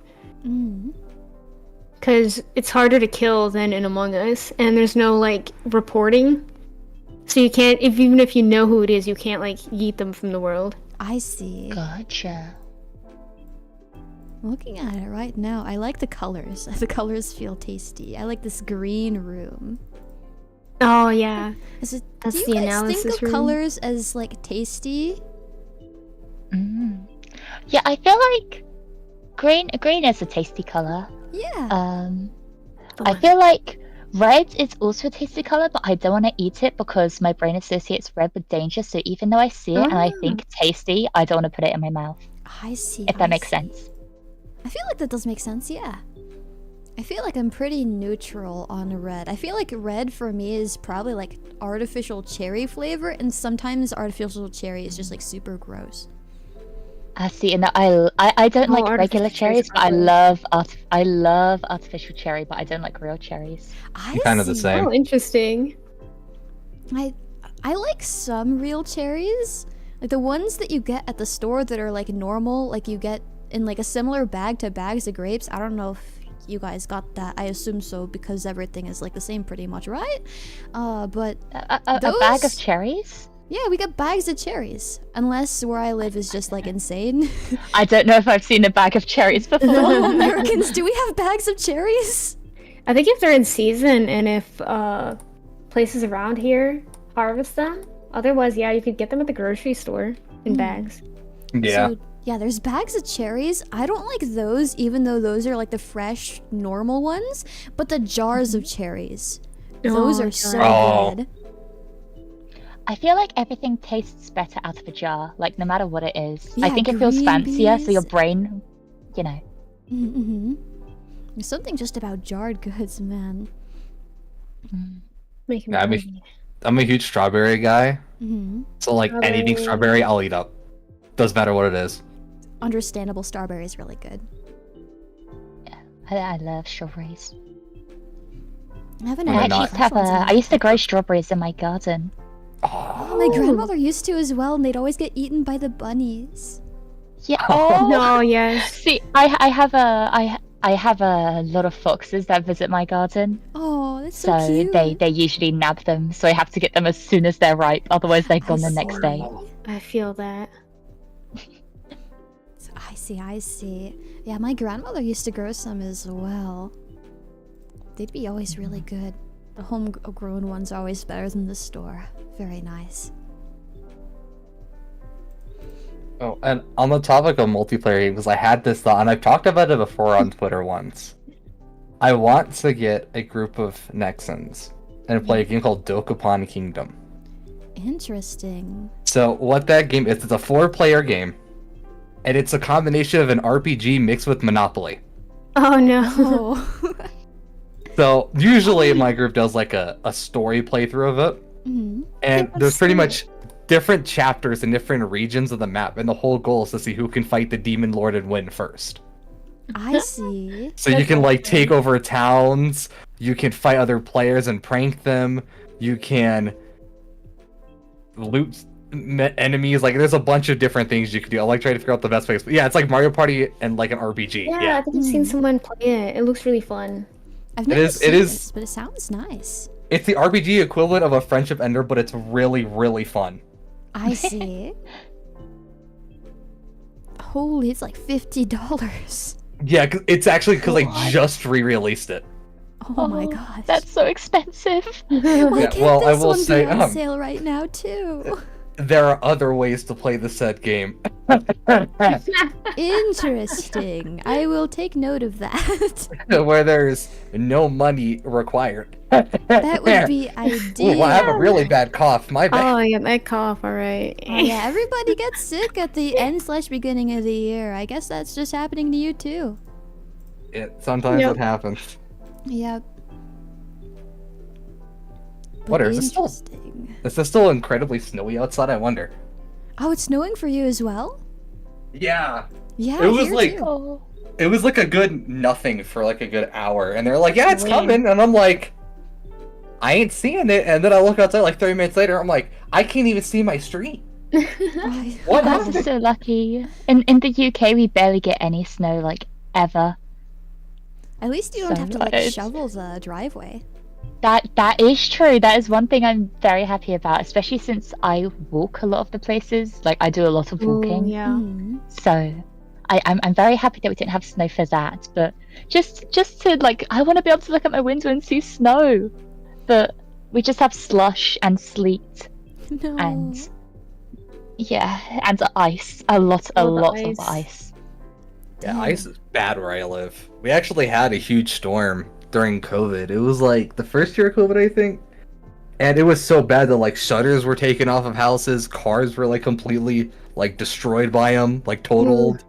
Because it's harder to kill than in Among Us, and there's no like reporting, so you can't, even if you know who it is, you can't like yeet them from the world. I see. Gotcha. Looking at it right now, I like the colors. The colors feel tasty. I like this green room. Oh yeah, Is it, that's do the you guys analysis think of room. colors as like tasty? Yeah, I feel like green is a tasty color. Yeah. I feel like red is also a tasty color, but I don't want to eat it because my brain associates red with danger. So even though I see it and I think tasty, I don't want to put it in my mouth. I see. If that makes sense. I feel like that does make sense, yeah. I feel like I'm pretty neutral on red. I feel like red for me is probably like artificial cherry flavor, and sometimes artificial cherry is just like super gross. I see, and I don't like regular cherries, but I love artificial cherry, but I don't like real cherries. I'm kind of the same. Oh, interesting. I like some real cherries, like the ones that you get at the store that are like normal, like you get in like a similar bag to bags of grapes. I don't know if you guys got that. I assume so because everything is like the same pretty much, right? But a bag of cherries? Yeah, we got bags of cherries. Unless where I live is just like insane. I don't know if I've seen a bag of cherries before. Oh, Americans, do we have bags of cherries? I think if they're in season and if places around here harvest them. Otherwise, yeah, you could get them at the grocery store in bags. Yeah. So, yeah, there's bags of cherries. I don't like those, even though those are like the fresh, normal ones. But the jars of cherries, those are so good. I feel like everything tastes better out of a jar, like no matter what it is. Yeah, I think it feels green fancier, so your beans. brain, you know. There's something just about jarred goods, man. Making Yeah, I'm a huge strawberry guy. So like anything strawberry, I'll eat up. Doesn't matter what it is. Understandable, strawberry is really good. I love strawberries. I haven't When I had they're actually not. used to I used to grow strawberries in my garden. Oh, my grandmother used to as well, and they'd always get eaten by the bunnies. Yeah. Oh. No, yes. See, I have a lot of foxes that visit my garden. Oh, that's so So cute. they usually nab them, so I have to get them as soon as they're ripe, otherwise they're gone the next day. I feel that. I see. Yeah, my grandmother used to grow some as well. They'd be always really good. The homegrown ones are always better than the store. Very nice. Oh, and on the topic of multiplayer games, I had this thought, and I've talked about it before on Twitter once. I want to get a group of Nexans and play a game called Dokapon Kingdom. Interesting. So what that game is, it's a 4-player game, and it's a combination of an RPG mixed with Monopoly. Oh no. Oh. So usually my group does like a story playthrough of it, Mhm. and there's pretty much different chapters in different regions of the map, and the whole goal is to see who can fight the Demon Lord and win first. I see. So you can like take over towns, you can fight other players and prank them, you can loot enemies, like there's a bunch of different things you can do. I like trying to figure out the best ways. But yeah, it's like Mario Party and like an RPG. Yeah, I think I've seen someone play it. It looks really fun. I've never is- seen it is- this, but it sounds nice. It's the RPG equivalent of a Friendship Ender, but it's really, really fun. I see. Holy, it's like $50. Yeah, it's actually because I What? just re-released it. Oh my gosh. That's so expensive. Why Yeah, can't well, I this will one say, be on sale right now too? There are other ways to play the said game. Interesting. I will take note of that. Where there's no money required. That would be ideal. Ooh, I have a really bad cough. My bad. Oh, yeah, that cough, alright. Oh, yeah, everybody gets sick at the end/beginning of the year. I guess that's just happening to you too. Sometimes Yep. it happens. Yep. But What is it still? interesting. Is this still incredibly snowy outside? I wonder. Oh, it's snowing for you as well? Yeah. Yeah, It was here like- too. Oh. It was like a good nothing for like a good hour, and they're like, "Yeah, it's Lame. coming," and I'm like, "I ain't seeing it." And then I look outside like 30 minutes later. I'm like, "I can't even see my street." I- What You guys happened? are so lucky. In the UK, we barely get any snow, like ever. At least you don't have to like Sunlight. shovel the driveway. That is true. That is one thing I'm very happy about, especially since I walk a lot of the places. Like I do a lot of walking. Ooh, yeah. Mhm. So I'm very happy that we didn't have snow for that. But just to like, I want to be able to look at my window and see snow. But we just have slush and sleet No. and yeah, and ice. A lot Oh, the of ice. ice. Yeah, Damn. ice is bad where I live. We actually had a huge storm during COVID. It was like the first year of COVID, I think. And it was so bad that like shutters were taken off of houses, cars were like completely like destroyed by them, like totaled.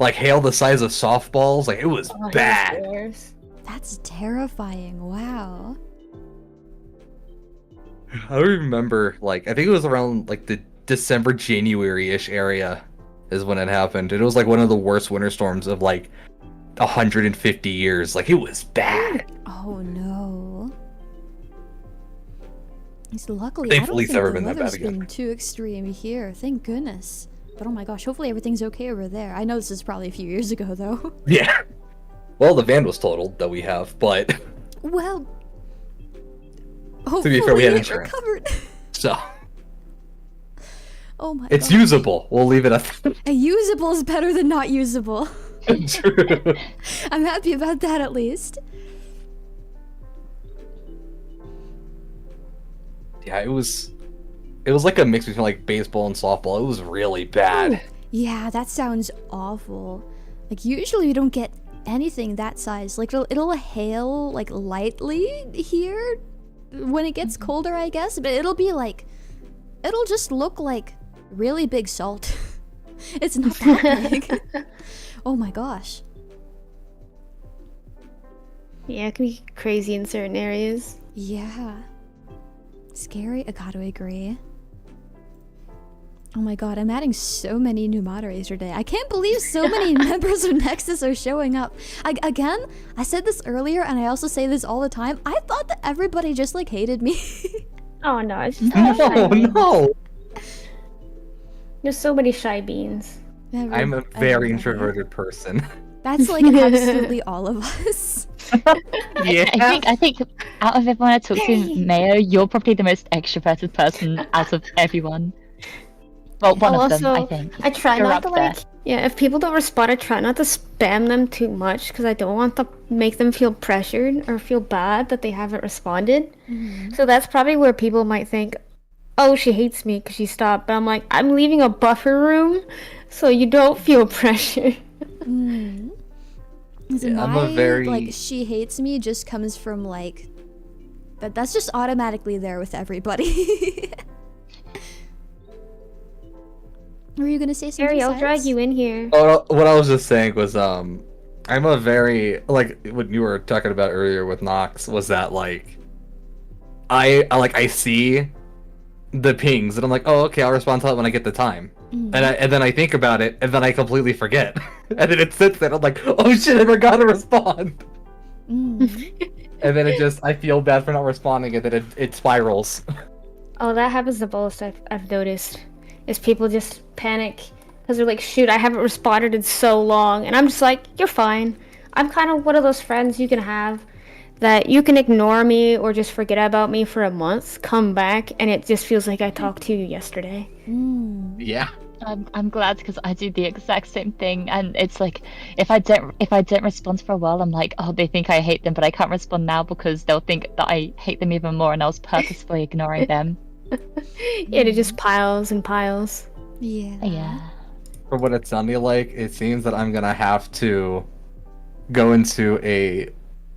Like hail the size of softballs. Like it was Oh, bad. here's That's terrifying. Wow. I remember like I think it was around like the December, January-ish area is when it happened. It was like one of the worst winter storms of like 150 years. Like it was bad. Oh no. It's luckily Thankfully, I it's don't never think been the that bad weather's again. been too extreme here. Thank goodness. But oh my gosh, hopefully everything's okay over there. I know this is probably a few years ago though. Yeah. Well, the van was totaled that we have, but Well, be hopefully fair, we had it insurance. recovered. so Oh my it's god. usable. We'll leave it at Usable is better than not usable. that. I'm happy about that at least. Yeah, it was like a mix between like baseball and softball. It was really bad. Yeah, that sounds awful. Like usually we don't get anything that size. Like it'll hail like lightly here when it gets colder, I guess, but it'll be like it'll just look like really big salt. It's not that big. Oh my gosh. Yeah, it can be crazy in certain areas. Yeah. Scary, I gotta agree. Oh my god, I'm adding so many new moderators today. I can't believe so many members of Nexus are showing up. Again, I said this earlier, and I also say this all the time. I thought that everybody just like hated me. Oh no, it's just No, no. There's so many shy beans. I'm a very introverted person. That's like absolutely all of us. Yeah. I think out of everyone I talk to, Mayo, you're probably the most extroverted person out of everyone. Well, one of them, I think. I try You're not up to there. like. Yeah, if people don't respond, I try not to spam them too much because I don't want to make them feel pressured or feel bad that they haven't responded. So that's probably where people might think, "Oh, she hates me because she stopped." But I'm like, I'm leaving a buffer room, so you don't feel pressure. So Yeah, I'm my, a very- like, she hates me just comes from like that's just automatically there with everybody. Were you gonna say something? Harry, I'll drag Silas? you in here. Oh, what I was just saying was, I'm a very, like, what you were talking about earlier with Nox was that, like, I see the pings and I'm like, oh, okay, I'll respond to that when I get the time. And then I think about it and then I completely forget. And then it sits there and I'm like, oh shit, I forgot to respond. And then I feel bad for not responding and then it spirals. Oh, that happens the most I've noticed. Is people just panic because they're like, shoot, I haven't responded in so long. And I'm just like, you're fine. I'm kind of one of those friends you can have that you can ignore me or just forget about me for a month, come back, and it just feels like I talked to you yesterday. Yeah. I'm glad because I do the exact same thing, and it's like if I don't respond for a while, I'm like, oh, they think I hate them, but I can't respond now because they'll think that I hate them even more, and I was purposefully ignoring them. Yeah, it just piles and piles. Yeah. For what it sounded like, it seems that I'm gonna have to go into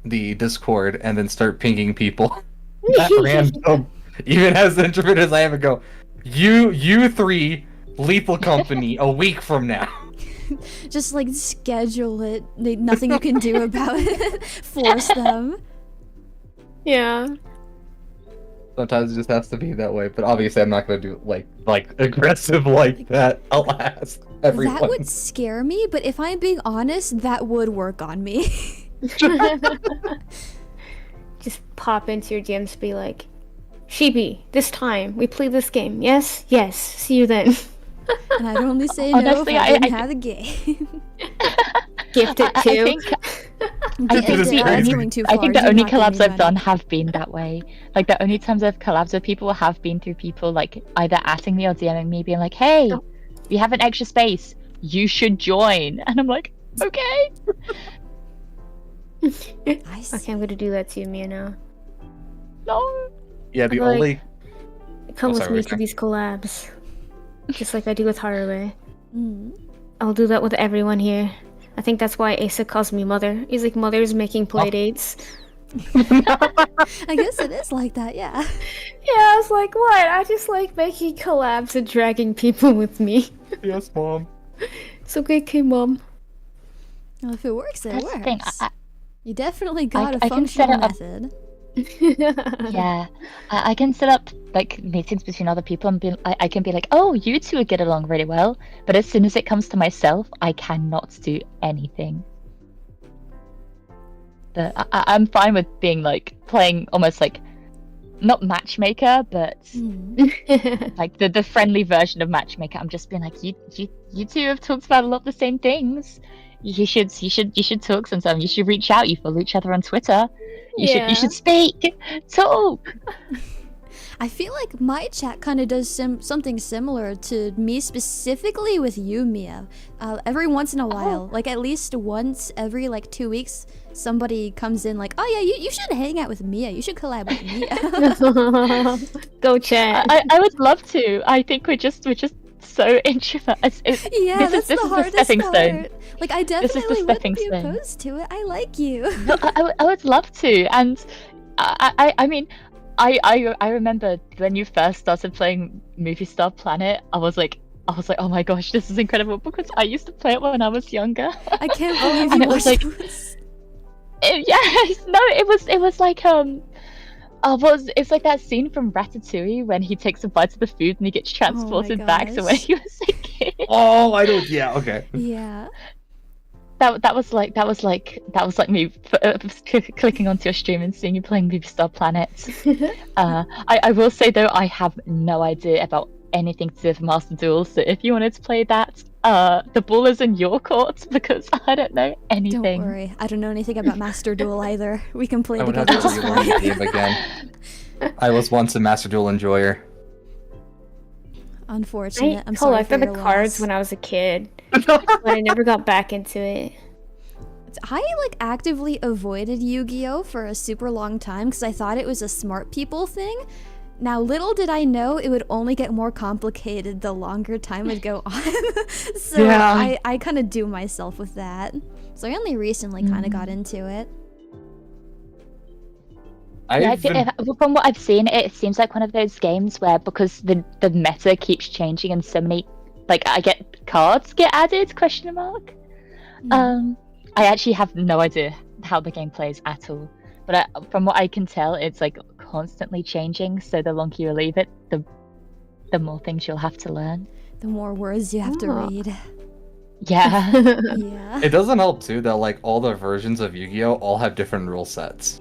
the Discord and then start pinging people at random, even as introvert as I am, and go, you three, Lethal Company, a week from now. Just like schedule it. Nothing you can do about it. Force them. Yeah. Sometimes it just has to be that way, but obviously I'm not gonna do like aggressive like that. I'll ask everyone. That would scare me, but if I'm being honest, that would work on me. Just pop into your DMs to be like, Sheepy, this time we play this game. Yes? Yes. See you then. And I'd only say no Honestly, if I I didn't have the game. Gift it I too. think This is crazy. going too I far. think the Do only not give me collabs I've money. done have been that way. Like the only times I've collabs with people have been through people like either atting me or DMing me, being like, "Hey, we have an extra space. You should join." And I'm like, "Okay." Nice. Okay, I'm gonna do that to you, Mia, now. No. Yeah, the I'm like- only Come Oh, with sorry, me Richard. to these collabs. Just like I do with Harley. Mm. I'll do that with everyone here. I think that's why Asa calls me mother. He's like, mother's making play dates. I guess it is like that, yeah. Yeah, I was like, what? I just like making collabs and dragging people with me. yes, mom. It's okay, mom. Well, if it works, it That's works. the thing. You definitely got a I can set functional it up- method. Yeah, I can set up like meetings between other people and I can be like, oh, you two would get along really well. But as soon as it comes to myself, I cannot do anything. I'm fine with being like playing almost like not matchmaker, but like the friendly version of matchmaker. I'm just being like, you two have talked about a lot of the same things. You should talk sometime. You should reach out. You follow each other on Twitter. You should speak, talk. I feel like my chat kind of does something similar to me specifically with you, Mia. Every once in a while, like at least once every like 2 weeks, somebody comes in like, oh yeah, you should hang out with Mia. You should collab with Mia. Go chat. I would love to. I think we're just so introverted. Yeah, this that's the is hardest stepping part. stone. Like I is the definitely stepping wouldn't be stone. opposed to it. I like you. No, I would love to, and I mean, I remember when you first started playing Movie Star Planet, I was like, oh my gosh, this is incredible because I used to play it when I was younger. I can't believe And you it was watched like- this. Yes, no, it was like Oh, well, it's like that scene from Ratatouille when he takes a bite of the food and he gets transported back to when gosh. he was a kid. Oh, I don't. Yeah, okay. Yeah. That was like me clicking onto your stream and seeing you playing Movie Star Planet. I will say though, I have no idea about anything to do with Master Duel, so if you wanted to play that, the ball is in your court because I don't know anything. Don't worry, I don't know anything about Master Duel either. We can play I would have together to just relearn the fine. game again. I was once a Master Duel enjoyer. Unfortunate. I I'm sorry for collected the your cards loss. when I was a kid, but I never got back into it. I like actively avoided Yu-Gi-Oh for a super long time because I thought it was a smart people thing. Now, little did I know it would only get more complicated the longer time would go on. So Yeah. I kind of do myself with that. So I only recently kind of got into it. Yeah, from what I've seen, it seems like one of those games where because the meta keeps changing and so many, like I get cards get added ? I actually have no idea how the game plays at all. But from what I can tell, it's like constantly changing. So the longer you leave it, the more things you'll have to learn. The more words you have to read. Yeah. Yeah. It doesn't help too that like all the versions of Yu-Gi-Oh all have different rule sets.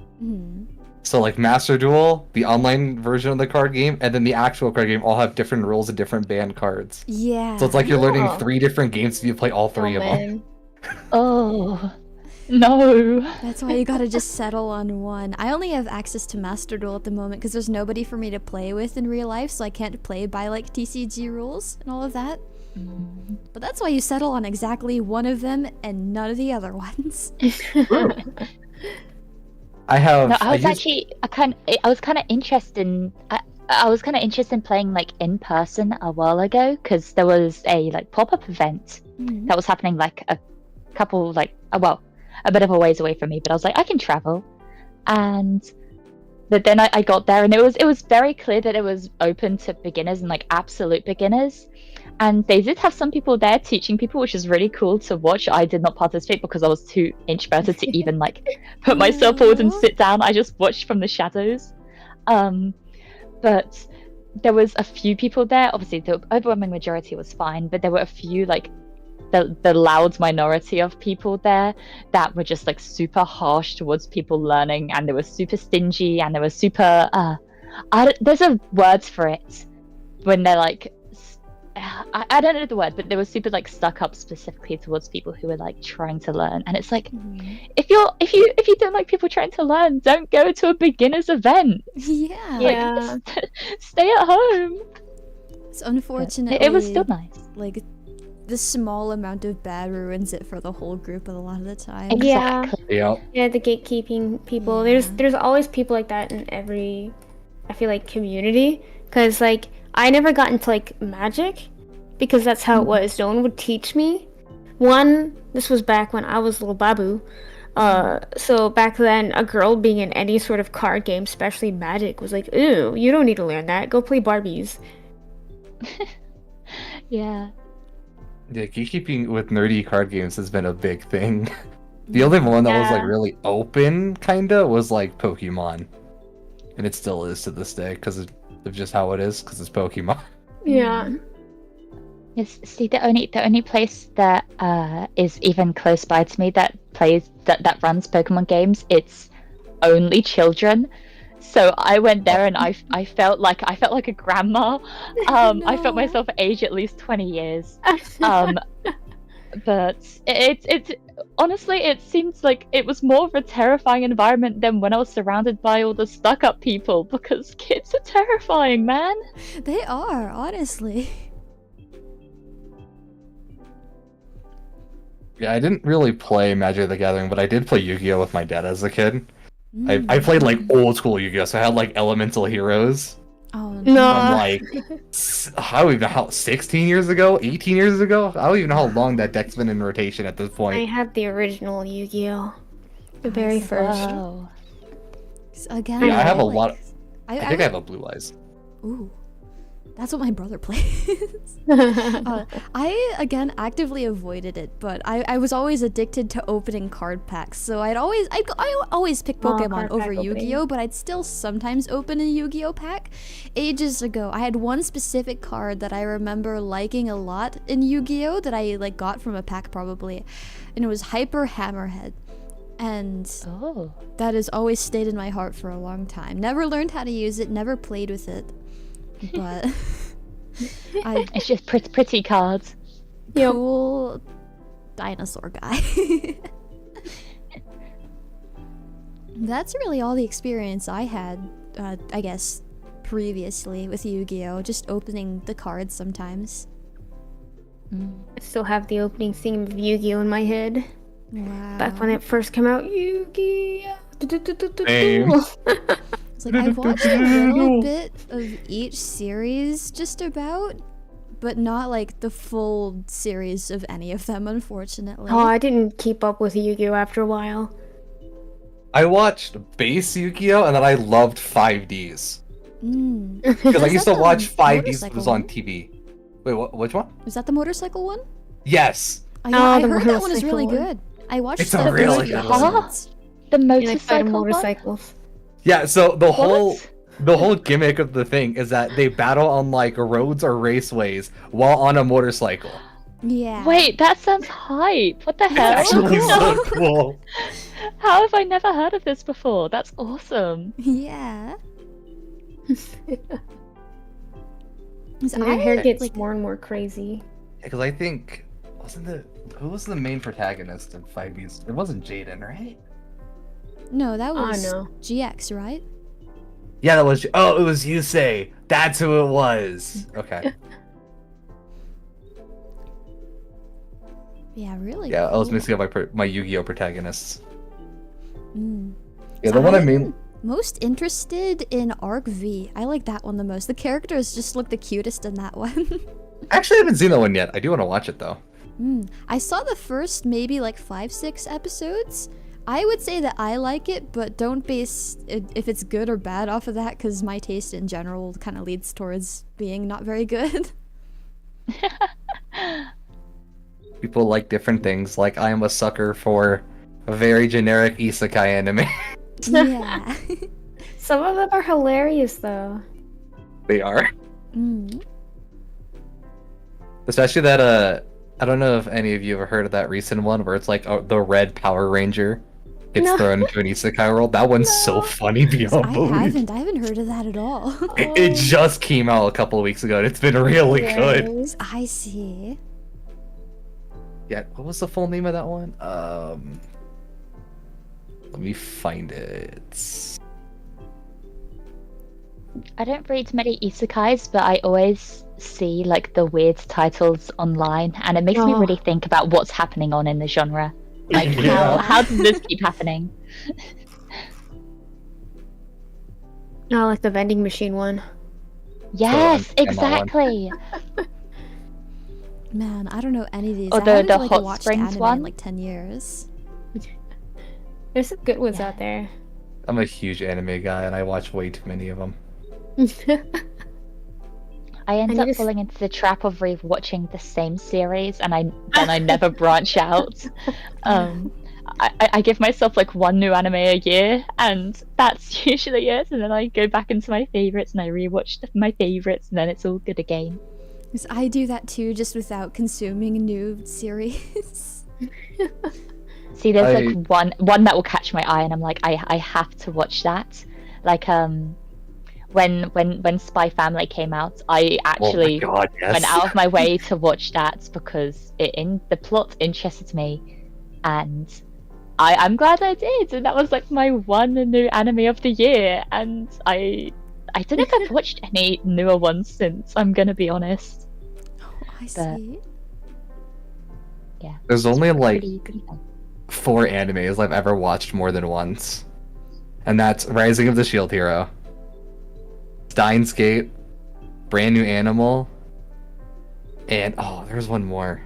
So like Master Duel, the online version of the card game, and then the actual card game all have different rules and different banned cards. Yeah. So it's like you're learning 3 different games if you play all 3 of them. Oh no. That's why you gotta just settle on one. I only have access to Master Duel at the moment because there's nobody for me to play with in real life, so I can't play by like TCG rules and all of that. But that's why you settle on exactly one of them and none of the other ones. I have. No, I was kind of interested in. I was kind of interested in playing like in person a while ago because there was a like pop-up event that was happening like a couple a bit of a ways away from me, but I was like I can travel, but then I got there and it was very clear that it was open to beginners and like absolute beginners. And they did have some people there teaching people, which is really cool to watch. I did not participate because I was too introverted to even like put myself forward and sit down. I just watched from the shadows. But there was a few people there. Obviously, the overwhelming majority was fine, but there were a few like the loud minority of people there that were just like super harsh towards people learning, and they were super stingy, and they were super. There's a word for it when they're like. I don't know the word, but they were super like stuck up specifically towards people who were like trying to learn. And it's like, if you don't like people trying to learn, don't go to a beginner's event. Yeah. Like, stay at home. It's unfortunate. It was still nice. Like, the small amount of bad ruins it for the whole group a lot of the time. Exactly. Yeah, the gatekeeping people. Yeah. There's always people like that in every, I feel like, community. Because like I never got into like magic because that's how it was. No one would teach me. This was back when I was little babu. So back then, a girl being in any sort of card game, especially magic, was like, ooh, you don't need to learn that. Go play Barbies. Yeah. Yeah, gatekeeping with nerdy card games has been a big thing. The only one that was like really open, kinda, was like Pokemon, and it still is to this day because of just how it is, because it's Pokemon. Yeah. Yes. See, the only place that is even close by to me that runs Pokemon games, it's only children. So I went there and I felt like a grandma. I felt myself age at least 20 years. But it honestly, it seems like it was more of a terrifying environment than when I was surrounded by all the stuck-up people, because kids are terrifying, man. They are, honestly. Yeah, I didn't really play Magic the Gathering, but I did play Yu-Gi-Oh with my dad as a kid. I played like old school Yu-Gi-Oh, so I had like Elemental Heroes. Oh No. From like, I don't even know how, 16 years ago? 18 years ago? I don't even know how long that deck's been in rotation at this I point. had the original Yu-Gi-Oh! The very first. Wow. Again, Yeah, I have a like, lot. I think I have a Blue Eyes. Ooh. That's what my brother plays. I, again, actively avoided it, but I was always addicted to opening card packs. So I always pick Pokemon over Yu-Gi-Oh, but I'd still sometimes open a Yu-Gi-Oh pack. Ages ago, I had one specific card that I remember liking a lot in Yu-Gi-Oh that I like got from a pack probably, and it was Hyper Hammerhead. And that has always stayed in my heart for a long time. Never learned how to use it, never played with it. But it's just pretty cards. Cool dinosaur guy. That's really all the experience I had, I guess, previously with Yu-Gi-Oh! Just opening the cards sometimes. I still have the opening theme of Yu-Gi-Oh! In my head. Wow. Back when it first came out, Yu-Gi-Oh! It's like I've watched a little bit of each series, just about, but not like the full series of any of them, unfortunately. Oh, I didn't keep up with Yu-Gi-Oh! After a while. I watched base Yu-Gi-Oh! And then I loved 5Ds. Because I used to watch 5Ds that was on TV. Wait, which one? Was that the motorcycle one? Yes. Oh, yeah, I heard that one is really good. I watched It's a really good one. The Motorcycle motorcycle one? motorcycles. Yeah, so the whole gimmick of the thing is that they battle on like roads or raceways while on a motorcycle. Yeah. Wait, that sounds hype. What the hell? It's actually so cool. How have I never heard of this before? That's awesome. Yeah. And my hair gets more and more crazy. Because I think who was the main protagonist in 5Ds? It wasn't Jaden, right? No, that was no. GX, right? Yeah, that was. Oh, it was Yusei. That's who it was. Okay. Yeah, really. Yeah, I was cool. mixing up my Yu-Gi-Oh protagonists. Mm. Yeah, the one I mean. Most interested in Arc V. I like that one the most. The characters just look the cutest in that one. Actually, I haven't seen that one yet. I do want to watch it though. I saw the first maybe like 5-6 episodes. I would say that I like it, but don't base it, if it's good or bad off of that, because my taste in general kind of leads towards being not very good. People like different things. Like I am a sucker for a very generic isekai anime. Yeah. Some of them are hilarious, though. They are. Mm. Especially that I don't know if any of you ever heard of that recent one where it's like the red Power Ranger gets thrown into an isekai world. That one's so funny beyond belief. I haven't heard of that at all. It just came out a couple of weeks ago and it's been really good. I see. Yeah, what was the full name of that one? Let me find it. I don't read many isekais, but I always see like the weird titles online, and it makes me really think about what's happening on in the genre. Like how does this keep happening? Oh, like the vending machine one. Yes, exactly. Man, I don't know any of these. Or I haven't the like Hot watched Springs anime one? in like 10 years. There's some good ones out there. I'm a huge anime guy and I watch way too many of them. I end up falling into the trap of rewatching the same series, and I never branch out. I give myself like one new anime a year, and that's usually it. And then I go back into my favorites, and I rewatch my favorites, and then it's all good again. Because I do that too, just without consuming a new series. See, there's like one that will catch my eye, and I'm like, I have to watch that. Like when Spy Family came out, I actually went out of my way to watch that because the plot interested me, and I'm glad I did. And that was like my one new anime of the year, and I don't know if I've watched any newer ones since. I'm gonna be honest. Oh, I see. Yeah. There's only like pretty fun. 4 animes I've ever watched more than once. And that's Rising of the Shield Hero, Steins Gate, Brand New Animal, and there's one more.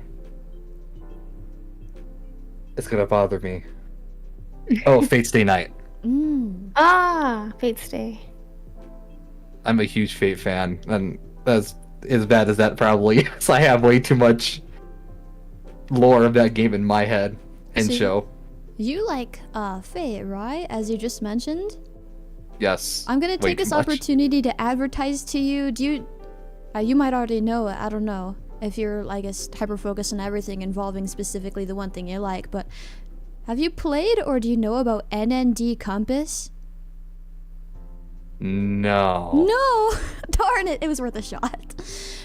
It's gonna bother me. Oh, Fate Stay Night. Fate Stay. I'm a huge Fate fan, and that's as bad as that probably is. I have way too much lore of that game in my head and So show. You like Faye, right? As you just mentioned. Yes. I'm gonna way take too this much. opportunity to advertise to you. Do you? You might already know it. I don't know if you're, I guess, hyper focused on everything involving specifically the one thing you like. But have you played or do you know about NND Compass? No. No, darn it! It was worth a shot.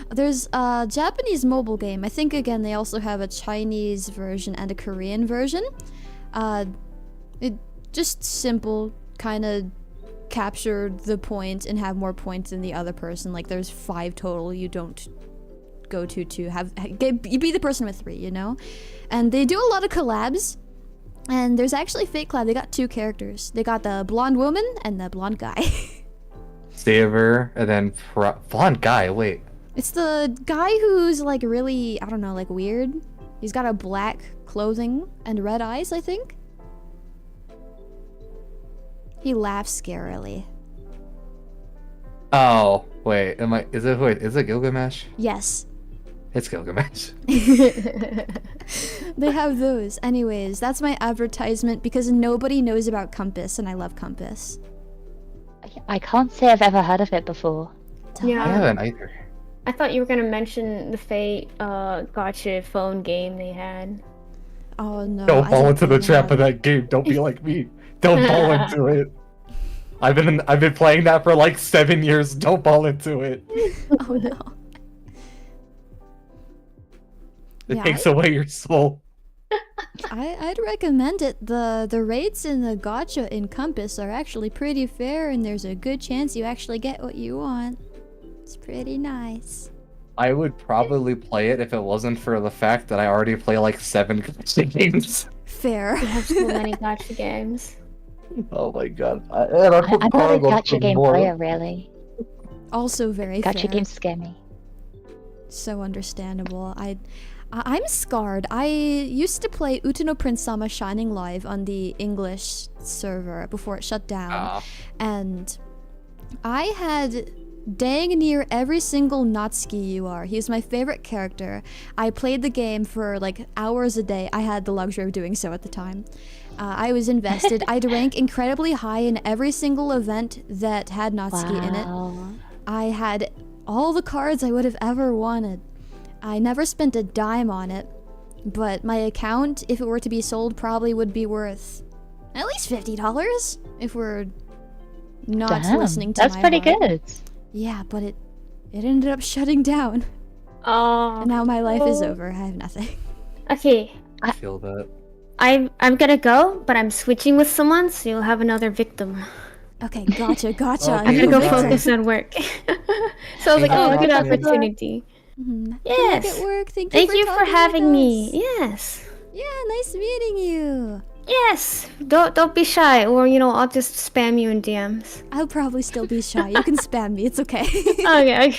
There's a Japanese mobile game. I think again they also have a Chinese version and a Korean version. It just simple, kind of capture the point and have more points than the other person. Like there's 5 total. You don't go to have you be the person with 3, you know. And they do a lot of collabs. And there's actually fake collab. They got 2 characters. They got the blonde woman and the blonde guy. Saver and then blonde guy. Wait. It's the guy who's like really, I don't know, like weird. He's got a black clothing and red eyes, I think. He laughs scarily. Oh wait. Is it Gilgamesh? Yes. It's Gilgamesh. They have those. Anyways, that's my advertisement because nobody knows about Compass and I love Compass. I can't say I've ever heard of it before. I Yeah. haven't either. I thought you were gonna mention the Fate Gacha phone game they had. Oh no. Don't I fall don't into the think trap have. of that game. Don't be like me. Don't fall into it. I've been playing that for like 7 years. Don't fall into it. Oh no. It Yeah, takes away your soul. I'd recommend it. The rates in the gacha in Compass are actually pretty fair, and there's a good chance you actually get what you want. It's pretty nice. I would probably play it if it wasn't for the fact that I already play like 7 gacha games. Fair. They have so many gacha games. Oh my god. I'm not a gacha game player, really. Also very fair. Gacha games scare me. So understandable. I'm scarred. I used to play Utano Prince Sama Shining Live on the English server before it shut down. And I had dang near every single Natsuki you are. He was my favorite character. I played the game for like hours a day. I had the luxury of doing so at the time. I was invested. I'd rank incredibly high in every single event that had Natsuki in it. I had all the cards I would have ever wanted. I never spent a dime on it, but my account, if it were to be sold, probably would be worth at least $50 if we're not Damn, listening to that's my pretty heart. good. Yeah, but it ended up shutting down. Oh. And now my life is over. I have nothing. Okay. I feel that. I'm gonna go, but I'm switching with someone, so you'll have another victim. Okay, gotcha. Okay, I'm gonna You're go the victim. focus on work. So I was like, Thank oh, you. good Okay. opportunity. Mhm. Yes. Good luck at work. Thank Thank you for for talking having with me. us. Yes. Yeah, nice meeting you. Yes. Don't be shy, or I'll just spam you in DMs. I'll probably still be shy. You can spam me. It's okay. Okay.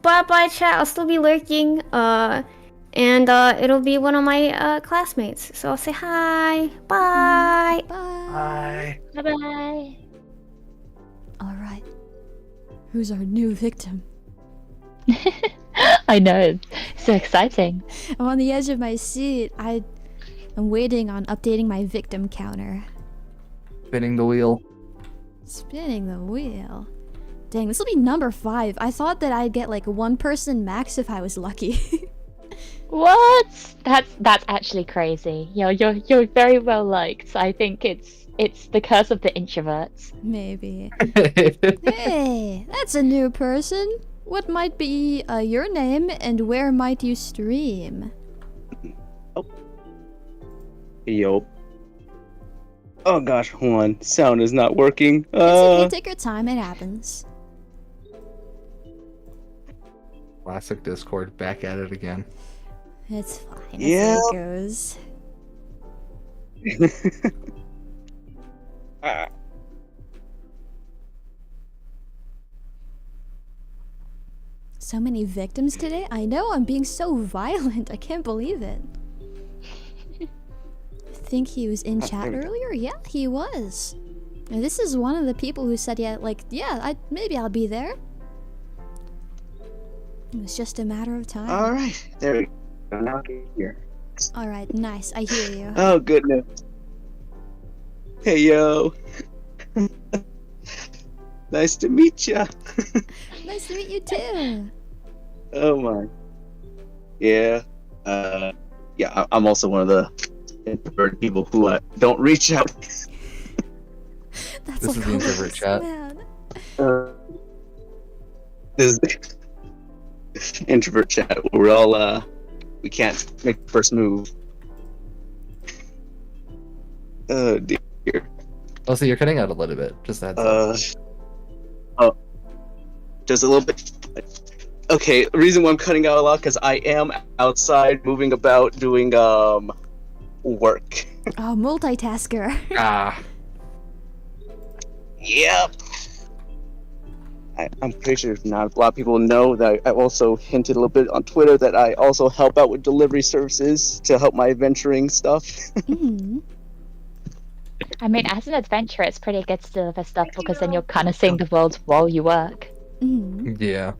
Bye, chat. I'll still be lurking. And it'll be one of my classmates. So I'll say hi. Bye. Bye. Bye. Bye-bye. All right. Who's our new victim? I know, it's so exciting. I'm on the edge of my seat. I'm waiting on updating my victim counter. Spinning the wheel. Spinning the wheel. Dang, this will be number 5. I thought that I'd get like 1 person max if I was lucky. What? That's actually crazy. You're very well liked. I think it's the curse of the introverts. Maybe. Hey, that's a new person. What might be your name and where might you stream? Yo. Oh gosh, hold on. Sound is not working. It's okay, take your time, it happens. Classic Discord, back at it again. It's fine, that's Yeah. how it goes. Ah. So many victims today? I know, I'm being so violent. I can't believe it. I think he was in chat earlier? Yeah, he was. And this is one of the people who said, maybe I'll be there. It was just a matter of time. All right, there we go. Now get here. All right, nice. I hear you. Oh goodness. Hey yo. Nice to meet ya. Nice to meet you too. Oh my. Yeah. Yeah. I'm also one of the introverted people who don't reach out. That's This is the introvert chat. Man. This is introvert chat. Where we're all we can't make the first move. Oh dear. Oh, so you're cutting out a little bit. Just that. Oh, just a little bit. Okay, the reason why I'm cutting out a lot because I am outside, moving about, doing work. Oh, multitasker. Ah. Yep. I'm pretty sure not a lot of people know that I also hinted a little bit on Twitter that I also help out with delivery services to help my adventuring stuff. Mhm. I mean, as an adventurer, it's pretty good to deliver stuff because then you're kind of seeing the world while you work. Mhm. Yeah.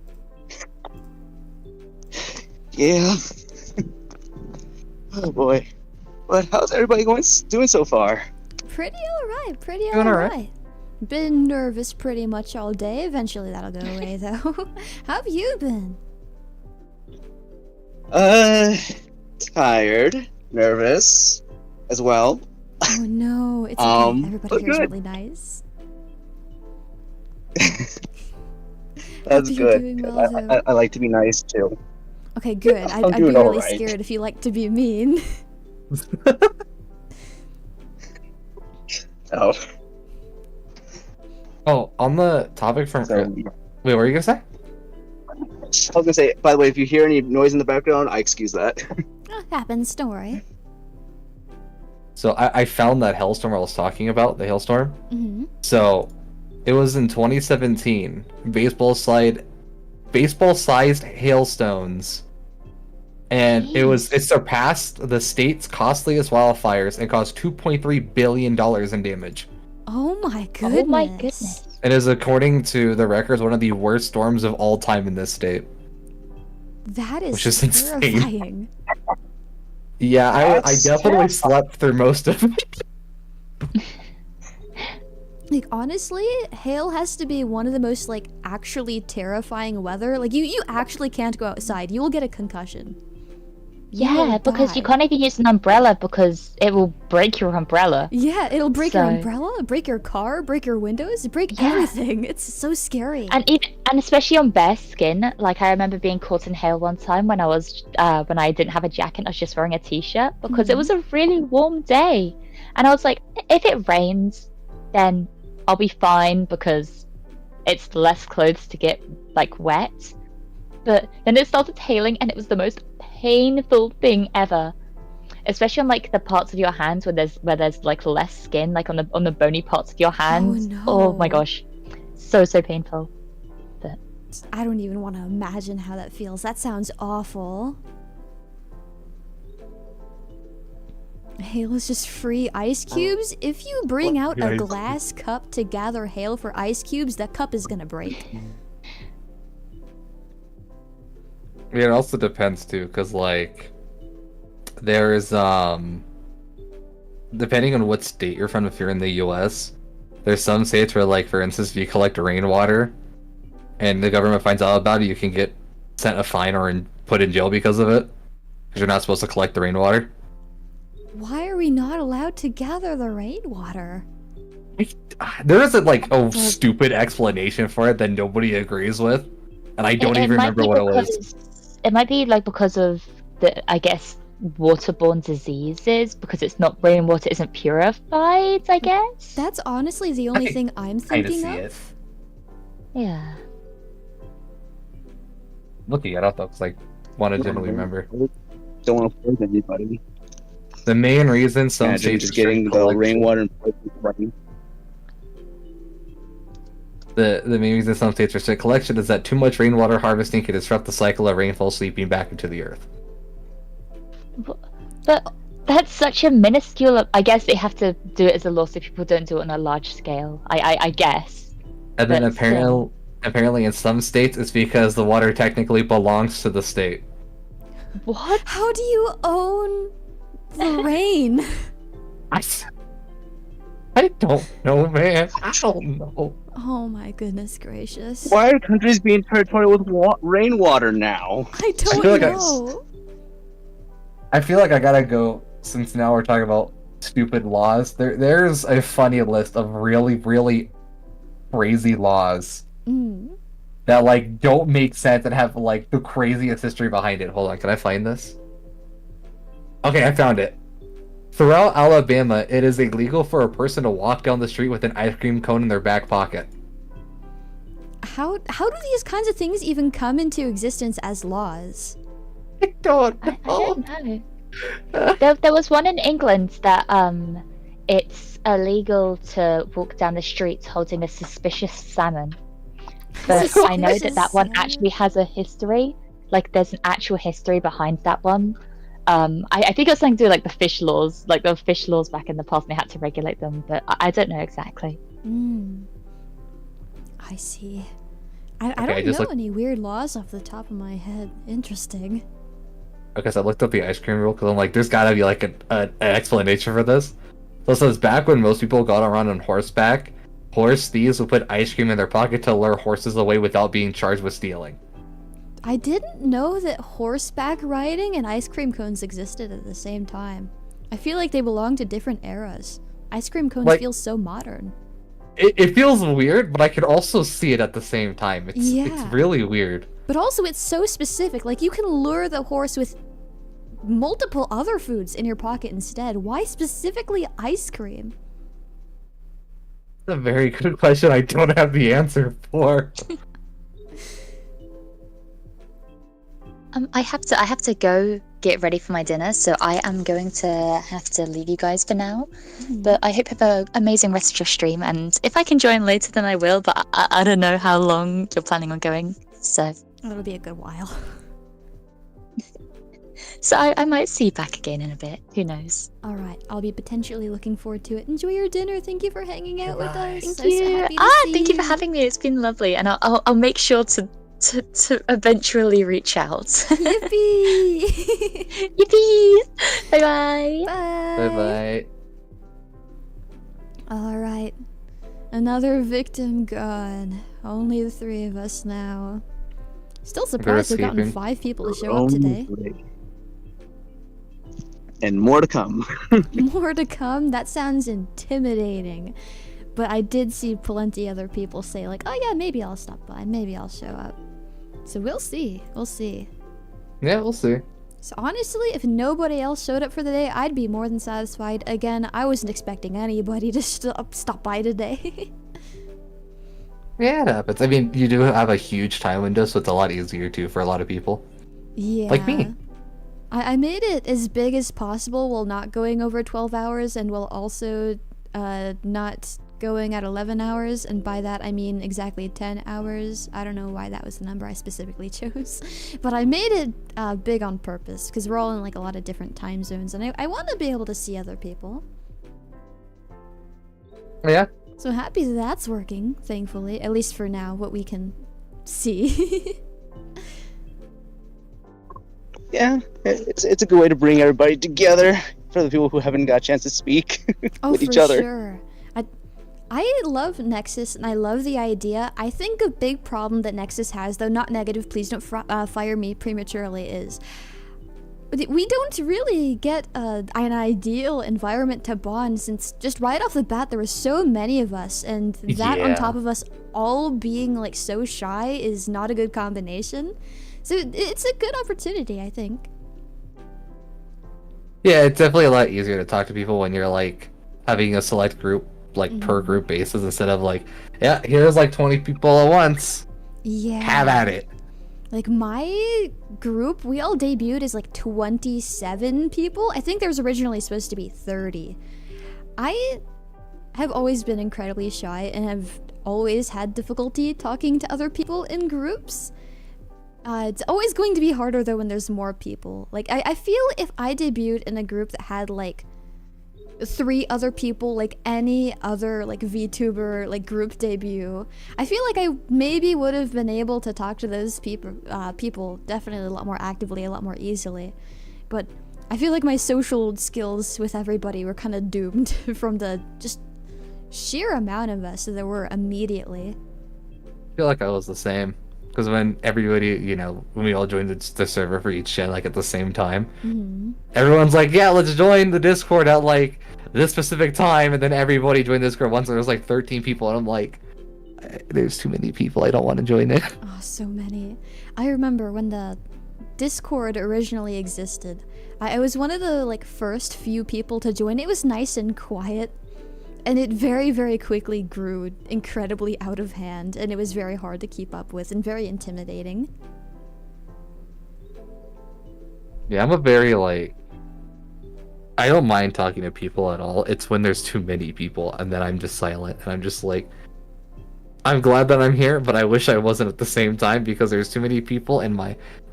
Yeah. Oh boy. But how's everybody doing so far? Pretty alright. Pretty Doing alright. alright. Been nervous pretty much all day. Eventually that'll go away though. How have you been? Tired, nervous, as well. Oh no, it's okay. Everybody but here's good. really nice. That's Hope you're good. doing 'Cause well, though. I like to be nice too. Okay, good. I'm I'd be doing really alright. scared if you like to be mean. Oh, Oh, on the topic from. so Wait, what were you gonna say? I was gonna say. By the way, if you hear any noise in the background, I excuse that. Oh, happens, don't worry. So I found that hailstorm I was talking about, the hailstorm. Mm-hmm. So it was in 2017. Baseball-sized hailstones, and it surpassed the state's costliest wildfires and caused $2.3 billion in damage. Oh my goodness. Oh my goodness. It is, according to the records, one of the worst storms of all time in this state. That is Which is insane. terrifying. Yeah, I That's definitely terrifying. slept through most of it. Like honestly, hail has to be one of the most like actually terrifying weather. Like you actually can't go outside. You will get a concussion. You Yeah, will because you die. can't even use an umbrella because it will break your umbrella. Yeah, it'll break your So- umbrella, break your car, break your windows, break Yeah. everything. It's so scary. And especially on bare skin. Like I remember being caught in hail one time when when I didn't have a jacket. I was just wearing a t-shirt because it was a really warm day, and I was like, if it rains, then I'll be fine because it's less clothes to get like wet. But then it started hailing, and it was the most painful thing ever. Especially on like the parts of your hands where there's like less skin, like on the bony parts of your hands. no. Oh my gosh, so painful. I don't even want to imagine how that feels. That sounds awful. Hail is just free ice cubes. If you bring out a Ice glass cup to gather hail for ice cubes, that cup is gonna break. Yeah, it also depends too, because like there's depending on what state you're from, if you're in the US, there's some states where, like, for instance, if you collect rainwater and the government finds out about it, you can get sent a fine or put in jail because of it, because you're not supposed to collect the rainwater. Why are we not allowed to gather the rainwater? There isn't like a stupid explanation for it that nobody agrees with, and I don't even might remember be what it was. because- It might be like because of the, I guess, waterborne diseases, because it's not rainwater isn't purified, I guess. That's honestly the only can thing I'm kinda thinking see of. it. Yeah. Looking it up though, because I want to generally remember. Don't want to poison anybody. The main reason some Imagine states just getting the collect- rainwater and putting it rain. The main reason some states restrict collection is that too much rainwater harvesting can disrupt the cycle of rainfall seeping back into the earth. But that's such a minuscule. I guess they have to do it as a law so people don't do it on a large scale. I guess. And then But Apparently, in some states, it's because the water technically belongs to the state. What? How do you own the rain? I don't know, man. I don't know. Oh my goodness gracious. Why are countries being territorial with rainwater now? I don't feel like know. I feel like I gotta go, since now we're talking about stupid laws. There's a funny list of really, really crazy laws that, like, don't make sense and have, like, the craziest history behind it. Hold on, can I find this? Okay, I found it. Throughout Alabama, it is illegal for a person to walk down the street with an ice cream cone in their back pocket. How do these kinds of things even come into existence as laws? I don't know. I don't know. There was one in England that it's illegal to walk down the streets holding a suspicious salmon. But I know that one actually has a history. Like, there's an actual history behind that one. I think it was something to do with, like, the fish laws. Like, there were fish laws back in the past and they had to regulate them, but I don't know exactly. I see. I don't know any weird laws off the top of my head. Interesting. Okay, so I looked up the ice cream rule because I'm like, there's gotta be, like, an explanation for this. So it says, back when most people got around on horseback, horse thieves would put ice cream in their pocket to lure horses away without being charged with stealing. I didn't know that horseback riding and ice cream cones existed at the same time. I feel like they belong to different eras. Ice cream cones feel so modern. It feels weird, but I could also see it at the same time. It's really weird. But also, it's so specific. Like, you can lure the horse with multiple other foods in your pocket instead. Why specifically ice cream? That's a very good question I don't have the answer for. I have to go get ready for my dinner, so I am going to have to leave you guys for now. But I hope you have an amazing rest of your stream, and if I can join later, then I will, but I don't know how long you're planning on going, so... It'll be a good while. So I might see you back again in a bit, who knows. Alright, I'll be potentially looking forward to it. Enjoy your dinner, thank you for hanging out with us. Thank So you! happy to see Thank you for having me, it's been lovely, and I'll make sure to eventually reach out. Yippee! Yippee! Bye-bye! Bye! Bye-bye. Alright. Another victim gone. Only the 3 of us now. Still surprised we've gotten 5 people to show up today. And more to come. More to come? That sounds intimidating. But I did see plenty other people say, like, oh yeah, maybe I'll stop by, maybe I'll show up. So we'll see. We'll see. Yeah, we'll see. So honestly, if nobody else showed up for the day, I'd be more than satisfied. Again, I wasn't expecting anybody to stop by today. Yeah, it happens. I mean, you do have a huge time window, so it's a lot easier, too, for a lot of people. Yeah. Like me. I made it as big as possible while not going over 12 hours and while also not going at 11 hours, and by that I mean exactly 10 hours. I don't know why that was the number I specifically chose, but I made it big on purpose because we're all in like a lot of different time zones, and I want to be able to see other people. Yeah. So happy that that's working, thankfully, at least for now, what we can see. Yeah, it's a good way to bring everybody together for the people who haven't got a chance to speak with each other. Sure. I love Nexus, and I love the idea. I think a big problem that Nexus has, though not negative, please don't fire me prematurely, is we don't really get an ideal environment to bond, since just right off the bat there were so many of us, and that on top of us all being like so shy is not a good combination. So it's a good opportunity, I think. Yeah, it's definitely a lot easier to talk to people when you're like having a select group, like per group basis, instead of like, yeah, here's like 20 people at once. Yeah. Have at it. Like my group, we all debuted as like 27 people. I think there was originally supposed to be 30. I have always been incredibly shy and have always had difficulty talking to other people in groups. It's always going to be harder though when there's more people. Like I feel if I debuted in a group that had like 3 other people like any other like VTuber like group debut. I feel like I maybe would have been able to talk to those people definitely a lot more actively, a lot more easily. But I feel like my social skills with everybody were kind of doomed from the just sheer amount of us there were immediately. I feel like I was the same. Because when everybody, you know, when we all joined the server for each gen, like at the same time, everyone's like, yeah, let's join the Discord at like this specific time. And then everybody joined the Discord once, and there was like 13 people. And I'm like, there's too many people. I don't want to join it. Oh, so many. I remember when the Discord originally existed. I was one of the like first few people to join. It was nice and quiet. And it very, very quickly grew incredibly out of hand, and it was very hard to keep up with and very intimidating. Yeah, I'm a very like, I don't mind talking to people at all. It's when there's too many people, and then I'm just silent, and I'm just like, I'm glad that I'm here, but I wish I wasn't at the same time because there's too many people, and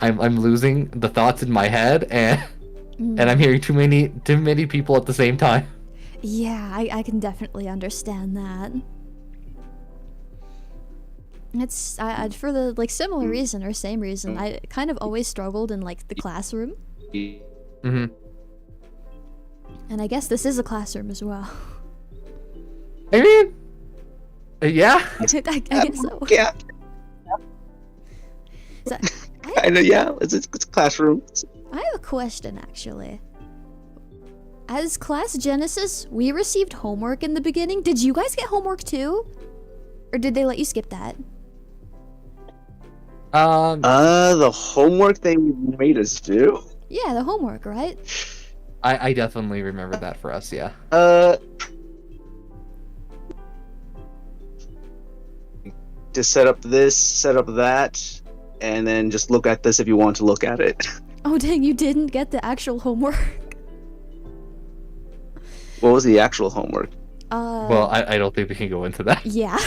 I'm losing the thoughts in my head, and I'm hearing too many people at the same time. Yeah, I can definitely understand that. It's for the like similar reason or same reason. I kind of always struggled in like the classroom. Mm-hmm. And I guess this is a classroom as well. I mean, yeah. I guess so. Yeah. So, I know. Yeah, it's a classroom. I have a question actually. As Class Genesis, we received homework in the beginning. Did you guys get homework too? Or did they let you skip that? The homework they made us do? Yeah, the homework, right? I definitely remember that for us, yeah. To set up this, set up that, and then just look at this if you want to look at it. Oh dang, you didn't get the actual homework. What was the actual homework? Well, I don't think we can go into that. Yeah.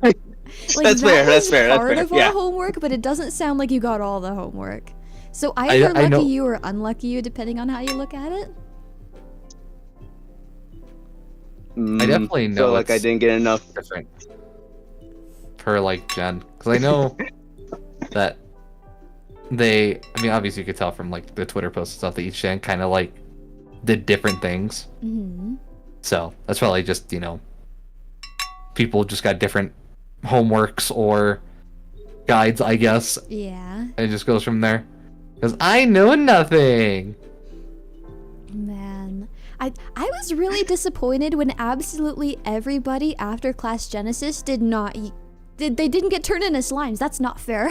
That's fair. That's fair. That's Part fair. of Yeah. our homework, but it doesn't sound like you got all the homework. So either I know. lucky you or unlucky you, depending on how you look at it. I definitely know. So like I didn't get enough. Different per like gen, because I know that they. I mean, obviously you could tell from like the Twitter posts and stuff that each gen kind of like did different things. So that's probably just, you know, people just got different homeworks or guides, I guess. Yeah. And it just goes from there. Because I know nothing. Man. I was really disappointed when absolutely everybody after Class Genesis they didn't get turned into slimes. That's not fair.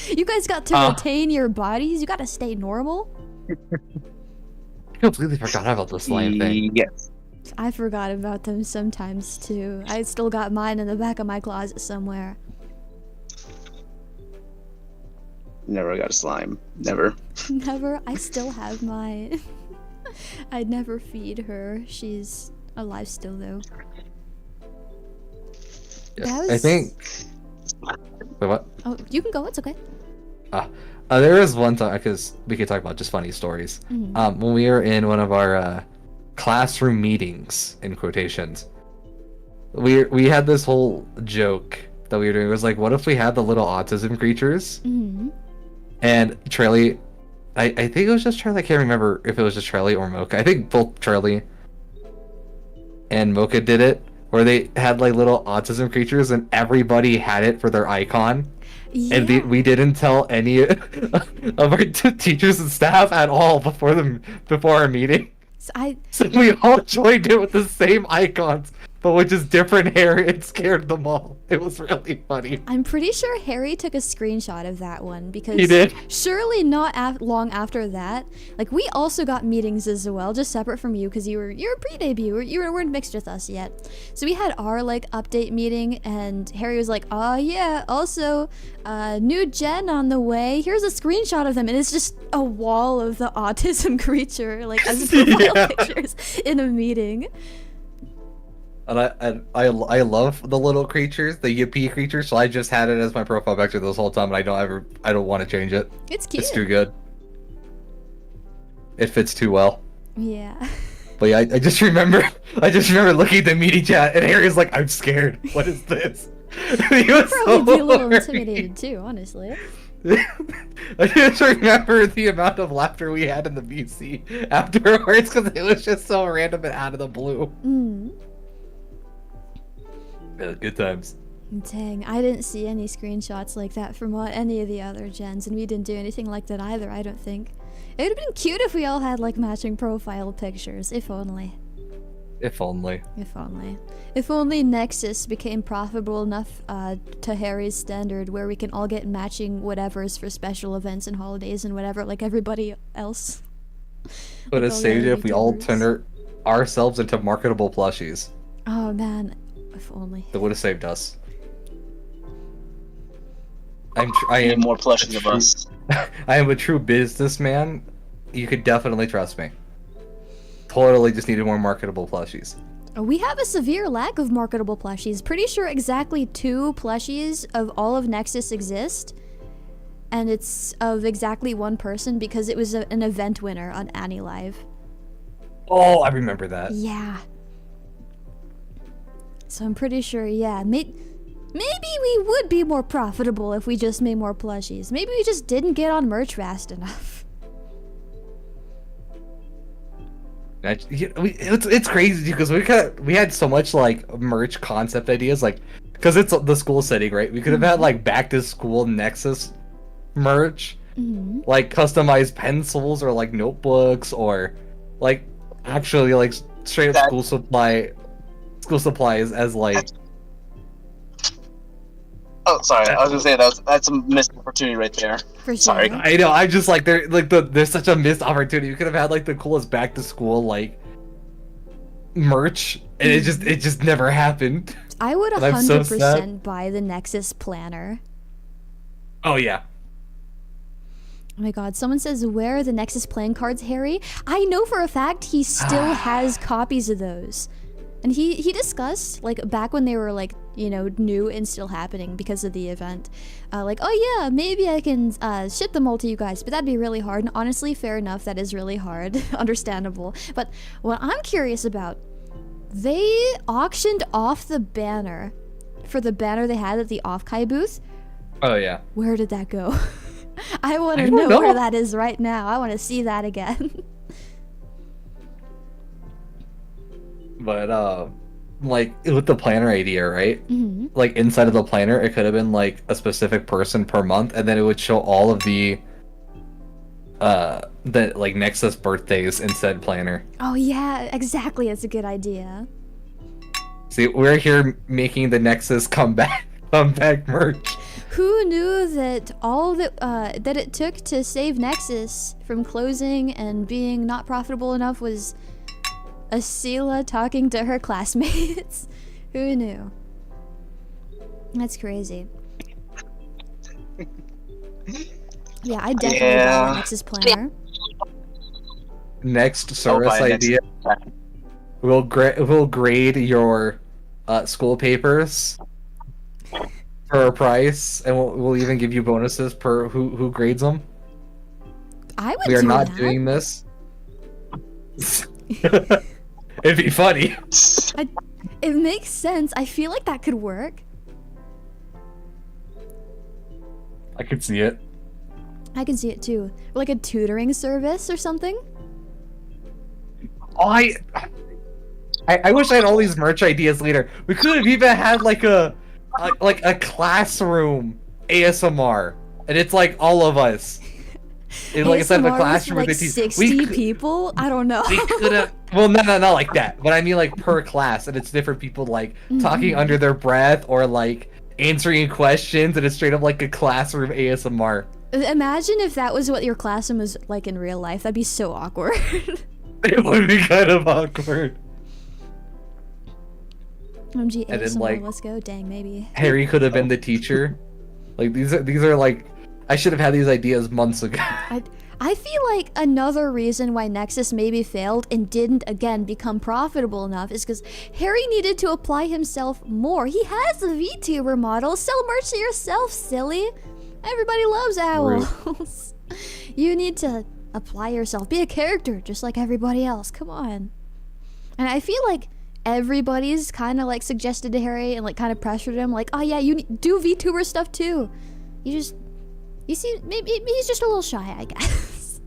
You guys got to retain your bodies. You got to stay normal. I completely forgot about the slime thing. Yes. I forgot about them sometimes too. I still got mine in the back of my closet somewhere. Never got a slime. Never. Never. I still have mine. I'd never feed her. She's alive still though. Yes, I think. Wait, what? Oh, you can go. It's okay. There was one time, because we could talk about just funny stories. When we were in one of our classroom meetings, in quotations, we had this whole joke that we were doing. It was like, what if we had the little autism creatures? And Charlie, I think it was just Charlie. I can't remember if it was just Charlie or Mocha. I think both Charlie and Mocha did it, where they had like little autism creatures and everybody had it for their icon. Yeah. And we didn't tell any of our teachers and staff at all before our meeting. So we all joined it with the same icons, but with just different hair. It scared them all. It was really funny. I'm pretty sure Harry took a screenshot of that one because He did? Surely not long after that. Like we also got meetings as well, just separate from you because you're a pre-debut. You weren't mixed with us yet. So we had our like update meeting, and Harry was like, "Oh yeah, also new gen on the way. Here's a screenshot of them," and it's just a wall of the autism creature like as profile pictures in a meeting. And I love the little creatures, the yippee creatures, so I just had it as my profile picture this whole time, and I don't want to change it. It's cute. It's too good. It fits too well. Yeah. But yeah, I just remember looking at the media chat and Harry's like, I'm scared. What is this? He was Probably be a little worried. intimidated too, honestly. I just remember the amount of laughter we had in the VC afterwards because it was just so random and out of the blue. Yeah, good times. Dang, I didn't see any screenshots like that from any of the other gens, and we didn't do anything like that either, I don't think. It would have been cute if we all had, like, matching profile pictures, if only. If only. If only. If only Nexus became profitable enough to Harry's standard, where we can all get matching whatevers for special events and holidays and whatever, like everybody else. Would Like have all saved the it if we all YouTubers. turned ourselves into marketable plushies. Oh man, if only. That would have saved us. I Need am more plushies of us. I am a true businessman. You could definitely trust me. Totally just needed more marketable plushies. We have a severe lack of marketable plushies. Pretty sure exactly 2 plushies of all of Nexus exist. And it's of exactly one person because it was an event winner on Annie Live. Oh, I remember that. Yeah. So I'm pretty sure, yeah. Maybe we would be more profitable if we just made more plushies. Maybe we just didn't get on merch fast enough. It's crazy because we had so much like merch concept ideas, like because it's the school setting, right? We could have had like back to school Nexus merch, like customized pencils or like notebooks or like actually like straight up school supplies as like. Oh, sorry. I was gonna say that's a missed opportunity right there. For sure. Sorry. I know. I'm just like there's such a missed opportunity. You could have had like the coolest back to school like merch, and it just never happened. I would And I'm so 100% sad. buy the Nexus planner. Oh yeah. Oh my god, someone says, where are the Nexus playing cards, Harry? I know for a fact he still has copies of those. And he discussed, like, back when they were, like, you know, new and still happening because of the event. Like, oh yeah, maybe I can ship them all to you guys, but that'd be really hard. And honestly, fair enough, that is really hard. Understandable. But what I'm curious about, they auctioned off the banner for the banner they had at the Off-Kai booth. Oh yeah. Where did that go? I want I to don't know where know. that is right now. I want to see that again. But like with the planner idea, right? Mm-hmm. Like inside of the planner, it could have been like a specific person per month, and then it would show all of the like Nexus birthdays in said planner. Oh yeah, exactly. That's a good idea. See, we're here making the Nexus comeback merch. Who knew that all that it took to save Nexus from closing and being not profitable enough was Esila talking to her classmates? Who knew? That's crazy. Yeah, I definitely buy a Nexus planner. Next service buy a Nexus idea. We'll grade your school papers for a price, and we'll even give you bonuses per who grades them. I would We are do not that. doing this. It'd be funny. It makes sense. I feel like that could work. I could see it. I can see it too. Like a tutoring service or something. Oh, I wish I had all these merch ideas later. We could have even had like a classroom ASMR, and it's like all of us. It, like instead of a ASMR classroom with, with like the 60 people? I don't know. We could have. Well, no, not like that. But I mean, like per class, and it's different people like talking under their breath or like answering questions, and it's straight up like a classroom ASMR. Imagine if that was what your classroom was like in real life. That'd be so awkward. It would be kind of awkward. OMG, And then, ASMR, like, let's go. Dang, maybe. Harry could have been the teacher. Like these are like, I should have had these ideas months ago. I feel like another reason why Nexus maybe failed and didn't again become profitable enough is because Harry needed to apply himself more. He has a VTuber model. Sell merch to yourself, silly. Everybody loves owls. You need to apply yourself. Be a character just like everybody else. Come on. And I feel like everybody's kind of like suggested to Harry and like kind of pressured him, like, oh yeah, do VTuber stuff too. You see, maybe he's just a little shy, I guess.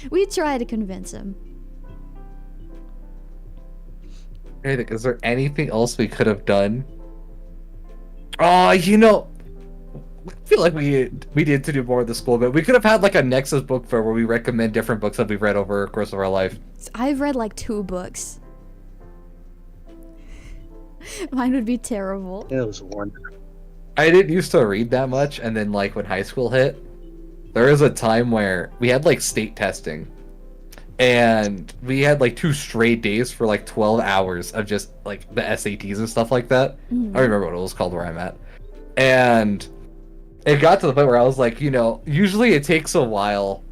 We try to convince him. Is there anything else we could have done? Oh, you know, I feel like we need to do more of the school bit. We could have had like a Nexus book fair where we recommend different books that we've read over the course of our life. I've read like 2 books. Mine would be terrible. It was wonderful. I didn't used to read that much, and then like when high school hit, there was a time where we had like state testing, and we had like 2 straight days for like 12 hours of just like the SATs and stuff like that. I don't remember what it was called where I'm at. And it got to the point where I was like, you know, usually it takes a while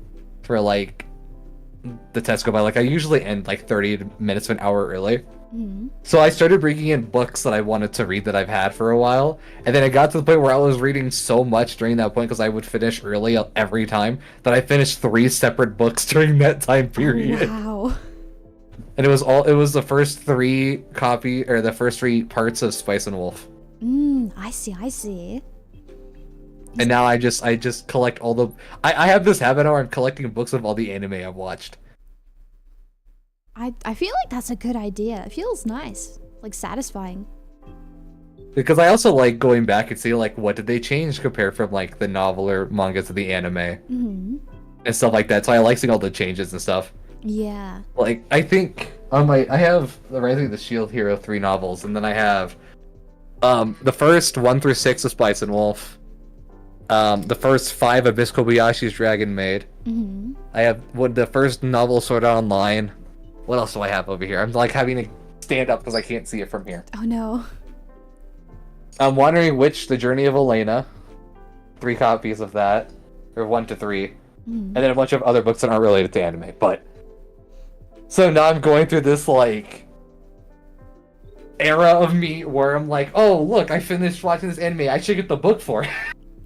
for like the test go by. Like I usually end like 30 minutes to an hour early. So I started bringing in books that I wanted to read that I've had for a while, and then it got to the point where I was reading so much during that point because I would finish early every time that I finished 3 separate books during that time period. Wow. And it was the first 3 parts of Spice and Wolf. I see. And now I just collect all the I have this habit where I'm collecting books of all the anime I've watched. I feel like that's a good idea. It feels nice, like satisfying. Because I also like going back and see like what did they change compared from like the novel or manga to the anime and stuff like that. So I like seeing all the changes and stuff. Yeah. Like I think I have the Rising of the Shield Hero 3 novels, and then I have the first 1 through 6 of Spice and Wolf, the first 5 of Miss Kobayashi's Dragon Maid. I have the first novel Sword Art Online. What else do I have over here? I'm like having to stand up because I can't see it from here. Oh no. I'm Wandering Witch, The Journey of Elena. 3 copies of that. Or 1 to 3. And then a bunch of other books that aren't related to anime. But so now I'm going through this like era of me where I'm like, oh look, I finished watching this anime. I should get the book for it.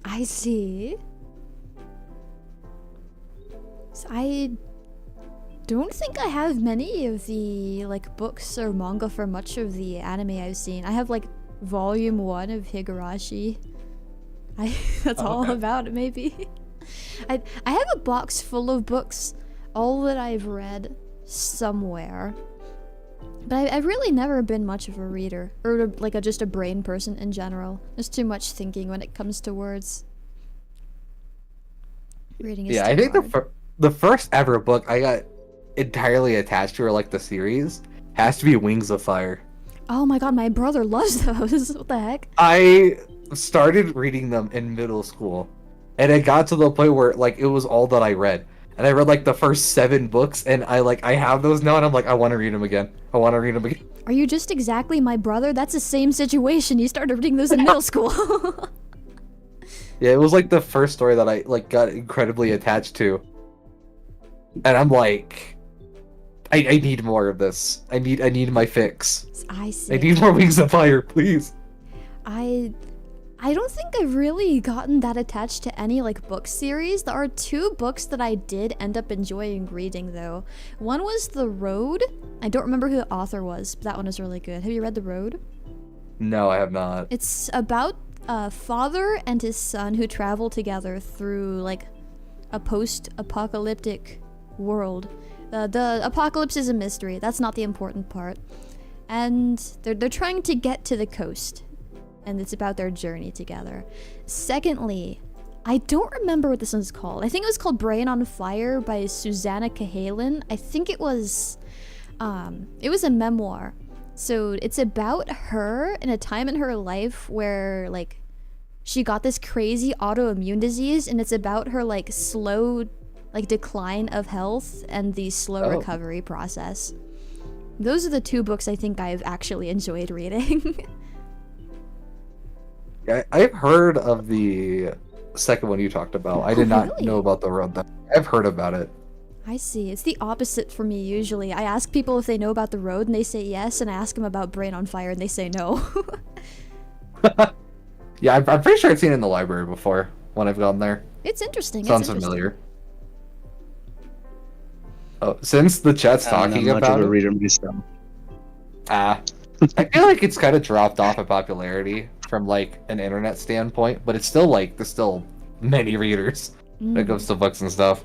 I see. So I don't think I have many of the like books or manga for much of the anime I've seen. I have like volume 1 of Higurashi. That's all about it, maybe. I have a box full of books, all that I've read somewhere. But I've really never been much of a reader, or like just a brain person in general. There's too much thinking when it comes to words. Reading is I think the first ever book I got entirely attached to, or like the series, has to be Wings of Fire. Oh my god, my brother loves those. What the heck? I started reading them in middle school, and it got to the point where like it was all that I read. And I read like the first 7 books, and I have those now, and I'm like, I want to read them again. Are you just exactly my brother? That's the same situation. You started reading those in middle school. Yeah, it was like the first story that I like got incredibly attached to. And I'm like, I need more of this. I need my fix. I see. I need more Wings of Fire, please. I don't think I've really gotten that attached to any like book series. There are 2 books that I did end up enjoying reading though. One was The Road. I don't remember who the author was, but that one is really good. Have you read The Road? No, I have not. It's about a father and his son who travel together through like a post-apocalyptic world. The apocalypse is a mystery. That's not the important part. And they're trying to get to the coast. And it's about their journey together. Secondly, I don't remember what this one's called. I think it was called Brain on Fire by Susanna Cahalan. I think it was a memoir. So it's about her in a time in her life where like she got this crazy autoimmune disease, and it's about her like slow like decline of health and the slow recovery process. Those are the 2 books I think I've actually enjoyed reading. I've heard of the second one you talked about. I did not know about The Road. I've heard about it. I see. It's the opposite for me usually. I ask people if they know about The Road and they say yes, and I ask them about Brain on Fire and they say no. Yeah, I'm pretty sure I've seen it in the library before when I've gone there. It's interesting. Sounds familiar. Oh, since the chat's I'm talking not much about of a it, reader myself. I feel like it's kind of dropped off in popularity from like an internet standpoint, but it's still like there's still many readers when it comes to books and stuff.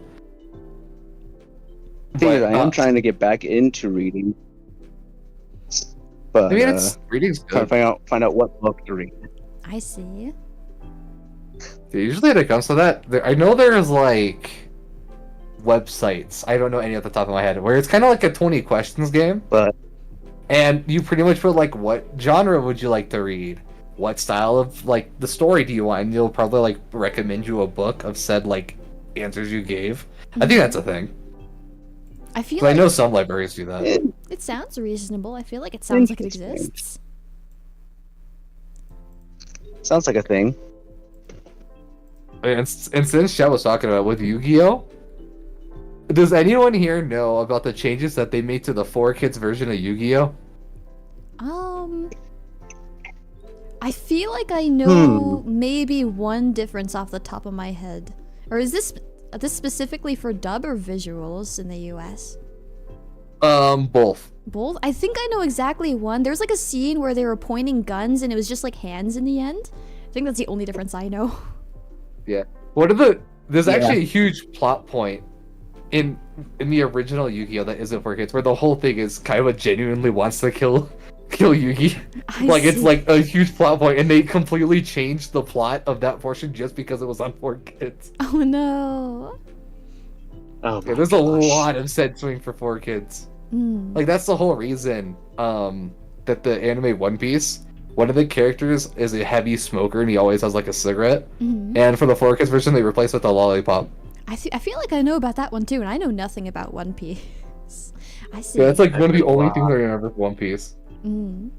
Thing is, But, I am trying to get back into reading, but I mean, reading's trying good. to find out what book to read. I see. Usually when it comes to that, I know there's like websites. I don't know any off the top of my head where it's kind of like a 20 questions game, But and you pretty much put like what genre would you like to read, what style of like the story do you want, and they'll probably like recommend you a book of said like answers you gave. I think that's a thing. I feel 'Cause I like know some libraries do that. it sounds reasonable. I feel like it sounds like it exists. sounds like a thing. And since Chet was talking about with Yu-Gi-Oh, does anyone here know about the changes that they made to the 4Kids version of Yu-Gi-Oh? I feel like I know maybe one difference off the top of my head. Or is this specifically for dub or visuals in the US? Both. Both? I think I know exactly one. There was like a scene where they were pointing guns and it was just like hands in the end. I think that's the only difference I know. Yeah. There's actually a huge plot point in the original Yu-Gi-Oh that isn't for kids, where the whole thing is Kaiba genuinely wants to kill Yugi. It's like a huge plot point, and they completely changed the plot of that portion just because it was on 4Kids. Oh no. Oh, Yeah, there's a lot of censoring for 4Kids. Like that's the whole reason that the anime One Piece, one of the characters is a heavy smoker and he always has like a cigarette. And for the 4Kids version, they replaced it with a lollipop. I feel like I know about that one too, and I know nothing about One Piece. I see. Yeah, that's like one of the only things I remember from One Piece. A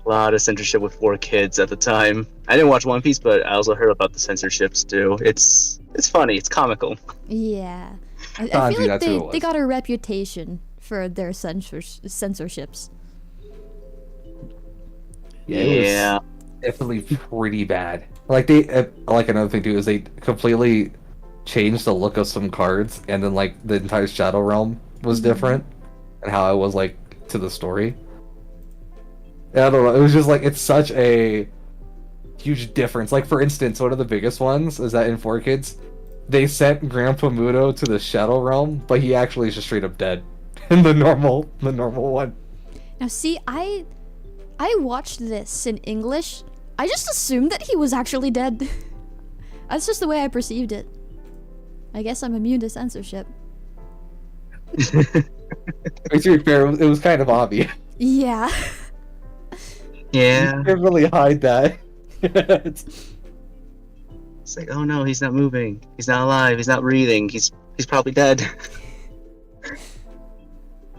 lot of censorship with 4Kids at the time. I didn't watch One Piece, but I also heard about the censorships too. It's funny. It's comical. Yeah. I Honestly, feel like that's who it they was. got a reputation for their censorships. Yeah, it was definitely pretty bad. Like they, like another thing too is they completely changed the look of some cards, and then like the entire Shadow Realm was different, and how it was like to the story. Yeah, I don't know. It was just like it's such a huge difference. Like for instance, one of the biggest ones is that in 4Kids, they sent Grandpa Muto to the Shadow Realm, but he actually is just straight up dead in the normal one. Now see, I watched this in English. I just assumed that he was actually dead. That's just the way I perceived it. I guess I'm immune to censorship. To be fair, it was kind of obvious. Yeah. Yeah. You can't really hide that. It's like, oh no, he's not moving. He's not alive. He's not breathing. He's probably dead.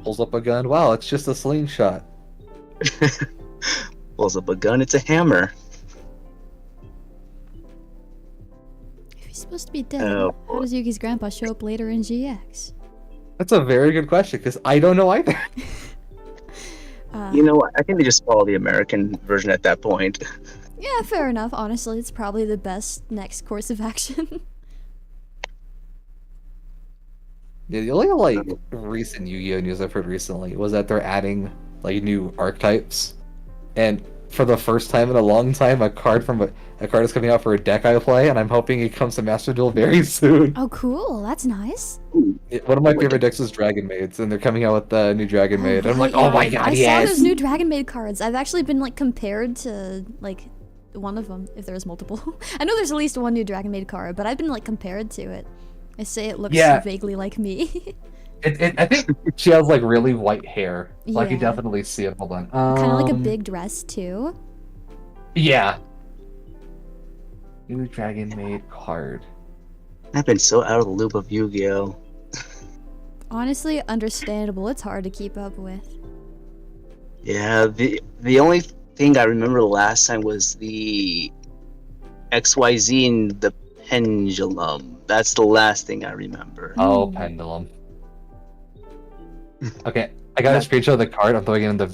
Pulls up a gun. Wow, it's just a slingshot. Pulls up a gun. It's a hammer. If he's supposed to be dead, Oh, how does Yugi's grandpa show up later in GX? That's a very good question because I don't know either. You know what? I think they just follow the American version at that point. Yeah, fair enough. Honestly, it's probably the best next course of action. Yeah, the only like recent Yu-Gi-Oh news I've heard recently was that they're adding like new archetypes, and for the first time in a long time, a card is coming out for a deck I play, and I'm hoping it comes to Master Duel very soon. Oh, cool. That's nice. One of my favorite decks is Dragon Maids, and they're coming out with the new Dragon Maid. And I'm like, oh my god, I yes! saw those new Dragon Maid cards. I've actually been like compared to like one of them, if there's multiple. I know there's at least one new Dragon Maid card, but I've been like compared to it. I say it looks vaguely like me. I think she has like really white hair. So I can Yeah. definitely see it. Hold on. Kind of like a big dress too. Yeah. New Dragon Maid card. I've been so out of the loop of Yu-Gi-Oh. Honestly, understandable. It's hard to keep up with. Yeah, the only thing I remember last time was the XYZ and the pendulum. That's the last thing I remember. Oh, pendulum. Okay, I got a screenshot of the card. I'm throwing it in the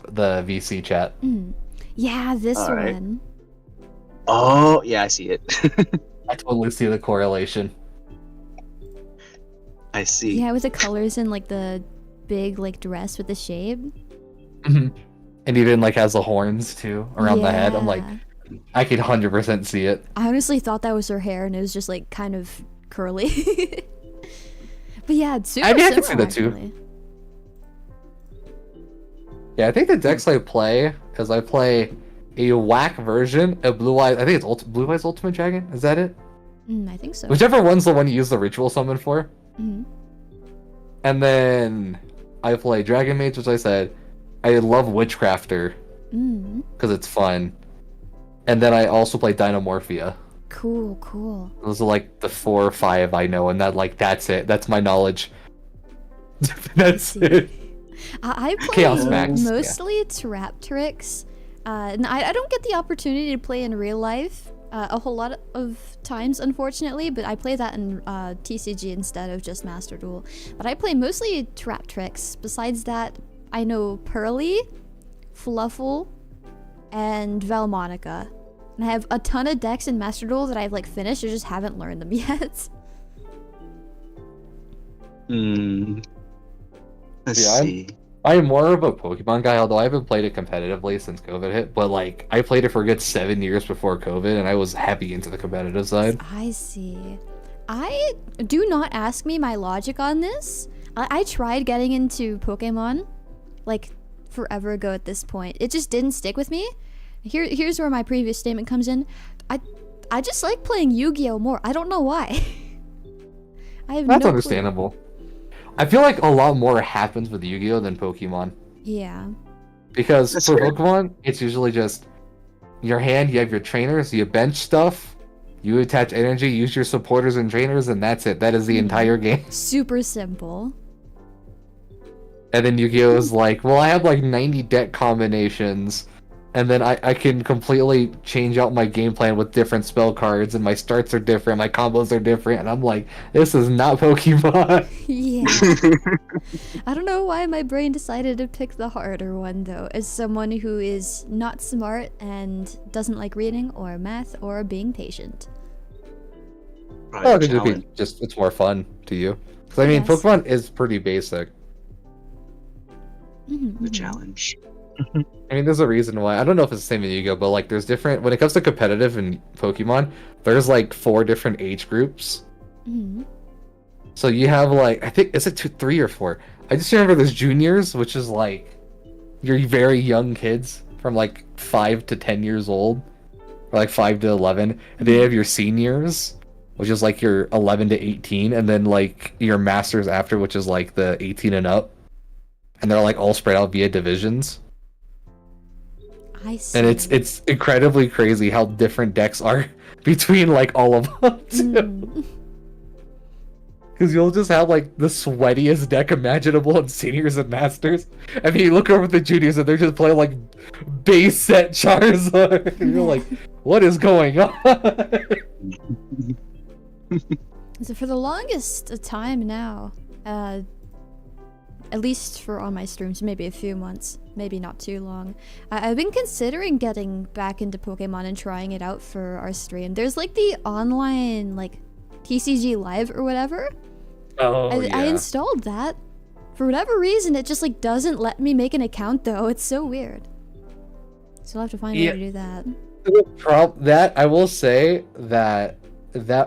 VC chat. Yeah, this Alright. one. Oh, yeah, I see it. I totally see the correlation. I see. Yeah, with the colors and like the big like dress with the shade. And even like has the horns too around the head. I'm like, Yeah. I could 100% see it. I honestly thought that was her hair, and it was just like kind of curly. But yeah, it's super I mean, I can similar, see that too. actually. Yeah, I think the decks I play is I play a whack version of Blue Eyes. I think it's Blue Eyes Ultimate Dragon. Is that it? I think so. Whichever one's the one you use the ritual summon for. Mhm. And then I play Dragon Maids, which I said I love Witchcrafter because it's fun. And then I also play Dinomorphia. Cool. Those are like the 4 or 5 I know, and that's it. That's my knowledge. That's it. I play Chaos Max, yeah. mostly trap tricks. And I don't get the opportunity to play in real life a whole lot of times, unfortunately, but I play that in TCG instead of just Master Duel. But I play mostly trap tricks. Besides that, I know Pearly, Fluffle, and Valmonica. And I have a ton of decks in Master Duel that I've like finished, I just haven't learned them yet. Let's Yeah, see. I'm more of a Pokemon guy, although I haven't played it competitively since COVID hit. But like, I played it for a good 7 years before COVID, and I was heavy into the competitive side. I see. I do not ask me my logic on this. I tried getting into Pokemon like forever ago at this point. It just didn't stick with me. Here's where my previous statement comes in. I just like playing Yu-Gi-Oh more. I don't know why. I have That's no clue. understandable. I feel like a lot more happens with Yu-Gi-Oh than Pokemon. Yeah. Because That's for fair. Pokemon, it's usually just your hand, you have your trainers, you bench stuff, you attach energy, use your supporters and trainers, and that's it. That is the entire game. Super simple. And then Yu-Gi-Oh is like, well, I have like 90 deck combinations, and then I can completely change out my game plan with different spell cards, and my starts are different, my combos are different, and I'm like, this is not Pokemon. Yeah. I don't know why my brain decided to pick the harder one though, as someone who is not smart and doesn't like reading or math or being patient. Probably Oh, a it could challenge. be just, it's more fun to you. Because I mean, Yes. Pokemon is pretty basic. The challenge. I mean, there's a reason why. I don't know if it's the same in Yu-Gi-Oh, but like, there's different. When it comes to competitive in Pokemon, there's like 4 different age groups. So you have like, I think is it 2, 3, or 4? I just remember there's juniors, which is like your very young kids from like 5 to 10 years old, or like 5 to 11, and then you have your seniors, which is like your 11 to 18, and then like your masters after, which is like the 18 and up, and they're like all spread out via divisions. I see. And it's incredibly crazy how different decks are between like all of them too. Because you'll just have like the sweatiest deck imaginable in seniors and masters, and then you look over at the juniors and they're just playing like base set Charizard, and you're like, what is going on? So for the longest time now, at least for on my streams, maybe a few months, maybe not too long, I've been considering getting back into Pokemon and trying it out for our stream. There's like the online like TCG Live or whatever. Oh, I installed that. For whatever reason, it just like doesn't let me make an account though. It's so weird. So I'll have to find a way to do that. That I will say that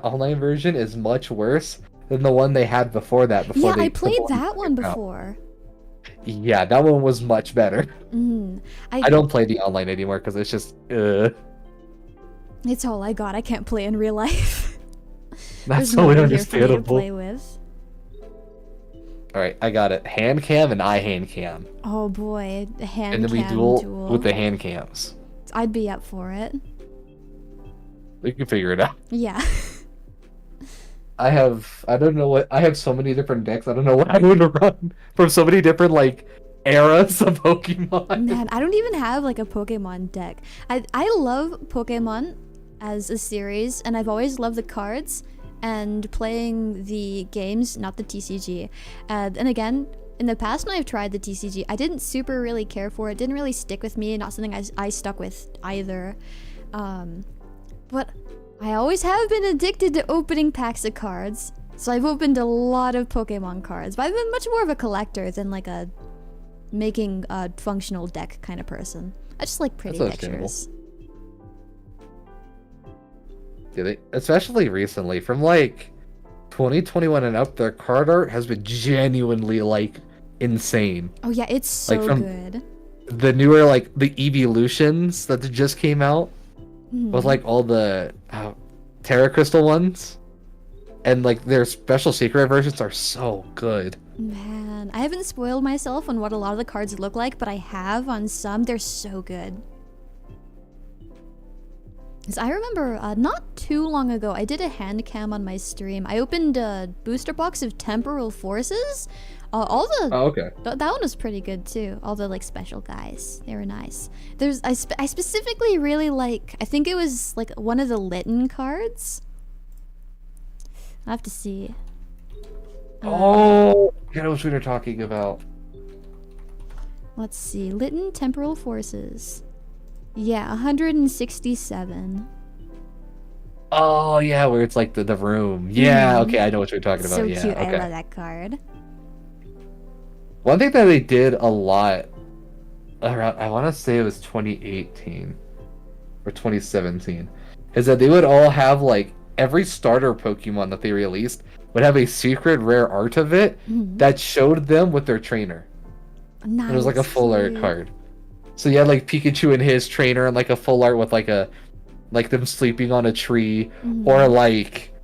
online version is much worse than the one they had before that. Yeah, I played that one before. Yeah, that one was much better. I don't play the online anymore because it's just It's all I got. I can't play in real life. That's There's totally nobody here for me to understandable. play with. Alright, I got it. Hand cam and I hand cam. Oh boy, the hand And then we cam duel with the hand cams. I'd be up for it. We can figure it out. Yeah. I have so many different decks. I don't know what I would run from so many different like eras of Pokemon. Man, I don't even have like a Pokemon deck. I love Pokemon as a series, and I've always loved the cards and playing the games, not the TCG. And again, in the past when I've tried the TCG, I didn't super really care for it. Didn't really stick with me. Not something I stuck with either. But I always have been addicted to opening packs of cards. So I've opened a lot of Pokemon cards, but I've been much more of a collector than like a making a functional deck kind of person. I just like pretty That's understandable. pictures. Yeah, especially recently, from like 2021 and up, their card art has been genuinely like insane. Oh yeah, it's so Like, from good. The newer like the evolutions that just came out with like all the Terra Crystal ones, and like their special secret versions are so good. Man, I haven't spoiled myself on what a lot of the cards look like, but I have on some. They're so good. Because I remember not too long ago, I did a hand cam on my stream. I opened a booster box of Temporal Forces. All the okay. That one was pretty good too. All the like special guys, they were nice. I specifically really like. I think it was like one of the Litten cards. I have to see. Oh, I know what we were talking about. Let's see, Litten Temporal Forces. Yeah, 167. Oh yeah, where it's like the room. Yeah, okay, I know what you're talking about. So Yeah, cute. okay. I love that card. One thing that they did a lot around, I want to say it was 2018 or 2017, is that they would all have like every starter Pokemon that they released would have a secret rare art of it that showed them with their trainer. Nice. It was like a full art card. So you had like Pikachu and his trainer and like a full art with like them sleeping on a tree, or like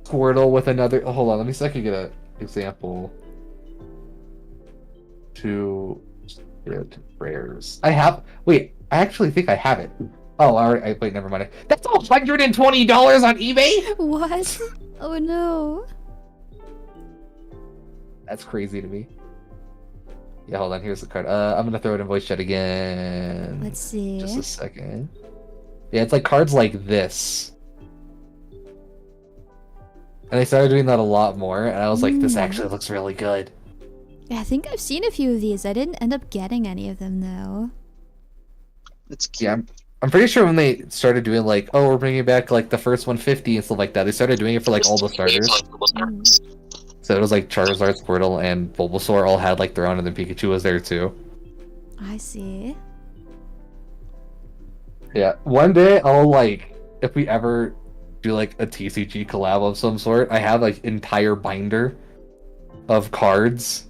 Squirtle with another. Oh, hold on, let me see if I can get an example. To rares. I actually think I have it. Oh, alright. Wait, never mind. That's $120 on eBay. What? Oh no. That's crazy to me. Yeah, hold on. Here's the card. I'm gonna throw it in voice chat again. Let's see. Just a second. Yeah, it's like cards like this. And they started doing that a lot more, and I was like, this actually looks really good. Yeah, I think I've seen a few of these. I didn't end up getting any of them though. It's cute. Yeah, I'm pretty sure when they started doing like, oh, we're bringing back like the first 150 and stuff like that, they started doing it for like all the starters. So it was like Charizard, Squirtle, and Bulbasaur all had like their own, and then Pikachu was there too. I see. Yeah, one day I'll like, if we ever do like a TCG collab of some sort, I have like entire binder of cards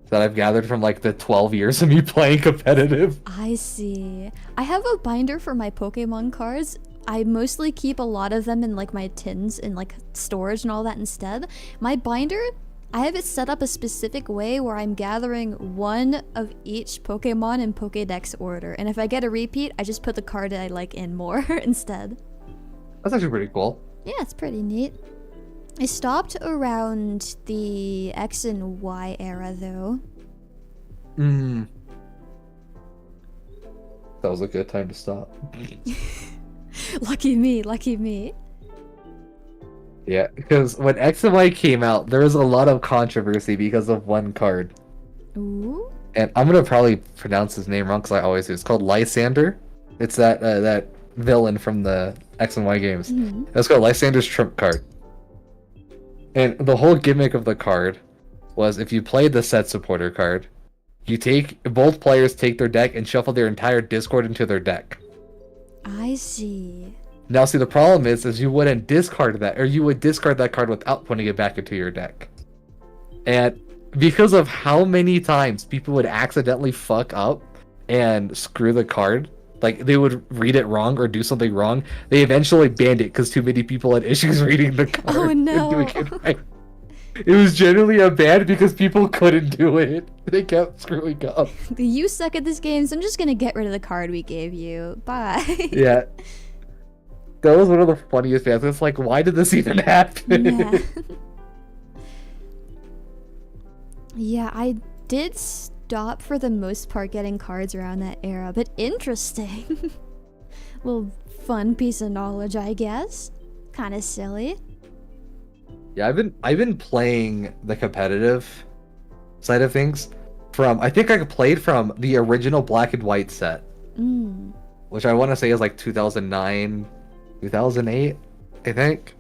that I've gathered from like the 12 years of me playing competitive. I see. I have a binder for my Pokemon cards. I mostly keep a lot of them in like my tins in like storage and all that instead. My binder, I have it set up a specific way where I'm gathering one of each Pokemon in Pokédex order. And if I get a repeat, I just put the card that I like in more instead. That's actually pretty cool. Yeah, it's pretty neat. I stopped around the X and Y era though. That was a good time to stop. Lucky me, lucky me. Yeah, because when X and Y came out, there was a lot of controversy because of one card. Ooh. And I'm gonna probably pronounce his name wrong because I always do. It's called Lysander. It's that villain from the X and Y games. It's called Lysander's Trump card. And the whole gimmick of the card was if you played the set supporter card, both players take their deck and shuffle their entire Discord into their deck. I see. Now, see, the problem is you wouldn't discard that, or you would discard that card without putting it back into your deck. And because of how many times people would accidentally fuck up and screw the card, like they would read it wrong or do something wrong, they eventually banned it because too many people had issues reading the card. Oh and no. doing it right. It was generally a ban because people couldn't do it. They kept screwing up. You suck at this game, so I'm just gonna get rid of the card we gave you. Bye. Yeah. That was one of the funniest bans. It's like, why did this even happen? Yeah. Yeah, I did stop for the most part getting cards around that era, but interesting. Little fun piece of knowledge, I guess. Kind of silly. Yeah, I've been playing the competitive side of things I think I played from the original Black and White set. Which I want to say is like 2009, 2008, I think.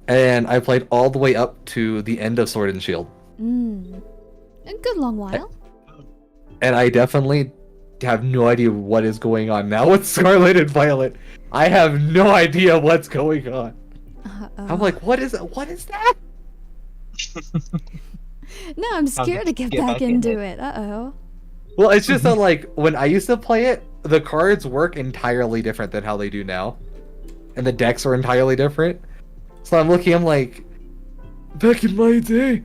And I played all the way up to the end of Sword and Shield. A good long while. And I definitely have no idea what is going on now with Scarlet and Violet. I have no idea what's going on. I'm like, what is that? No, I'm scared to get back into it. Uh-oh. Well, it's just that, like, when I used to play it, the cards work entirely different than how they do now. And the decks are entirely different. So I'm looking, I'm like, back in my day,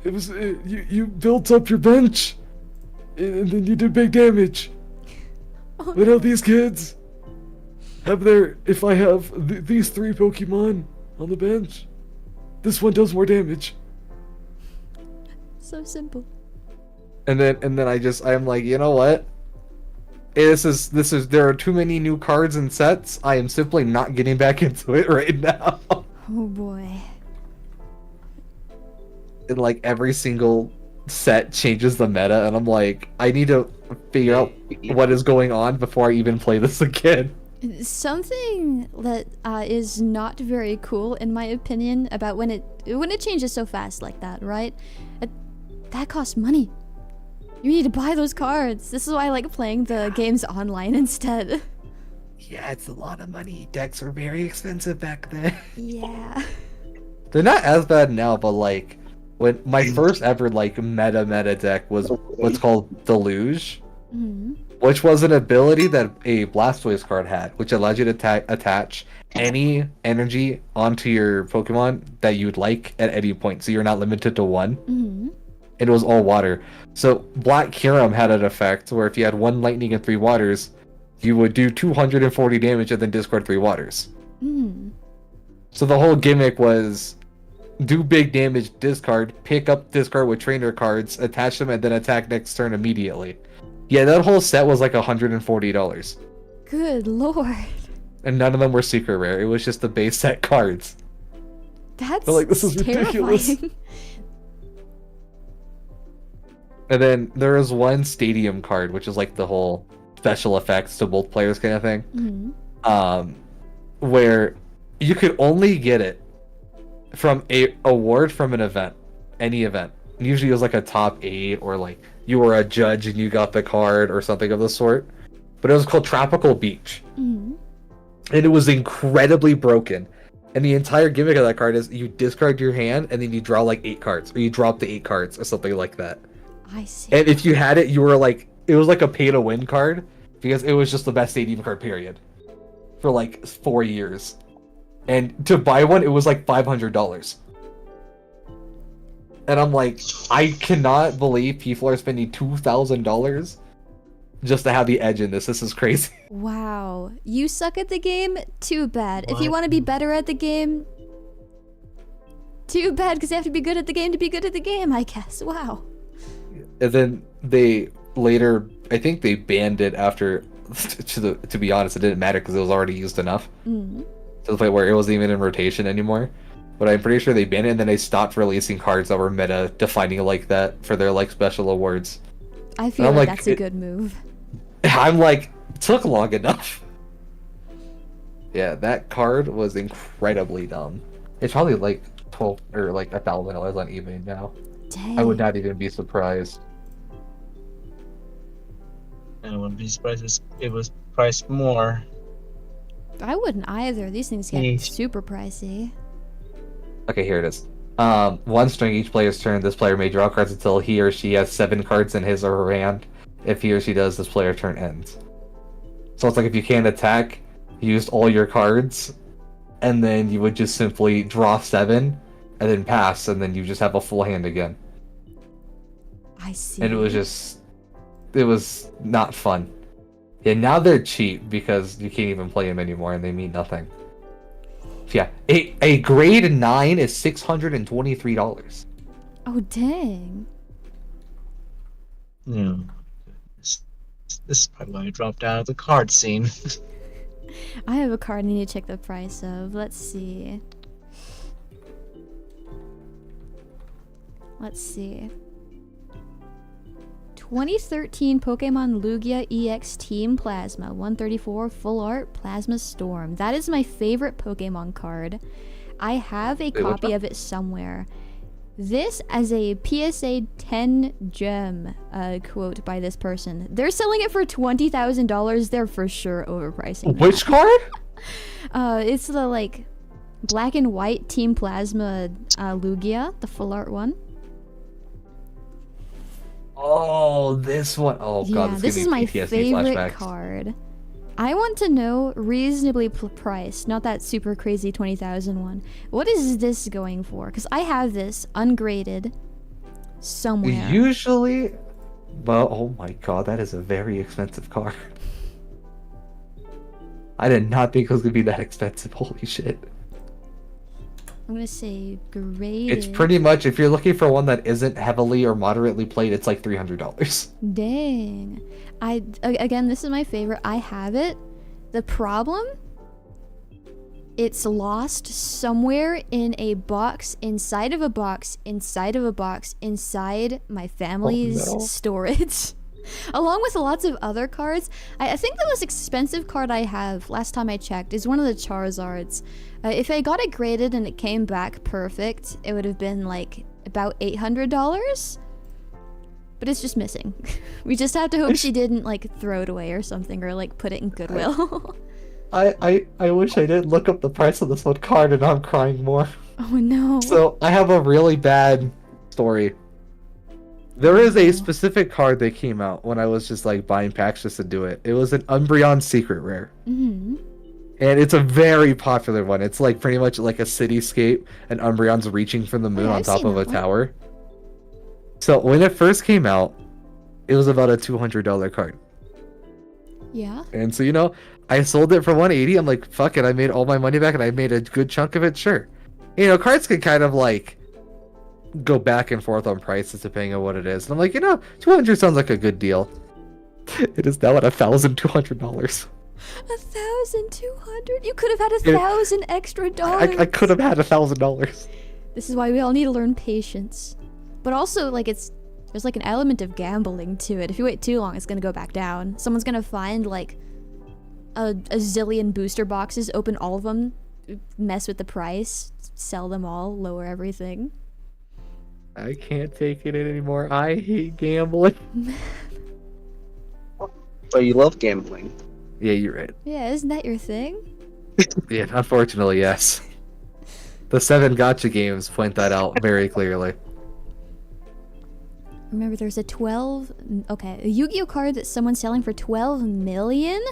it was, you built up your bench, and then you did big damage. Oh, But now these kids have if I have these 3 Pokemon on the bench, this one does more damage. so simple. And then I'm like, you know what? This is there are too many new cards and sets. I am simply not getting back into it right now. Oh boy. And like every single set changes the meta, and I'm like, I need to figure out what is going on before I even play this again. Something that is not very cool, in my opinion, about when it changes so fast like that, right? That costs money. You need to buy those cards. This is why I like playing the games online instead. Yeah, it's a lot of money. Decks were very expensive back then. Yeah. They're not as bad now, but like when my first ever like meta deck was what's called Deluge, which was an ability that a Blastoise card had, which allowed you to attach any energy onto your Pokemon that you'd like at any point, so you're not limited to one. It was all water. So Black Kyurem had an effect where if you had 1 lightning and 3 waters, you would do 240 damage and then discard 3 waters. So the whole gimmick was do big damage, discard, pick up discard with trainer cards, attach them, and then attack next turn immediately. Yeah, that whole set was like $140. Good lord. And none of them were secret rare. It was just the base set cards. That's But, like, this is ridiculous. terrifying. And then there is one stadium card, which is like the whole special effects to both players kind of thing. Where you could only get it from a award from an event, any event. Usually it was like a top 8, or like you were a judge and you got the card or something of the sort. But it was called Tropical Beach. And it was incredibly broken. And the entire gimmick of that card is you discard your hand and then you draw like 8 cards, or you drop the 8 cards or something like that. I see. And if you had it, you were like, it was like a pay to win card, because it was just the best stadium card, period, for like 4 years. And to buy one, it was like $500. And I'm like, I cannot believe people are spending $2,000 just to have the edge in this. This is crazy. Wow. You suck at the game? Too bad. If you want to be better at the game, too bad, because you have to be good at the game to be good at the game, I guess. Wow. And then they later, I think they banned it after, to be honest, it didn't matter because it was already used enough. To the point where it wasn't even in rotation anymore. But I'm pretty sure they banned it, and then they stopped releasing cards that were meta defining like that for their like special awards. I feel like that's a good move. I'm like, took long enough. Yeah, that card was incredibly dumb. It's probably like 12 or like $1,000 on eBay now. Dang. I would not even be surprised. I wouldn't be surprised if it was priced more. I wouldn't either. These things get super pricey. Okay, here it is. Once during each player's turn, this player may draw cards until he or she has 7 cards in his or her hand. If he or she does, this player's turn ends. So it's like if you can't attack, you used all your cards, and then you would just simply draw 7, and then pass, and then you just have a full hand again. I see. And it was not fun. Yeah, now they're cheap because you can't even play them anymore, and they mean nothing. Yeah, a grade 9 is $623. Oh, dang. Yeah. This is probably why I dropped out of the card scene. I have a card I need to check the price of. Let's see. 2013 Pokemon Lugia EX Team Plasma 134 Full Art Plasma Storm. That is my favorite Pokemon card. I have a copy of it somewhere. This as a PSA 10 gem, quote by this person. They're selling it for $20,000. They're for sure overpricing that. Which card? It's the like black and white Team Plasma Lugia, the full art one. Oh, this one. Oh god, Yeah, this is my favorite card. I want to know reasonably priced, not that super crazy 20,000 one. What is this going for? Because I have this ungraded somewhere. Usually, well, oh my god, that is a very expensive card. I did not think it was gonna be that expensive. Holy shit! I'm gonna say graded. It's pretty much, if you're looking for one that isn't heavily or moderately played, it's like $300. Dang. Again, this is my favorite. I have it. The problem? It's lost somewhere in a box, inside of a box, inside of a box, inside my family's storage. Along with lots of other cards. I think the most expensive card I have, last time I checked, is one of the Charizards. If I got it graded and it came back perfect, it would have been like about $800. But it's just missing. We just have to hope she didn't like throw it away or something, or like put it in Goodwill. I wish I didn't look up the price of this one card, and now I'm crying more. Oh no. So I have a really bad story. There is a specific card that came out when I was just like buying packs just to do it. It was an Umbreon Secret Rare. Mm-hmm. And it's a very popular one. It's like pretty much like a cityscape, and Umbreon's reaching from the moon on top of a tower. So when it first came out, it was about a $200 card. Yeah. And so, you know, I sold it for $180. I'm like, fuck it, I made all my money back and I made a good chunk of it, sure. You know, cards can kind of like go back and forth on prices depending on what it is. And I'm like, you know, $200 sounds like a good deal. It is now at $1,200. $1,200? You could have had $1,000 extra dollars. I could have had $1,000. This is why we all need to learn patience. But also, like, there's like an element of gambling to it. If you wait too long, it's gonna go back down. Someone's gonna find like a zillion booster boxes, open all of them, mess with the price, sell them all, lower everything. I can't take it anymore. I hate gambling. But you love gambling. Yeah, you're right. Yeah, isn't that your thing? Yeah, unfortunately, yes. The 7 Gacha games point that out very clearly. Remember, there's a a Yu-Gi-Oh card that someone's selling for 12 million?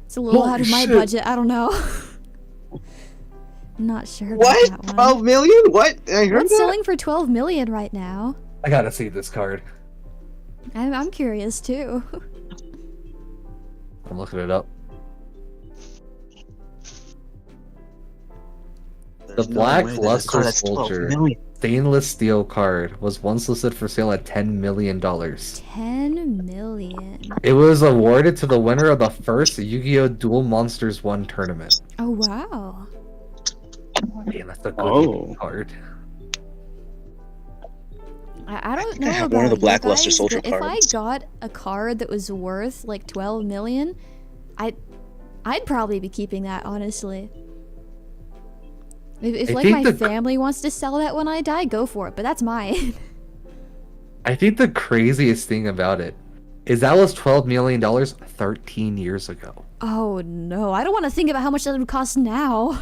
It's a little out of my budget. I don't know. I'm not sure about that one. 12 million? What? I heard What's that? selling for 12 million right now? I gotta see this card. I'm curious too. I'm looking it up. The Black Luster Soldier stainless steel card was once listed for sale at $10 million. 10 million. It was awarded to the winner of the first Yu-Gi-Oh! Duel Monsters 1 tournament. Oh, wow. Man, that's a good card. I don't know have about one of the Black you Luster guys, Soldier but if I cards. got a card that was worth like 12 million, I'd probably be keeping that, honestly. If like my family wants to sell that when I die, go for it, but that's mine. I think the craziest thing about it is that was $12 million 13 years ago. Oh no, I don't want to think about how much that would cost now.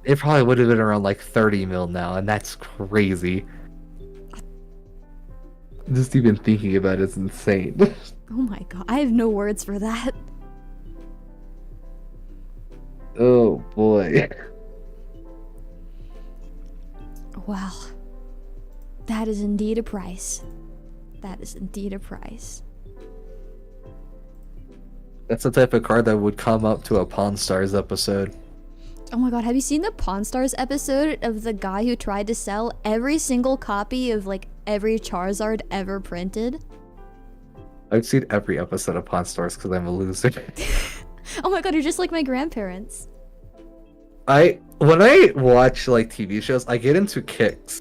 It probably would have been around like 30 mil now, and that's crazy. Just even thinking about it is insane. Oh my god, I have no words for that. Oh boy. Well, that is indeed a price. That is indeed a price. That's the type of card that would come up to a Pawn Stars episode. Oh my god, have you seen the Pawn Stars episode of the guy who tried to sell every single copy of like every Charizard ever printed? I've seen every episode of Pawn Stars because I'm a loser. Oh my god, you're just like my grandparents. When I watch like TV shows, I get into kicks.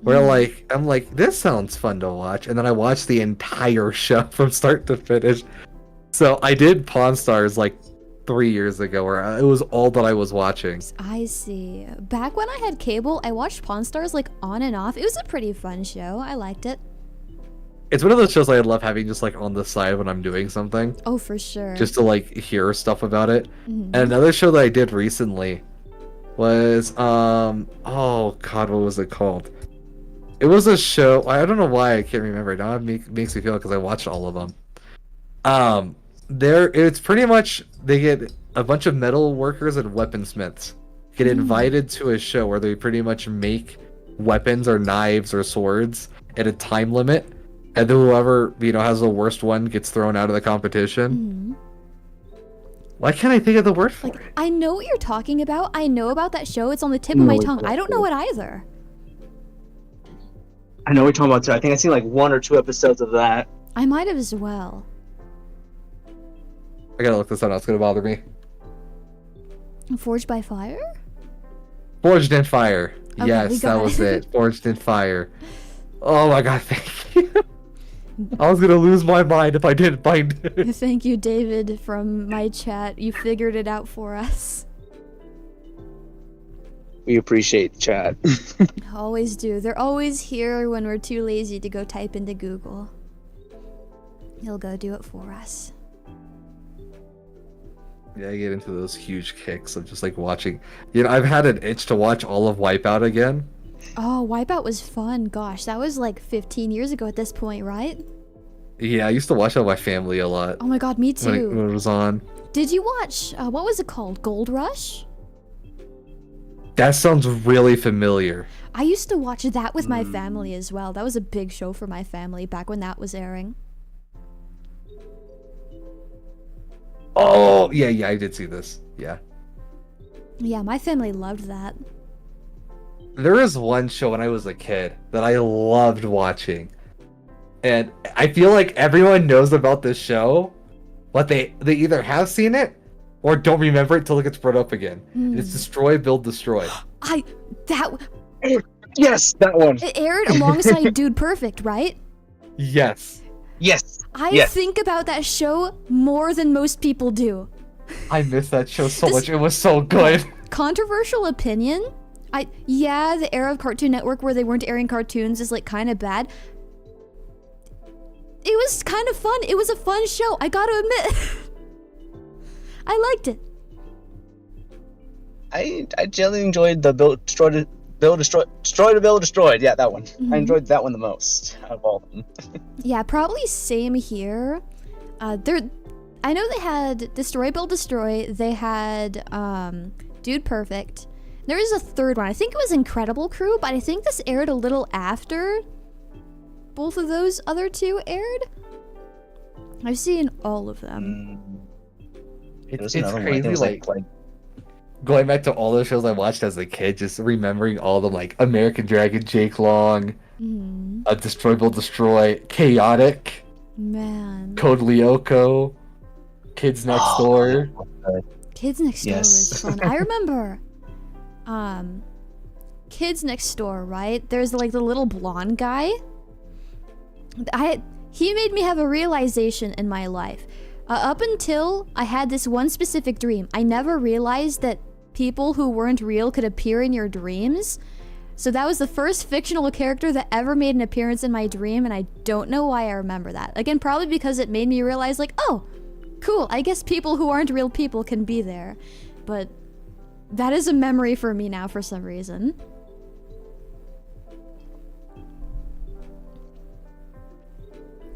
where like I'm like, this sounds fun to watch, and then I watched the entire show from start to finish. So I did Pawn Stars like 3 years ago, where it was all that I was watching. I see. Back when I had cable, I watched Pawn Stars like on and off. It was a pretty fun show. I liked it. It's one of those shows I love having just like on the side when I'm doing something. Oh, for sure. Just to like hear stuff about it. Mhm. And another show that I did recently was oh god, what was it called? It was a show. I don't know why I can't remember. Now it makes me feel because I watched all of them. It's pretty much they get a bunch of metal workers and weaponsmiths get invited to a show where they pretty much make weapons or knives or swords at a time limit, and then whoever has the worst one gets thrown out of the competition. Why can't I think of the word for it? I know what you're talking about. I know about that show. It's on the tip of my tongue. I don't know it either. I know what you're talking about too. I think I've seen like 1 or 2 episodes of that. I might have as well. I gotta look this up. It's gonna bother me. Forged by Fire? Forged in Fire. Okay, Yes, that was it. Forged in Fire. Oh my god, thank you. I was gonna lose my mind if I didn't find it. Thank you, David, from my chat. You figured it out for us. We appreciate chat. Always do. They're always here when we're too lazy to go type into Google. He'll go do it for us. Yeah, I get into those huge kicks of just like watching. I've had an itch to watch all of Wipeout again. Oh, Wipeout was fun. Gosh, that was like 15 years ago at this point, right? Yeah, I used to watch it with my family a lot. Oh my god, me too. When it was on. Did you watch, what was it called? Gold Rush? That sounds really familiar. I used to watch that with my family as well. That was a big show for my family back when that was airing. Oh, yeah, I did see this. Yeah. Yeah, my family loved that. There was one show when I was a kid that I loved watching. And I feel like everyone knows about this show, but they either have seen it or don't remember it till it gets brought up again. And it's Destroy, Build, Destroy. Yes, that one. It aired alongside Dude Perfect, right? Yes. Yes. I think about that show more than most people do. I miss that show so much. It was so good. Controversial opinion? The era of Cartoon Network where they weren't airing cartoons is like kind of bad. It was kind of fun. It was a fun show. I gotta admit. I liked it. I generally enjoyed the Build, Destroy, Build, Destroyed. Yeah, that one. I enjoyed that one the most out of all of them. Yeah, probably same here. I know they had Destroy, Build, Destroy. They had Dude Perfect. There is a third one. I think it was Incredible Crew, but I think this aired a little after both of those other two aired. I've seen all of them. It's crazy, like going back to all those shows I watched as a kid, just remembering all of them, like American Dragon, Jake Long, Destroy, Build, Destroy, Chaotic, Man, Code Lyoko, Kids Next Door. Kids Next Door was fun. I remember Kids Next Door, right? There's like the little blonde guy. He made me have a realization in my life. Up until I had this one specific dream, I never realized that people who weren't real could appear in your dreams. So that was the first fictional character that ever made an appearance in my dream, and I don't know why I remember that. Again, probably because it made me realize, like, oh, cool, I guess people who aren't real people can be there. But that is a memory for me now for some reason.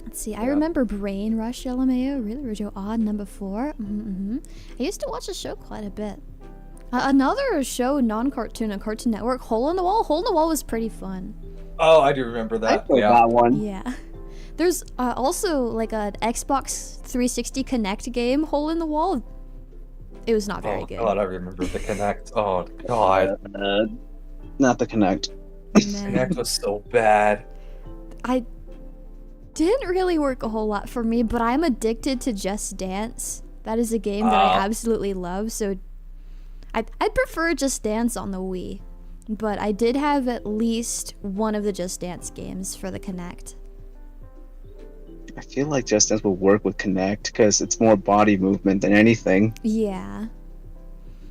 Let's see, I remember Brain Rush LMAO, really, Rujo Odd, number 4. I used to watch the show quite a bit. Another show, non-cartoon on Cartoon Network, Hole in the Wall. Hole in the Wall was pretty fun. Oh, I do remember that. I played that one. Yeah. There's also like an Xbox 360 Connect game, Hole in the Wall. It was not very good. Oh god, I remember the Connect. Oh god. Not the Connect. Connect was so bad. I didn't really work a whole lot for me, but I'm addicted to Just Dance. That is a game that I absolutely love, so I'd prefer Just Dance on the Wii. but I did have at least one of the Just Dance games for the Kinect. I feel like Just Dance will work with Kinect because it's more body movement than anything. Yeah.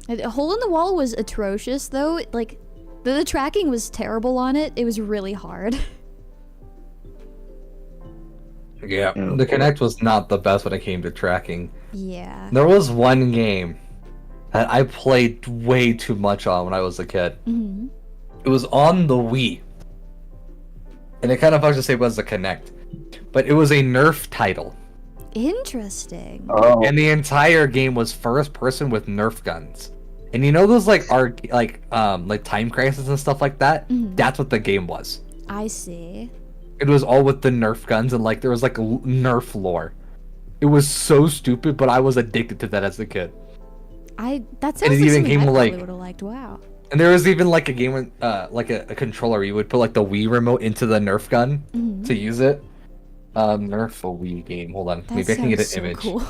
A Hole in the Wall was atrocious, though. Like, the tracking was terrible on it. It was really hard. Yeah, the Kinect was not the best when it came to tracking. Yeah. There was one game that I played way too much on when I was a kid. Mm-hmm. It was on the Wii. And it kind of functions the same as the Kinect. But it was a Nerf title. Interesting. Oh. And the entire game was first person with Nerf guns. And you know those like Time Crisis and stuff like that? Mm-hmm. That's what the game was. I see. It was all with the Nerf guns and like there was like a Nerf lore. It was so stupid, but I was addicted to that as a kid. That sounds it like even something came I with, probably like- would have liked. Wow. And there was even like a game with like a controller. You would put like the Wii remote into the Nerf gun Mm-hmm. to use it. Nerf a Wii game. Hold on, That maybe I can get an sounds so image. cool.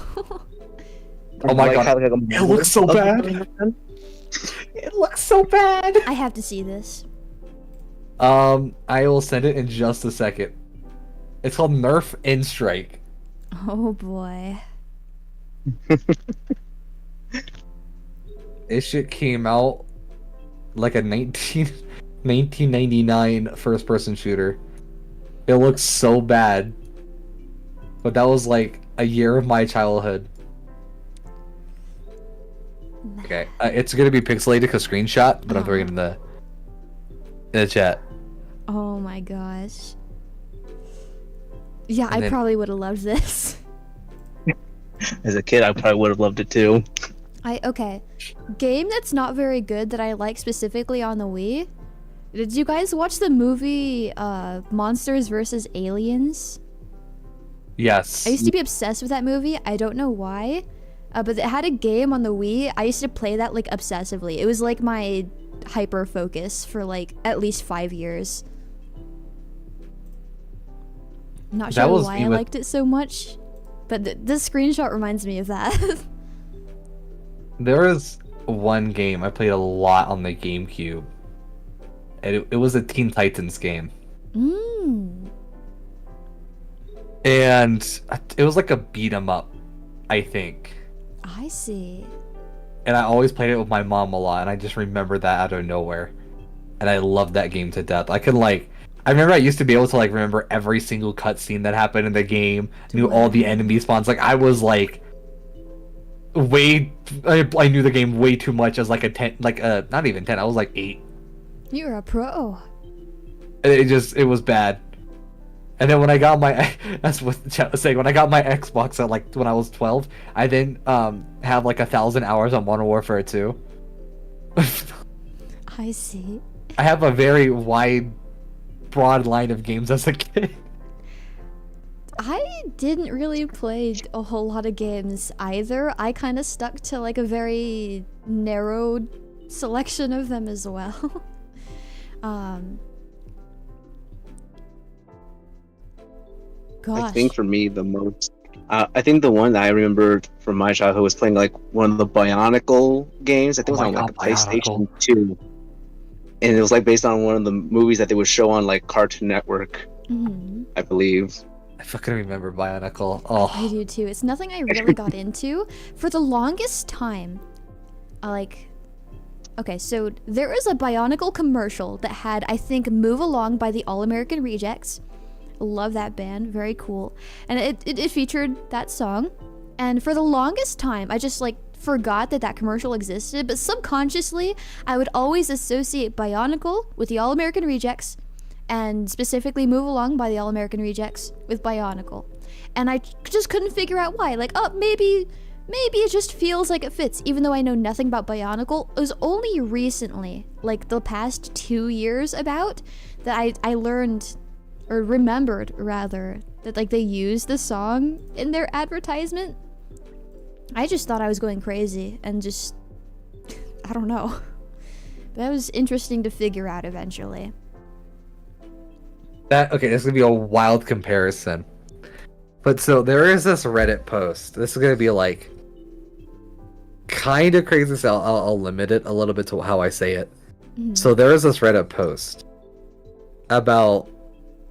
Oh my god, it looks so bad. It looks so bad. I have to see this. I will send it in just a second. It's called Nerf In Strike. Oh boy. This shit came out like a 1999 first-person shooter. It looks so bad. But that was like a year of my childhood. Okay, it's gonna be pixelated because screenshot, but I'm throwing it in the chat. Oh my gosh. Yeah, And I then- probably would have loved this. As a kid, I probably would have loved it too. Okay. Game that's not very good that I like specifically on the Wii. Did you guys watch the movie Monsters vs. Aliens? Yes. I used to be obsessed with that movie. I don't know why. But it had a game on the Wii. I used to play that like obsessively. It was like my hyper focus for like at least 5 years. Not That sure was why me I with- liked it so much. But this screenshot reminds me of that. There was one game I played a lot on the GameCube. And it was a Teen Titans game. Mmm. And it was like a beat 'em up, I think. I see. And I always played it with my mom a lot, and I just remember that out of nowhere. And I loved that game to death. I remember I used to be able to like remember every single cutscene that happened in the game, knew all the enemy spawns. Like I was like I knew the game way too much as like a 10, not even 10, I was like 8. You're a pro. And it was bad. And then when I got that's what the chat was saying, when I got my Xbox at like when I was 12, I then have like 1,000 hours on Modern Warfare 2. I see. I have a very broad line of games as a kid. I didn't really play a whole lot of games either. I kind of stuck to like a very narrow selection of them as well. Gosh. I think for me, the most. I think the one that I remember from my childhood was playing like one of the Bionicle games. I think it was on like a PlayStation 2. And it was like based on one of the movies that they would show on like Cartoon Network, I believe. I fucking remember Bionicle. Oh. I do too. It's nothing I really got into. For the longest time, okay, so there is a Bionicle commercial that had, I think, Move Along by the All American Rejects. Love that band, very cool. And it featured that song. And for the longest time, I just like forgot that commercial existed, but subconsciously, I would always associate Bionicle with the All American Rejects, and specifically Move Along by the All American Rejects with Bionicle. And I just couldn't figure out why. Like, oh, maybe it just feels like it fits, even though I know nothing about Bionicle. It was only recently, like the past 2 years about, that I learned, or remembered rather, that like they used the song in their advertisement. I just thought I was going crazy and just, I don't know. That was interesting to figure out eventually. Okay, this is gonna be a wild comparison. But so there is this Reddit post. This is gonna be like kind of crazy, so I'll limit it a little bit to how I say it. So there was this Reddit post about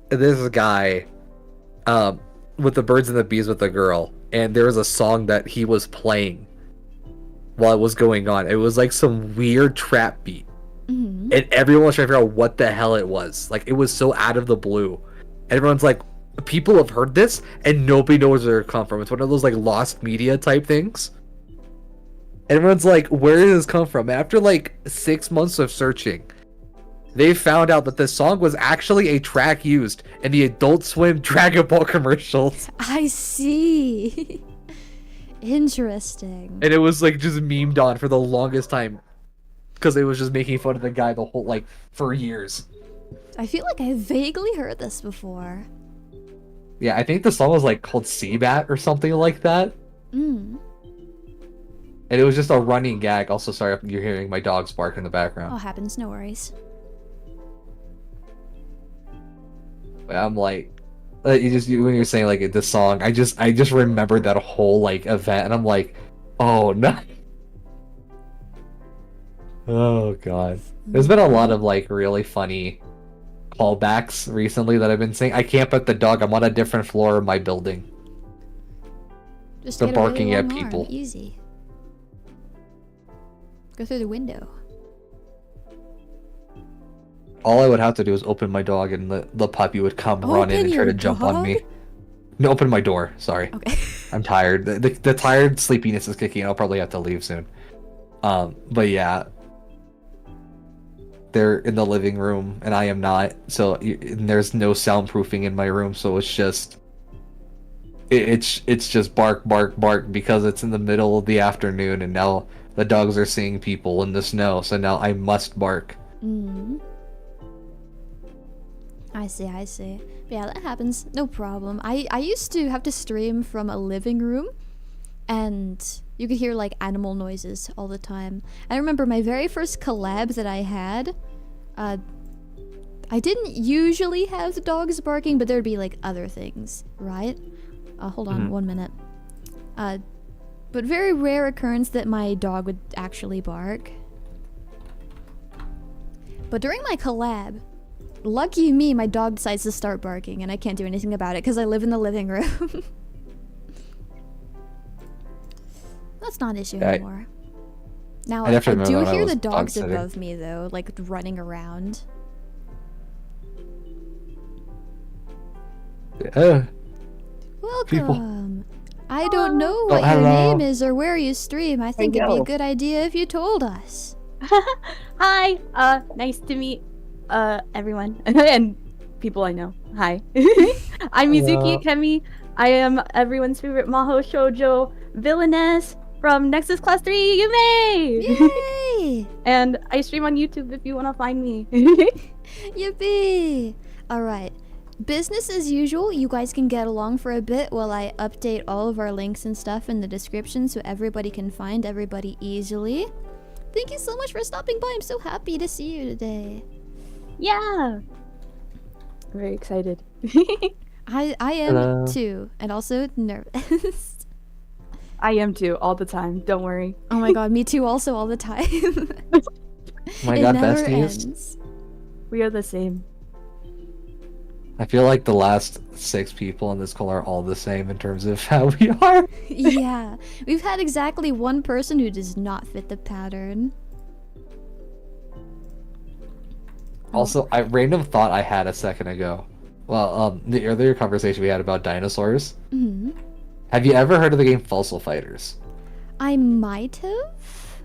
this guy with the birds and the bees with the girl, and there was a song that he was playing while it was going on. It was like some weird trap beat. And everyone was trying to figure out what the hell it was. Like, it was so out of the blue. Everyone's like, people have heard this and nobody knows where it come from. It's one of those like lost media type things. Everyone's like, where did this come from? After like 6 months of searching, they found out that this song was actually a track used in the Adult Swim Dragon Ball commercials. I see. Interesting. And it was like just memed on for the longest time because it was just making fun of the guy the whole like for years. I feel like I vaguely heard this before. Yeah, I think the song was like called Seabat or something like that. And it was just a running gag. Also, sorry if you're hearing my dogs bark in the background. Oh, happens, no worries. But I'm like, when you're saying like this song, I just remembered that whole like event, and I'm like, oh no. Oh god. There's been a lot of like really funny callbacks recently that I've been saying. I can't pet the dog. I'm on a different floor of my building. Just They're get a really barking at long arm. people. Easy. Go through the window. All I would have to do is open my dog, and the puppy would come running and try to jump on me. No, open my door. Sorry. Okay. I'm tired. The tired sleepiness is kicking in. I'll probably have to leave soon. But yeah. They're in the living room, and I am not. So there's no soundproofing in my room, so it's just... It's just bark, bark, bark, because it's in the middle of the afternoon, and now the dogs are seeing people in the snow, so now I must bark. I see. But yeah, that happens. No problem. I used to have to stream from a living room, and you could hear like animal noises all the time. I remember my very first collab that I had, I didn't usually have the dogs barking, but there'd be like other things, right? Hold on 1 minute. But very rare occurrence that my dog would actually bark. But during my collab, lucky me, my dog decides to start barking, and I can't do anything about it because I live in the living room. That's not an issue anymore. Now, I do hear the dogs above me, though, like running around. Welcome. People. I don't know what your name is or where you stream. I think it'd be a good idea if you told us. Hi. Nice to meet everyone and people I know. Hi. I'm Mizuki Akemi. I am everyone's favorite Maho Shoujo villainess from Nexus Class 3 Yume! Yay! And I stream on YouTube if you want to find me. Yippee! Alright. Business as usual, you guys can get along for a bit while I update all of our links and stuff in the description so everybody can find everybody easily. Thank you so much for stopping by. I'm so happy to see you today. Yeah! Very excited. I am too, and also nervous. I am too, all the time. Don't worry. Oh my god, me too, also all the time. Oh my god, never besties. ends. We are the same. I feel like the last 6 people in this call are all the same in terms of how we are. Yeah, we've had exactly one person who does not fit the pattern. Also, a random thought I had a second ago. Well, the earlier conversation we had about dinosaurs. Have you ever heard of the game Fossil Fighters? I might have.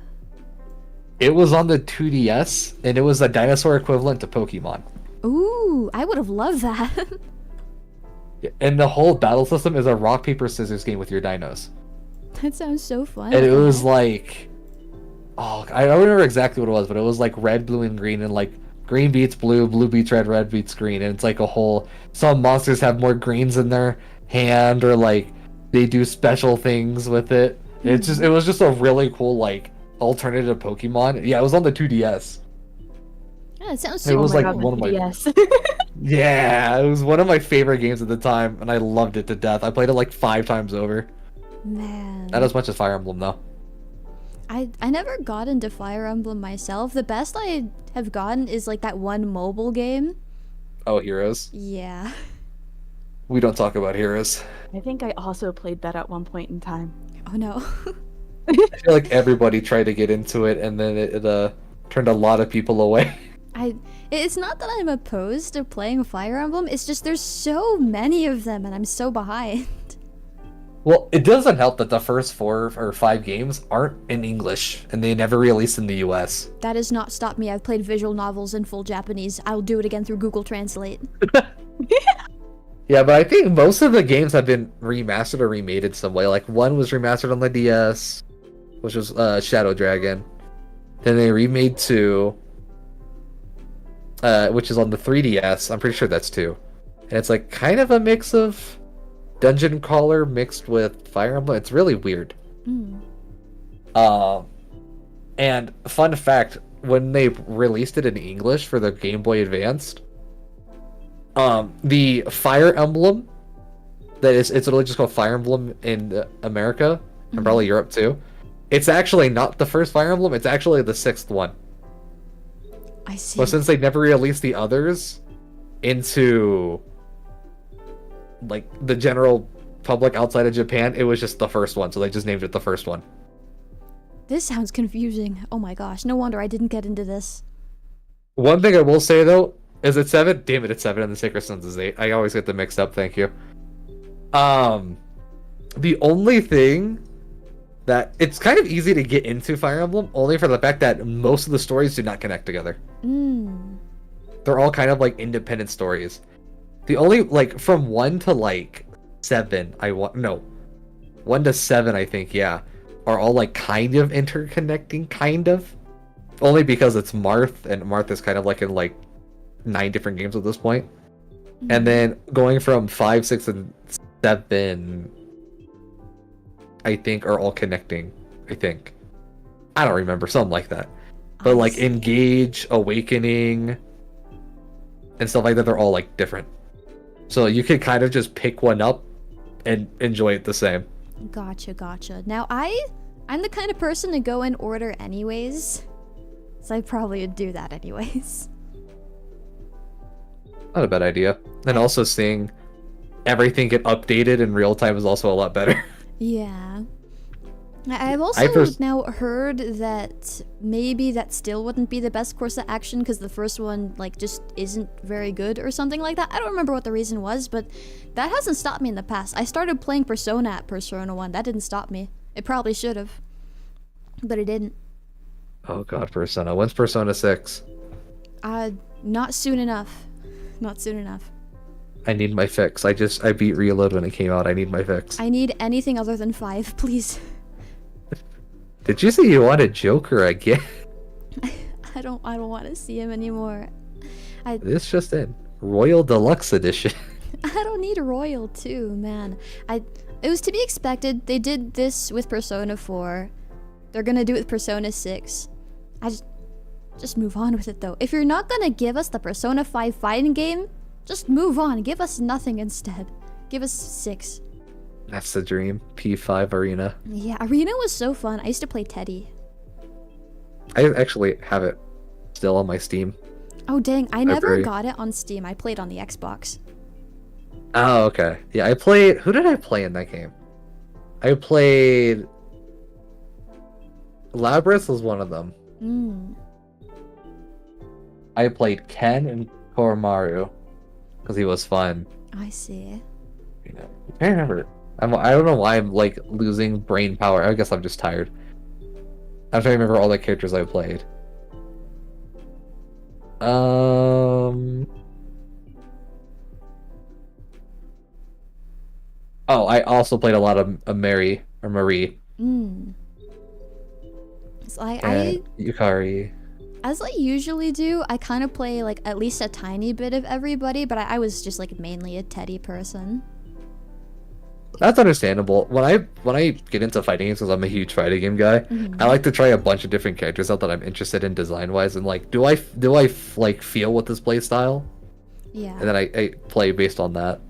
It was on the 2DS, and it was a dinosaur equivalent to Pokemon. Ooh, I would have loved that. And the whole battle system is a rock, paper, scissors game with your dinos. That sounds so fun. And it was like... Oh, I don't remember exactly what it was, but it was like red, blue, and green, and like green beats blue, blue beats red beats green, and it's like a whole... Some monsters have more greens in their hand, or like they do special things with it. It was just a really cool like alternative Pokemon. Yeah, it was on the 2DS. Yeah, it sounds so It was like God, one of my yes. Yeah, it was one of my favorite games at the time, and I loved it to death. I played it like 5 times over. Man. Not as much as Fire Emblem though. I never got into Fire Emblem myself. The best I have gotten is like that one mobile game. Oh, Heroes. Yeah. We don't talk about Heroes. I think I also played that at one point in time. Oh no. I feel like everybody tried to get into it, and then it turned a lot of people away. It's not that I'm opposed to playing Fire Emblem, it's just there's so many of them and I'm so behind. Well, it doesn't help that the first 4 or 5 games aren't in English, and they never released in the US. That has not stopped me. I've played visual novels in full Japanese. I'll do it again through Google Translate. Yeah, but I think most of the games have been remastered or remade in some way. Like, one was remastered on the DS, which was Shadow Dragon. Then they remade 2, which is on the 3DS. I'm pretty sure that's 2. And it's like kind of a mix of Dungeon Crawler mixed with Fire Emblem. It's really weird. And fun fact, when they released it in English for the Game Boy Advanced, the Fire Emblem, it's literally just called Fire Emblem in America, and probably Europe too. It's actually not the first Fire Emblem, it's actually the 6th one. I see. But since they never released the others into like the general public outside of Japan, it was just the first one, so they just named it the first one. This sounds confusing. Oh my gosh, no wonder I didn't get into this. One thing I will say though, is it 7? Damn it, it's 7 and the Sacred Sons is 8. I always get them mixed up, thank you. The only thing that it's kind of easy to get into Fire Emblem, only for the fact that most of the stories do not connect together. They're all kind of like independent stories. The only, like, from 1 to like 7, 1 to 7, I think, yeah, are all like kind of interconnecting, kind of. Only because it's Marth, and Marth is kind of like in like 9 different games at this point. And then going from 5, 6, and 7, I think, are all connecting. I think. I don't remember, something like that. But like Engage, Awakening, and stuff like that, they're all like different. So you can kind of just pick one up and enjoy it the same. Gotcha. Now I'm the kind of person to go in order anyways. So I probably would do that anyways. Not a bad idea. And also seeing everything get updated in real time is also a lot better. Yeah. I've also now heard that maybe that still wouldn't be the best course of action because the first one like just isn't very good or something like that. I don't remember what the reason was, but that hasn't stopped me in the past. I started playing Persona at Persona 1. That didn't stop me. It probably should have, but it didn't. Oh god, Persona. When's Persona 6? Not soon enough. Not soon enough. I need my fix. I beat Reload when it came out. I need my fix. I need anything other than 5, please. Did you say you wanted Joker again? I don't want to see him anymore. This just in. Royal Deluxe Edition. I don't need Royal too, man. It was to be expected. They did this with Persona 4. They're gonna do it with Persona 6. Just move on with it though. If you're not gonna give us the Persona 5 fighting game, just move on. Give us nothing instead. Give us 6. That's the dream. P5 Arena. Yeah, Arena was so fun. I used to play Teddy. I actually have it still on my Steam. Oh dang, I never got it on Steam. I played on the Xbox. Oh, okay. Yeah, I played... Who did I play in that game? I played... Labrys was one of them. I played Ken and Koromaru because he was fun. I see. You know, I can't remember. I don't know why I'm like losing brain power. I guess I'm just tired. I'm trying to remember all the characters I played. Oh, I also played a lot of Marie. So I Yukari. As I usually do, I kind of play like at least a tiny bit of everybody, but I was just like mainly a Teddy person. That's understandable. When I get into fighting games, because I'm a huge fighting game guy, I like to try a bunch of different characters out that I'm interested in design wise, and like, do I like feel with this play style? Yeah. And then I play based on that.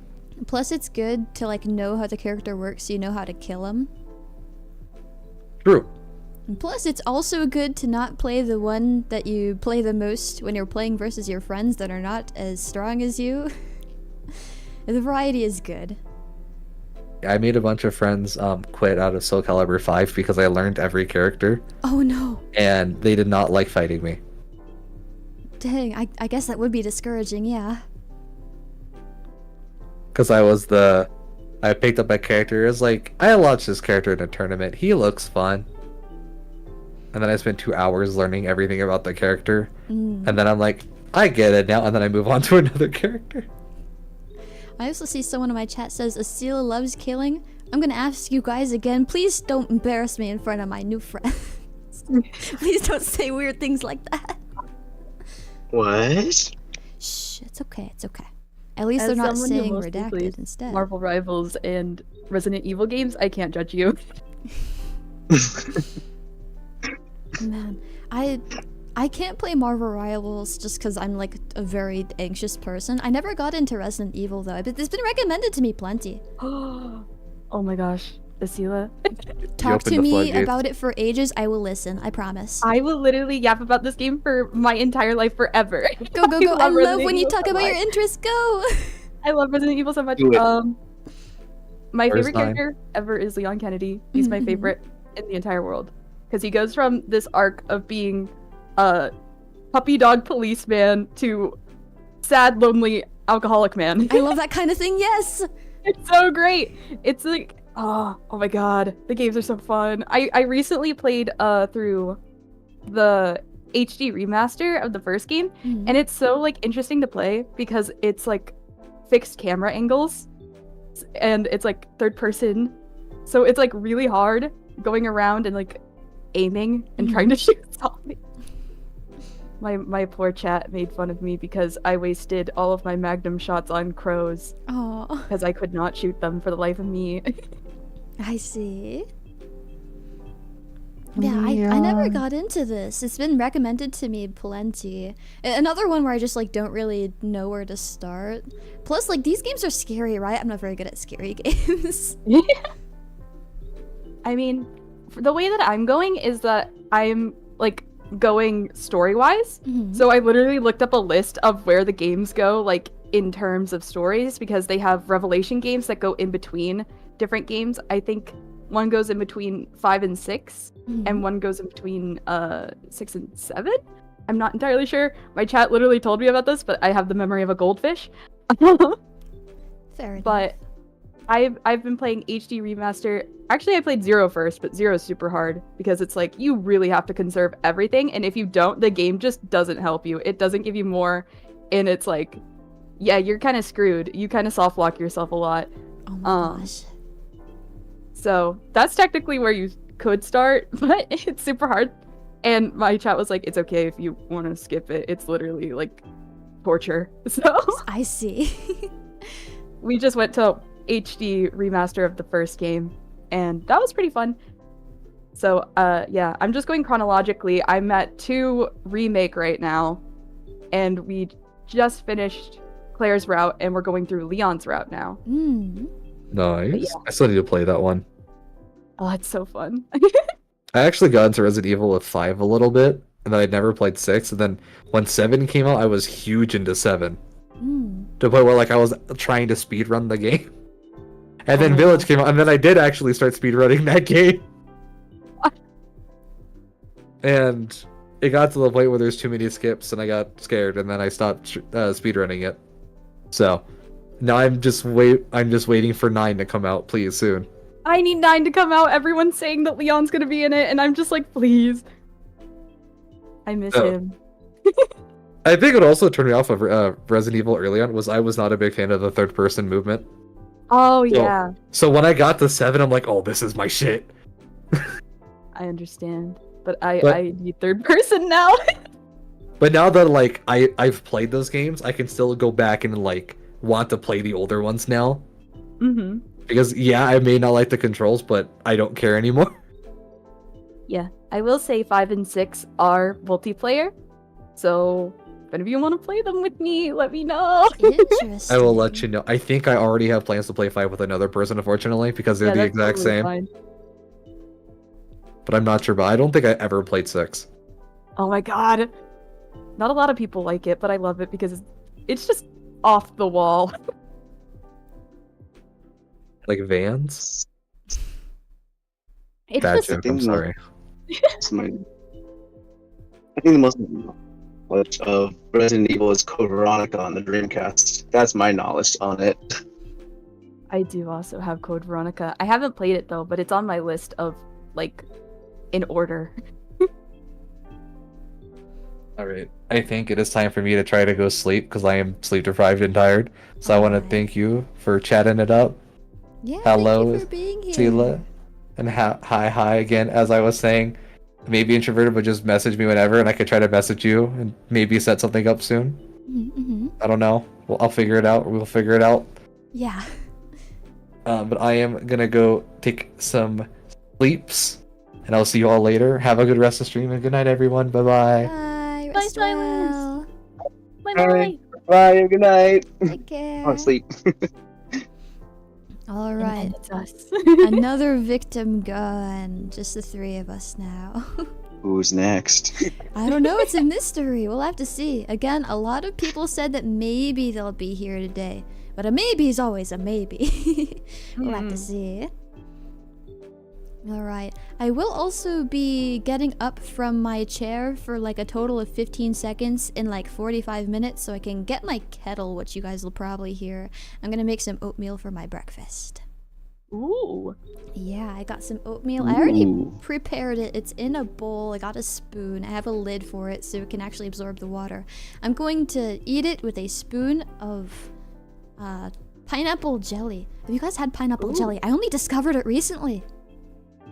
Plus, it's good to like know how the character works, so you know how to kill him. True. And plus, it's also good to not play the one that you play the most when you're playing versus your friends that are not as strong as you. The variety is good. I made a bunch of friends quit out of Soul Calibur 5 because I learned every character. Oh no. And they did not like fighting me. Dang, I guess that would be discouraging, yeah. Because I picked up a character. It was like, I launched this character in a tournament. He looks fun. And then I spent 2 hours learning everything about the character. And then I'm like, I get it now. And then I move on to another character. I also see someone in my chat says, Esila loves killing. I'm gonna ask you guys again, please don't embarrass me in front of my new friends. Please don't say weird things like that. What? Shh, it's okay, it's okay. At least As they're not someone who saying mostly redacted plays instead. Marvel Rivals and Resident Evil games, I can't judge you. Man, I can't play Marvel Rivals just because I'm like a very anxious person. I never got into Resident Evil though, but it's been recommended to me plenty. Oh my gosh, Esila. Talk to me about it for ages, I will listen, I promise. I will literally yap about this game for my entire life forever. Go, go, go. I love Resident when you Evil talk so about your much. interests, go! I love Resident Evil so much. Do it. My Where's favorite mine? character ever is Leon Kennedy. He's my favorite in the entire world. Because he goes from this arc of being a puppy dog policeman to sad, lonely, alcoholic man. I love that kind of thing, yes! It's so great! It's like, oh my god, the games are so fun. I recently played through the HD remaster of the first game, and it's so like interesting to play because it's like fixed camera angles, and it's like third person, so it's like really hard going around and like aiming and trying to shoot zombies. My poor chat made fun of me because I wasted all of my magnum shots on crows. Oh, Because I could not shoot them for the life of me. I see. Yeah, I never got into this. It's been recommended to me plenty. Another one where I just like don't really know where to start. Plus, like these games are scary, right? I'm not very good at scary games. I mean, the way that I'm going is that I'm like going story-wise. So I literally looked up a list of where the games go, like in terms of stories, because they have revelation games that go in between different games. I think one goes in between 5 and 6, and one goes in between 6 and 7. I'm not entirely sure. My chat literally told me about this, but I have the memory of a goldfish. Fair enough. But I've been playing HD remaster. Actually, I played Zero first, but Zero is super hard because it's like you really have to conserve everything, and if you don't, the game just doesn't help you. It doesn't give you more, and it's like, yeah, you're kind of screwed. You kind of soft lock yourself a lot. Oh my gosh. So that's technically where you could start, but it's super hard. And my chat was like, it's okay if you want to skip it. It's literally like torture. So I see. we just went to HD remaster of the first game, and that was pretty fun. So yeah, I'm just going chronologically. I'm at 2 remake right now, and we just finished Claire's route, and we're going through Leon's route now. Nice. Yeah. I still need to play that one. Oh, it's so fun. I actually got into Resident Evil with 5 a little bit, and then I'd never played 6, and then when 7 came out, I was huge into 7. To the point where like I was trying to speedrun the game. And then Village came out, and then I did actually start speedrunning that game. And it got to the point where there's too many skips, and I got scared, and then I stopped speedrunning it. So now I'm just waiting for 9 to come out, please, soon. I need 9 to come out. Everyone's saying that Leon's gonna be in it, and I'm just like, please. I miss him. I think what also turned me off of Resident Evil early on was I was not a big fan of the third-person movement. Oh, yeah. So when I got to 7, I'm like, oh, this is my shit. I understand. But I need third person now. But now that like I've played those games, I can still go back and like want to play the older ones now. Because yeah, I may not like the controls, but I don't care anymore. Yeah, I will say 5 and 6 are multiplayer. So if any of you want to play them with me, let me know. Interesting. I will let you know. I think I already have plans to play 5 with another person, unfortunately, because they're the exact same. Fine. but I'm not sure. But I don't think I ever played 6. Oh my god. Not a lot of people like it, but I love it because it's just off the wall. Like Vans? It's Bad just joke, I'm sorry. I think the most knowledge of Resident Evil is Code Veronica on the Dreamcast. That's my knowledge on it. I do also have Code Veronica. I haven't played it though, but it's on my list of like in order. Alright, I think it is time for me to try to go sleep because I am sleep deprived and tired. So I want to thank you for chatting it up. Yeah, Hello, thank you for being here. Esila. And hi again. As I was saying, maybe introverted, but just message me whenever, and I could try to message you and maybe set something up soon. I don't know. Well, I'll figure it out. We'll figure it out. Yeah. But I am gonna go take some sleeps, and I'll see you all later. Have a good rest of the stream, and good night, everyone. Bye-bye. Bye. Rest well. Bye-bye. Bye, good night. Take care. Oh, sleep. All right. It's us. Another victim gone. Just the 3 of us now. Who's next? I don't know. It's a mystery. We'll have to see. Again, a lot of people said that maybe they'll be here today. But a maybe is always a maybe. We'll have to see. Alright. I will also be getting up from my chair for like a total of 15 seconds in like 45 minutes so I can get my kettle, which you guys will probably hear. I'm gonna make some oatmeal for my breakfast. Ooh. Yeah, I got some oatmeal. I already prepared it. It's in a bowl. I got a spoon. I have a lid for it so it can actually absorb the water. I'm going to eat it with a spoon of pineapple jelly. Have you guys had pineapple jelly? I only discovered it recently.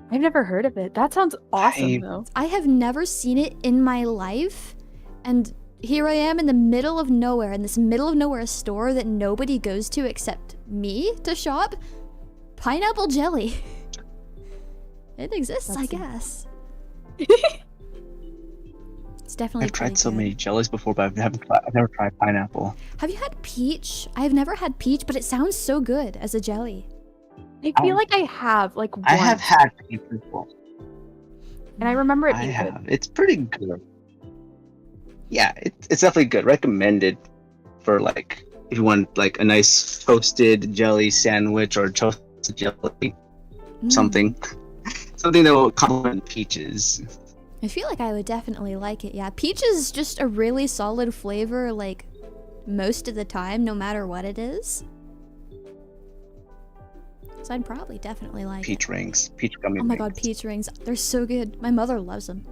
I've never heard of it. That sounds awesome though. I have never seen it in my life, and here I am in the middle of nowhere, in this middle of nowhere store that nobody goes to except me to shop. Pineapple jelly. It exists, I guess. It's definitely I've tried so good. many jellies before, but I've never tried pineapple. Have you had peach? I've never had peach, but it sounds so good as a jelly. I feel like I have, like, once. I have had peach before. And I remember it I being good. have. It's pretty good. Yeah, it's definitely good. Recommended for like if you want like a nice toasted jelly sandwich or toasted jelly something that will complement peaches. I feel like I would definitely like it. Yeah, peach is just a really solid flavor, like most of the time, no matter what it is. So I'd probably definitely like peach rings, peach gummy. Oh my rings. god, peach rings! They're so good. My mother loves them.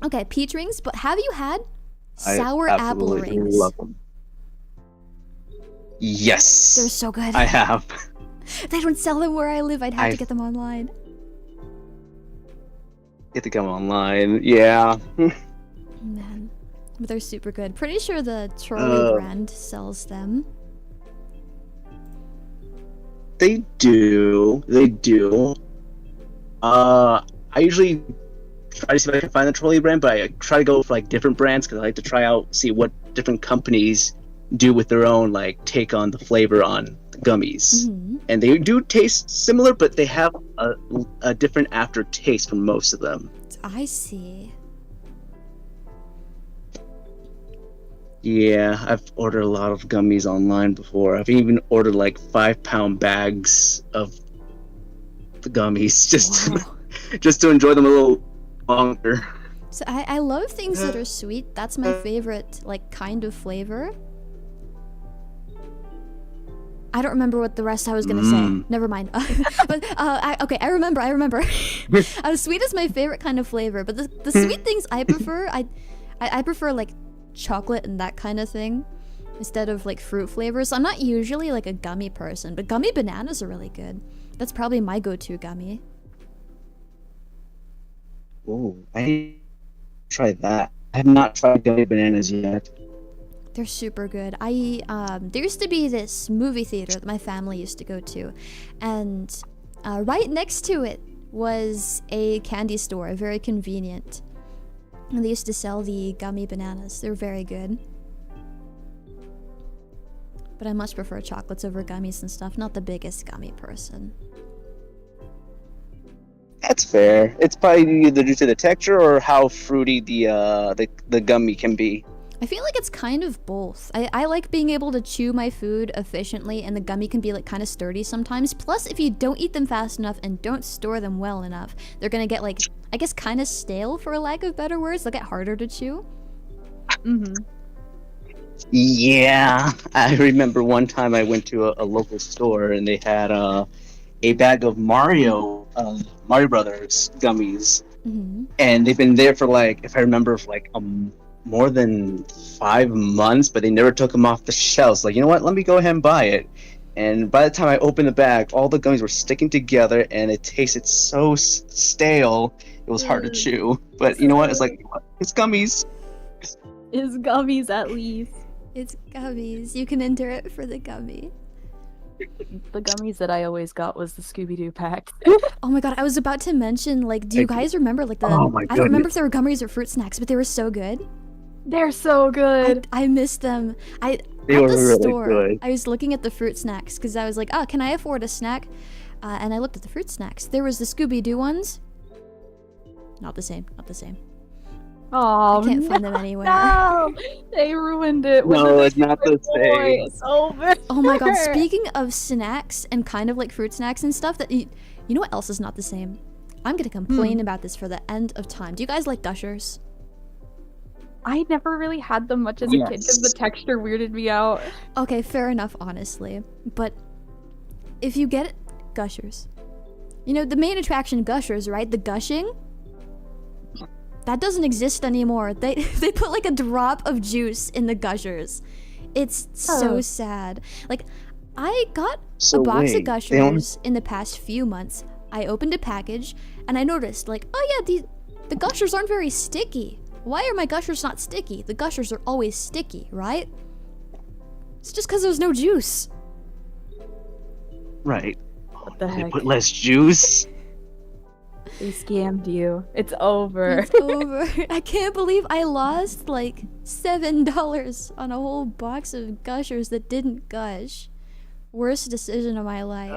Okay, peach rings, but have you had sour apple rings? Love them. Yes. They're so good. I have. They don't sell them where I live. I'd have to get them online. Get to come online. Yeah. Man, but they're super good. Pretty sure the Trolley brand sells them. They do. They do. I usually try to see if I can find the Trolley brand, but I try to go for like different brands because I like to try out, see what different companies do with their own like take on the flavor on the gummies. And they do taste similar, but they have a different aftertaste for most of them. I see. Yeah, I've ordered a lot of gummies online before. I've even ordered like 5-pound bags of the gummies just to enjoy them a little longer. So I love things that are sweet. That's my favorite like kind of flavor. I don't remember what the rest I was gonna say. Never mind. But okay, I remember. Sweet is my favorite kind of flavor, but the sweet things I prefer, I prefer like chocolate and that kind of thing instead of like fruit flavors. I'm not usually like a gummy person, but gummy bananas are really good. That's probably my go-to gummy. Oh, I need to try that. I have not tried gummy bananas yet. They're super good. There used to be this movie theater that my family used to go to, and right next to it was a candy store, very convenient. And they used to sell the gummy bananas. They're very good. But I much prefer chocolates over gummies and stuff. Not the biggest gummy person. That's fair. It's probably either due to the texture or how fruity the gummy can be. I feel like it's kind of both. I like being able to chew my food efficiently, and the gummy can be like kind of sturdy sometimes. Plus, if you don't eat them fast enough and don't store them well enough, they're gonna get like, I guess, kind of stale, for a lack of better words. They'll get harder to chew. Yeah, I remember one time I went to a local store and they had a bag of Mario Brothers gummies, and they've been there for like, if I remember, for like more than 5 months, but they never took them off the shelves. Like, you know what? Let me go ahead and buy it. And by the time I opened the bag, all the gummies were sticking together, and it tasted so stale. It was hard to chew. But you know what? It's like, it's gummies. It's gummies at least. It's gummies. You can endure it for the gummy. The gummies that I always got was the Scooby-Doo pack. Oh my god, I was about to mention, like, do you guys remember, like, the... Oh my I don't remember if they were gummies or fruit snacks, but they were so good. They're so good. I missed them. They at were the really store, good. I was looking at the fruit snacks, because I was like, oh, can I afford a snack? And I looked at the fruit snacks. There was the Scooby-Doo ones. Not the same, not the same. Oh, I can't find them anywhere. No, they ruined it. No, it's not the same. It's over. Oh my god, speaking of snacks and kind of like fruit snacks and stuff, that you know what else is not the same? I'm gonna complain about this for the end of time. Do you guys like Gushers? I never really had them much as a kid because the texture weirded me out. Okay, fair enough, honestly. But if you get Gushers, you know, the main attraction Gushers, right? The gushing? That doesn't exist anymore. They put like a drop of juice in the Gushers. It's so sad. Like, I got a box of Gushers in the past few months. I opened a package and I noticed, like, oh yeah, the Gushers aren't very sticky. Why are my Gushers not sticky? The Gushers are always sticky, right? It's just because there's no juice. Right. What the They heck? put less juice. They scammed you. It's over. It's over. I can't believe I lost like $7 on a whole box of Gushers that didn't gush. Worst decision of my life.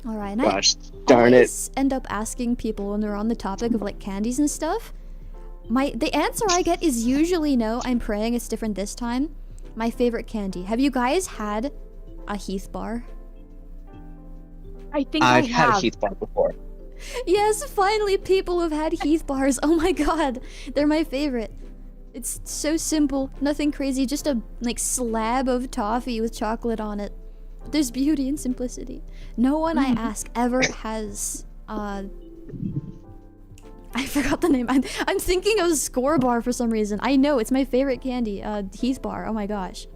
Alright, and Gosh, I darn it. always end up asking people when they're on the topic of like candies and stuff. The answer I get is usually no. I'm praying it's different this time. My favorite candy. Have you guys had a Heath bar? I think I've I had have. a Heath bar before. Yes, finally people have had Heath bars. Oh my god, they're my favorite. It's so simple, nothing crazy, just a like slab of toffee with chocolate on it. But there's beauty in simplicity. No one I ask ever has I forgot the name. I'm thinking of Score bar for some reason. I know, it's my favorite candy, Heath bar. Oh my gosh.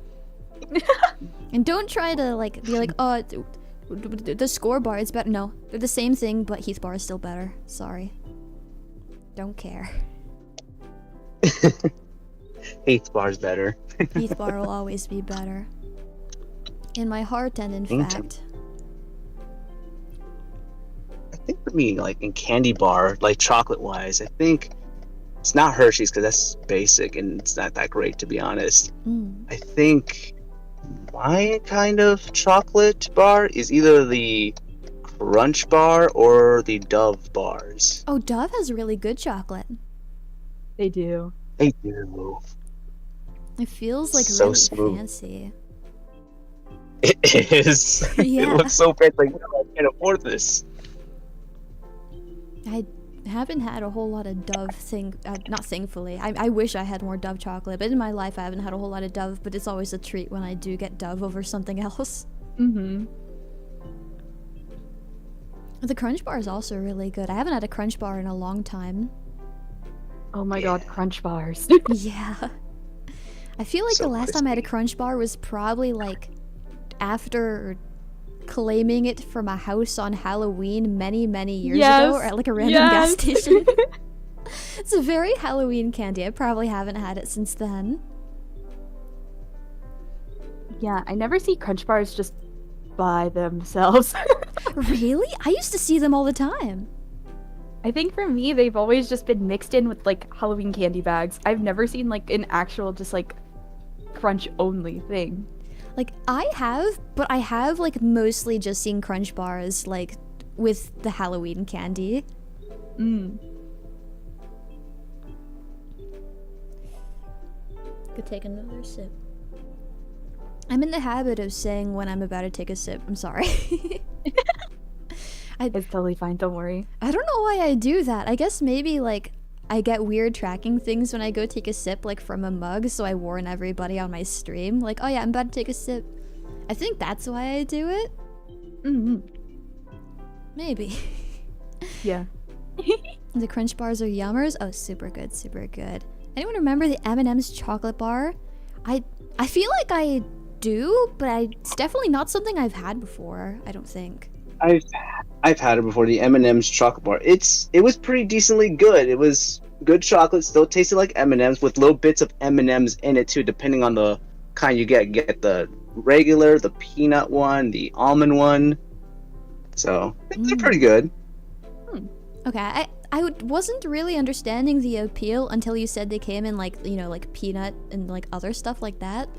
And don't try to like be like, oh, the Score bar is better. No, they're the same thing, but Heath bar is still better. Sorry. Don't care. Heath bar's better. Heath bar will always be better. In my heart and in fact. I think for me, like in candy bar, like chocolate wise, I think it's not Hershey's because that's basic and it's not that great, to be honest. I think my kind of chocolate bar is either the Crunch bar or the Dove bars. Oh, Dove has really good chocolate. They do. They do. It feels like So really smooth. fancy. It is. Yeah. It looks so fancy. Like, no, I can't afford this. I haven't had a whole lot of Dove not thankfully. I wish I had more Dove chocolate, but in my life I haven't had a whole lot of Dove, but it's always a treat when I do get Dove over something else. The Crunch bar is also really good. I haven't had a Crunch bar in a long time. Oh my god, Crunch bars. Yeah. I feel like the last time I had a Crunch bar was probably like after claiming it from a house on Halloween many years ago, or at like a random gas station. It's a very Halloween candy. I probably haven't had it since then. Yeah, I never see Crunch bars just by themselves. Really? I used to see them all the time. I think for me, they've always just been mixed in with like Halloween candy bags. I've never seen like an actual just like Crunch only thing. Like, I have, like, mostly just seen Crunch bars, like, with the Halloween candy. Could take another sip. I'm in the habit of saying when I'm about to take a sip. I'm sorry. It's totally fine, don't worry. I don't know why I do that. I guess maybe, like, I get weird tracking things when I go take a sip, like, from a mug, so I warn everybody on my stream. Like, oh yeah, I'm about to take a sip. I think that's why I do it. Maybe. Yeah. The Crunch bars are yummers. Oh, super good, super good. Anyone remember the M&M's chocolate bar? I feel like I do, but it's definitely not something I've had before, I don't think. I've had it before, the M&M's chocolate bar. It was pretty decently good. It was good chocolate, still tasted like M&M's with little bits of M&M's in it too, depending on the kind you get. Get the regular, the peanut one, the almond one. So they're pretty good. Okay, I wasn't really understanding the appeal until you said they came in, like, you know, like peanut and like other stuff like that.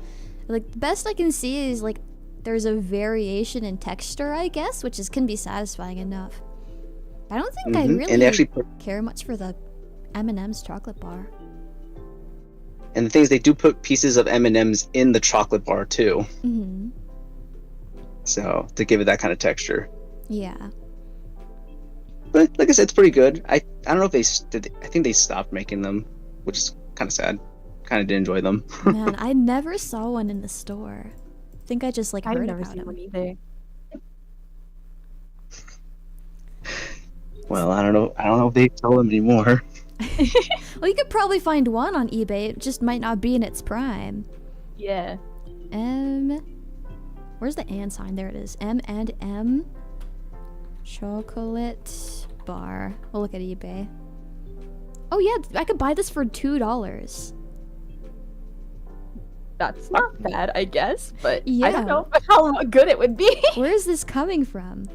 Like, the best I can see is, like, there's a variation in texture, I guess, which can be satisfying enough. I don't think I really and they actually care much for the M&M's chocolate bar. And the thing is, they do put pieces of M&M's in the chocolate bar too. So to give it that kind of texture. Yeah. But like I said, it's pretty good. I don't know if they did. I think they stopped making them, which is kind of sad. Kind of did enjoy them. Man, I never saw one in the store. I think I just, like, I've heard never about seen them. one either. Well, I don't know if they sell them anymore. Well, you could probably find one on eBay. It just might not be in its prime. Yeah. Where's the and sign? There it is. M&M chocolate bar. We'll look at eBay. Oh yeah, I could buy this for $2. That's not bad, I guess, but Yeah. I don't know how good it would be. Where is this coming from?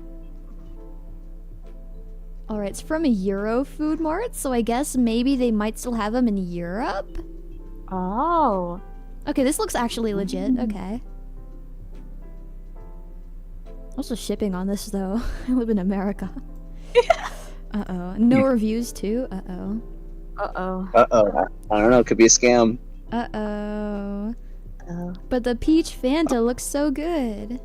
Alright, it's from a Euro food mart, so I guess maybe they might still have them in Europe? Oh. Okay, this looks actually legit. Okay. Also shipping on this, though. I live in America. Uh-oh. No reviews, too? Uh-oh. Uh-oh. I don't know. It could be a scam. Uh-oh. But the peach Fanta looks so good.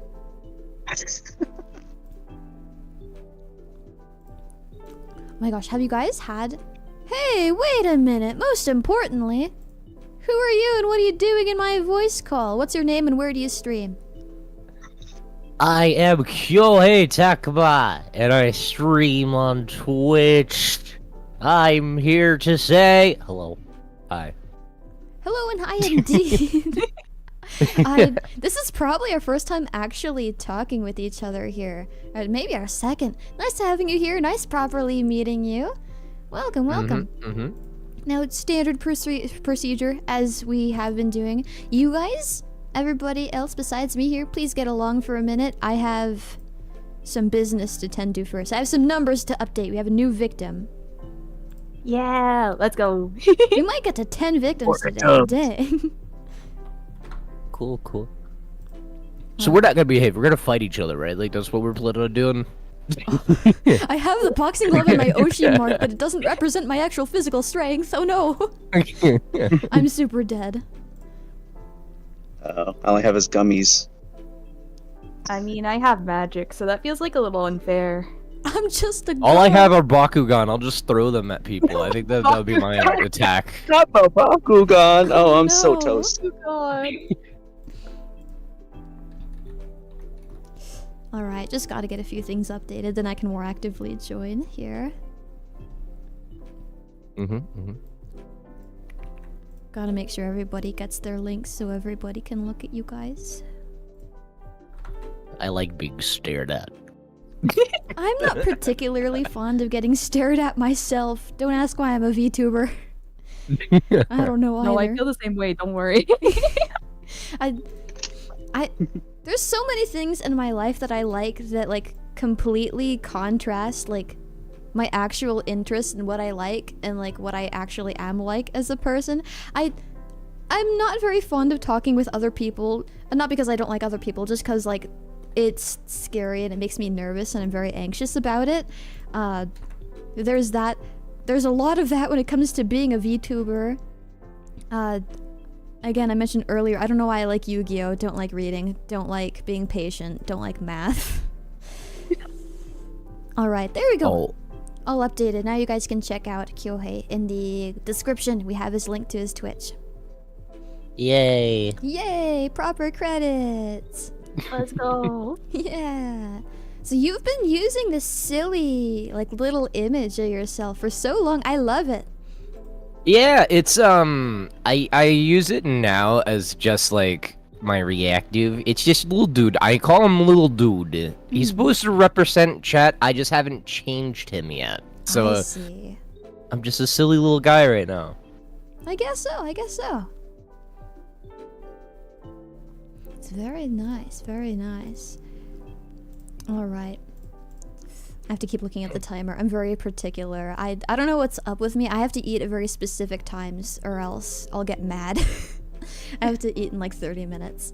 Oh my gosh, have you guys had... Hey, wait a minute. Most importantly, who are you and what are you doing in my voice call? What's your name and where do you stream? I am Kyohei Takuma, and I stream on Twitch. I'm here to say hello. Hi. Hello and hi indeed. This is probably our first time actually talking with each other here. Or maybe our second. Nice having you here. Nice properly meeting you. Welcome, welcome. Now, it's standard procedure, as we have been doing. You guys, everybody else besides me here, please get along for a minute. I have some business to tend to first. I have some numbers to update. We have a new victim. Yeah, let's go. We might get to 10 victims today. Dang. Cool. So we're not gonna behave. We're gonna fight each other, right? Like, that's what we're planning on doing. I have the boxing glove in my Ocean mark, but it doesn't represent my actual physical strength. Oh no. I'm super dead. I only have his gummies. I mean, I have magic, so that feels like a little unfair. I'm just a All I have are Bakugan. I'll just throw them at people. I think that would be my attack. Not the Bakugan. Oh, I'm so No. toast. God. Alright, just gotta get a few things updated, then I can more actively join here. Gotta make sure everybody gets their links so everybody can look at you guys. I like being stared at. I'm not particularly fond of getting stared at myself. Don't ask why I'm a VTuber. I don't know either. No, I feel the same way, don't worry. There's so many things in my life that I like that, like, completely contrast, like, my actual interest in what I like and, like, what I actually am like as a person. I'm not very fond of talking with other people. Not because I don't like other people, just because, like, it's scary and it makes me nervous and I'm very anxious about it. There's that. There's a lot of that when it comes to being a VTuber. Again, I mentioned earlier, I don't know why I like Yu-Gi-Oh! Don't like reading, don't like being patient, don't like math. Alright, there we go. Oh. All updated. Now you guys can check out Kyohei. In the description, we have his link to his Twitch. Yay. Yay! Proper credits! Let's go. Yeah. So you've been using this silly, like, little image of yourself for so long. I love it. Yeah, it's I use it now as just like my reactive. It's just little dude. I call him little dude. He's supposed to represent chat. I just haven't changed him yet. So I see. I'm just a silly little guy right now. I guess so. I guess so. It's very nice. Very nice. All right. I have to keep looking at the timer. I'm very particular. I don't know what's up with me. I have to eat at very specific times or else I'll get mad. I have to eat in like 30 minutes.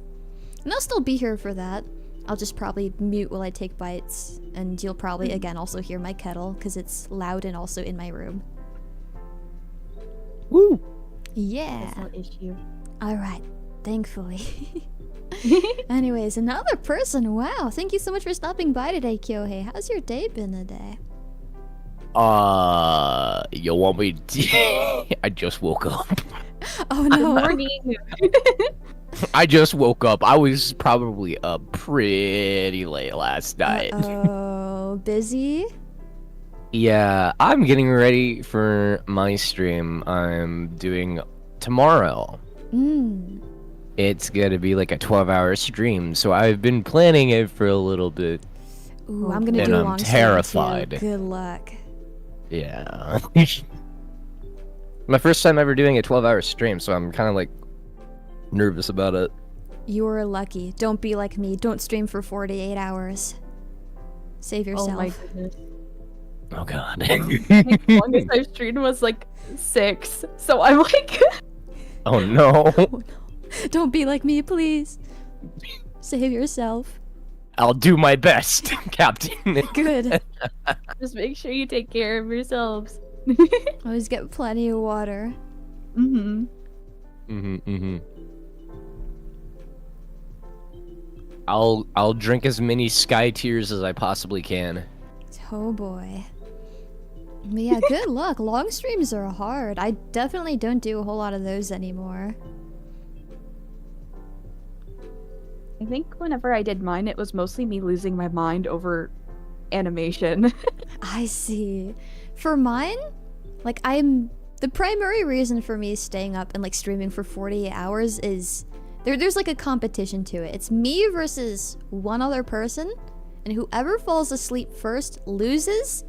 And I'll still be here for that. I'll just probably mute while I take bites. And you'll probably, again, also hear my kettle because it's loud and also in my room. Woo! Yeah. That's no issue. Alright. Thankfully. Anyways, another person. Wow. Thank you so much for stopping by today, Kyohei. How's your day been today? You want me to... I just woke up. Oh no. Morning. I just woke up. I was probably up pretty late last night. Oh, busy? Yeah, I'm getting ready for my stream I'm doing tomorrow. It's gonna be like a 12-hour stream, so I've been planning it for a little bit. Ooh, I'm gonna and do a I'm long terrified. stream too. Good luck. Yeah. My first time ever doing a 12-hour stream, so I'm kind of like nervous about it. You're lucky. Don't be like me. Don't stream for 48 hours. Save yourself. Oh my goodness. Oh god. The longest I've streamed was like 6, so I'm like... Oh no. Oh, no. Don't be like me, please. Save yourself. I'll do my best, Captain. Good. Just make sure you take care of yourselves. Always get plenty of water. I'll drink as many sky tears as I possibly can. Oh boy. But yeah, good luck. Long streams are hard. I definitely don't do a whole lot of those anymore. I think whenever I did mine, it was mostly me losing my mind over animation. I see. For mine, like, the primary reason for me staying up and like streaming for 48 hours is there's like a competition to it. It's me versus one other person, and whoever falls asleep first loses,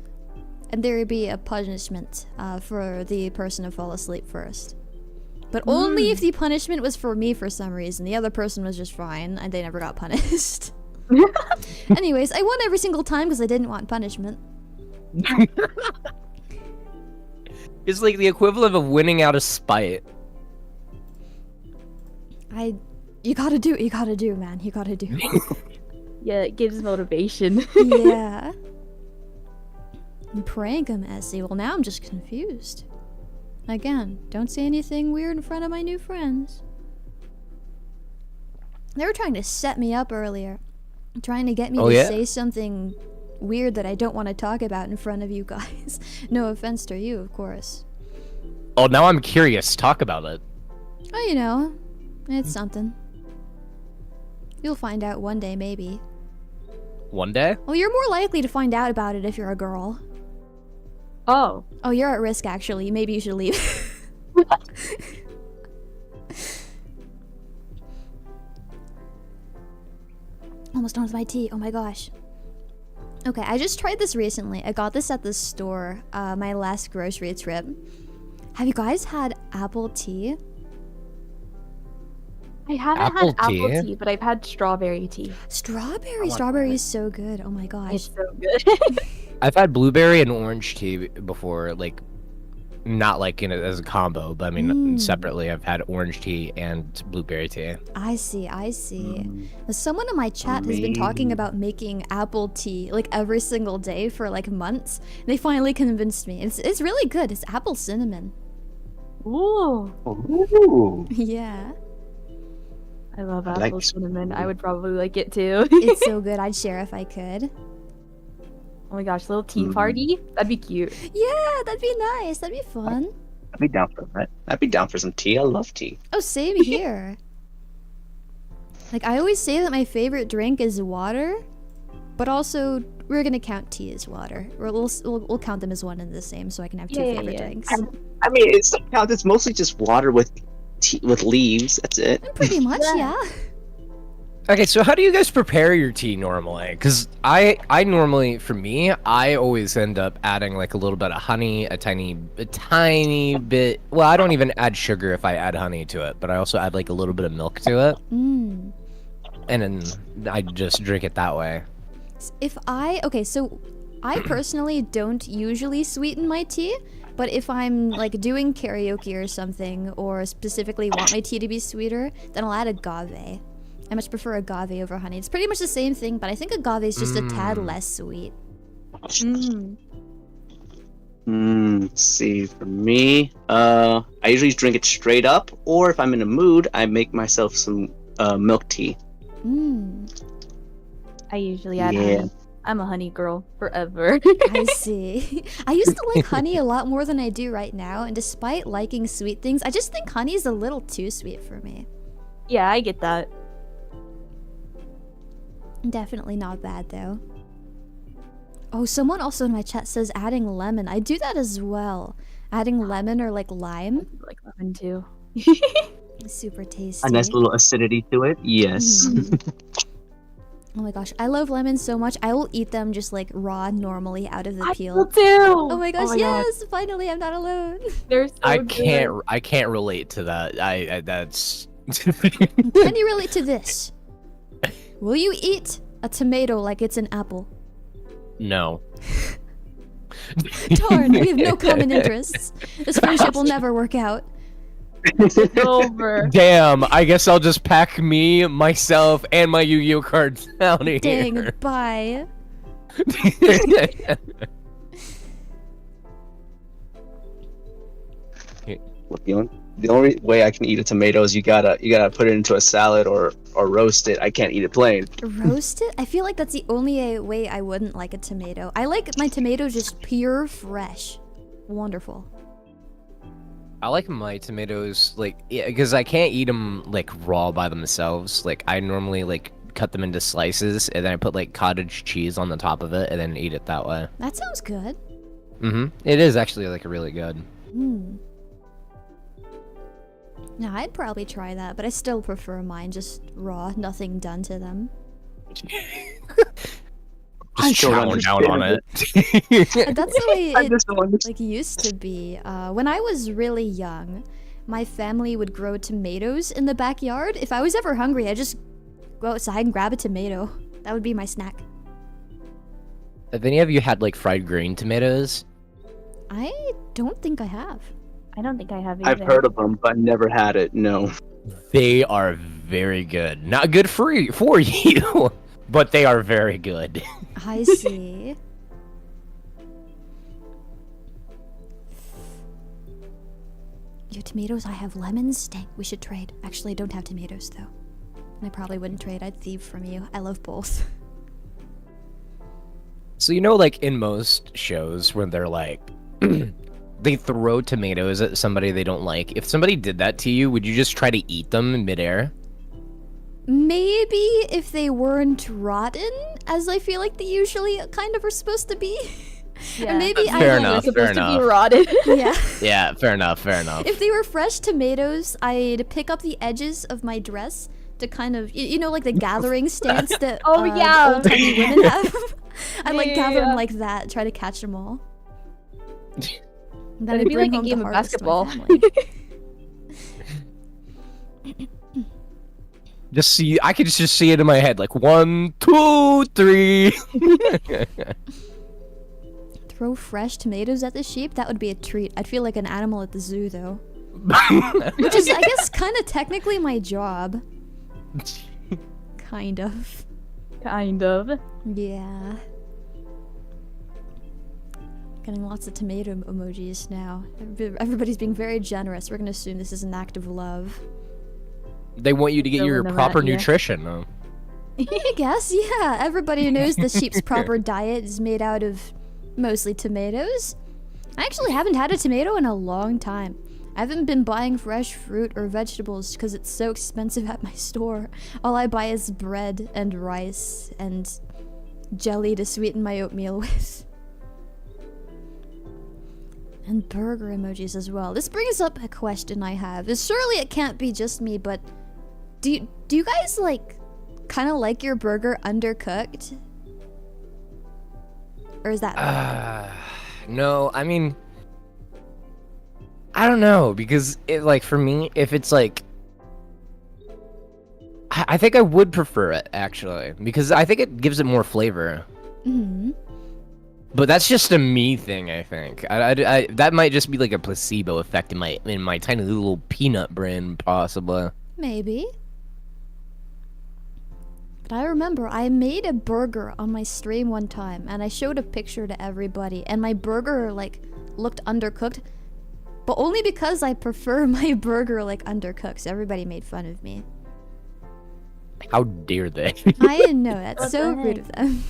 and there would be a punishment for the person to fall asleep first. But only if the punishment was for me for some reason. The other person was just fine, and they never got punished. Anyways, I won every single time because I didn't want punishment. It's like the equivalent of winning out of spite. You gotta do what you gotta do, man. You gotta do. Yeah, it gives motivation. Yeah. And prank him, Essie. Well, now I'm just confused. Again, don't say anything weird in front of my new friends. They were trying to set me up earlier. Trying to get me to say something weird that I don't want to talk about in front of you guys. No offense to you, of course. Oh, now I'm curious. Talk about it. Oh, you know, it's something. You'll find out one day, maybe. One day? Well, you're more likely to find out about it if you're a girl. Oh. Oh, you're at risk, actually. Maybe you should leave. Almost done with my tea. Oh my gosh. Okay, I just tried this recently. I got this at the store, my last grocery trip. Have you guys had apple tea? I haven't had apple tea, but I've had strawberry tea. Strawberry is so good. Oh my gosh. It's so good. I've had blueberry and orange tea before, like not like as a combo, but I mean separately. I've had orange tea and blueberry tea. I see. Someone in my chat has been talking about making apple tea like every single day for like months. They finally convinced me. It's really good. It's apple cinnamon. Ooh. Ooh. Yeah. I love I like apple cinnamon. I would probably like it too. It's so good. I'd share if I could. Oh my gosh, little tea party? That'd be cute. Yeah, that'd be nice. That'd be fun. I'd be down for that. I'd be down for some tea. I love tea. Oh, same here. Like, I always say that my favorite drink is water, but also we're gonna count tea as water. We'll count them as one and the same, so I can have two favorite drinks. I mean, it's mostly just water with tea, with leaves. That's it. Pretty much, yeah. Okay, so how do you guys prepare your tea normally? Because I normally, for me, I always end up adding like a little bit of honey, a tiny bit. Well, I don't even add sugar if I add honey to it, but I also add like a little bit of milk to it. And then I just drink it that way. So I personally don't usually sweeten my tea, but if I'm like doing karaoke or something, or specifically want my tea to be sweeter, then I'll add agave. I much prefer agave over honey. It's pretty much the same thing, but I think agave is just a tad less sweet. See, for me, I usually drink it straight up, or if I'm in a mood, I make myself some milk tea. I usually add honey. I'm a honey girl forever. I see. I used to like honey a lot more than I do right now, and despite liking sweet things, I just think honey is a little too sweet for me. Yeah, I get that. Definitely not bad though. Oh, someone also in my chat says adding lemon. I do that as well. Adding lemon or like lime. I like lemon too. Super tasty. A nice little acidity to it. Yes. Oh my gosh, I love lemons so much. I will eat them just like raw, normally out of the peel. Too. Oh my gosh, yes! God. Finally, I'm not alone. They're so I good. can't relate to that. That's. Can you relate to this? Will you eat a tomato like it's an apple? No. Darn, we have no common interests. This friendship will never work out. It's over. Damn, I guess I'll just pack me, myself, and my Yu-Gi-Oh cards down here. Dang, bye. The only way I can eat a tomato is you gotta put it into a salad or roast it. I can't eat it plain. Roast it? I feel like that's the only way I wouldn't like a tomato. I like my tomatoes just pure fresh. Wonderful. I like my tomatoes, like, because I can't eat them, like, raw by themselves. Like, I normally, like, cut them into slices, and then I put, like, cottage cheese on the top of it, and then eat it that way. That sounds good. It is actually, like, really good. Yeah, I'd probably try that, but I still prefer mine just raw, nothing done to them. Just chowing down on it. That's the way it like used to be. When I was really young, my family would grow tomatoes in the backyard. If I was ever hungry, I'd just go outside and grab a tomato. That would be my snack. Have any of you had, like, fried green tomatoes? I don't think I have. I don't think I have either. I've heard of them, but never had it. No. They are very good. Not good for you, but they are very good. I see. You have tomatoes, I have lemons. Dang, we should trade. Actually, I don't have tomatoes, though. And I probably wouldn't trade. I'd thieve from you. I love both. So, you know, like, in most shows when they're, like, they throw tomatoes at somebody they don't like. If somebody did that to you, would you just try to eat them in midair? Maybe if they weren't rotten, as I feel like they usually kind of are supposed to be. Yeah. And maybe Fair enough, fair to be enough. rotted. Yeah. Yeah, fair enough, fair enough. If they were fresh tomatoes, I'd pick up the edges of my dress to kind of, you know, like the gathering stance that old-timey women have. I'd like gather them like that, try to catch them all. Then It'd be like a game of basketball. Just see, I could just see it in my head, like 1, 2, 3. 3, throw fresh tomatoes at the sheep, that would be a treat. I'd feel like an animal at the zoo, though. Which is, I guess, kind of technically my job. Kind of. Kind of. Yeah. Getting lots of tomato emojis now. Everybody's being very generous. We're gonna assume this is an act of love. They want you to get your proper nutrition, though. I guess, yeah. Everybody knows the sheep's proper diet is made out of mostly tomatoes. I actually haven't had a tomato in a long time. I haven't been buying fresh fruit or vegetables because it's so expensive at my store. All I buy is bread and rice and jelly to sweeten my oatmeal with. And burger emojis as well. This brings up a question I have. Surely it can't be just me, but do you guys like kind of like your burger undercooked? Or is that no, I mean, I don't know, because it, like, for me, if it's like, I think I would prefer it, actually, because I think it gives it more flavor. Mm-hmm. But that's just a me thing, I think. I that might just be like a placebo effect in my tiny little peanut brain, possibly. Maybe. But I remember I made a burger on my stream one time, and I showed a picture to everybody, and my burger, like, looked undercooked, but only because I prefer my burger, like, undercooked, so everybody made fun of me. How dare they? I didn't know. That's so rude of them.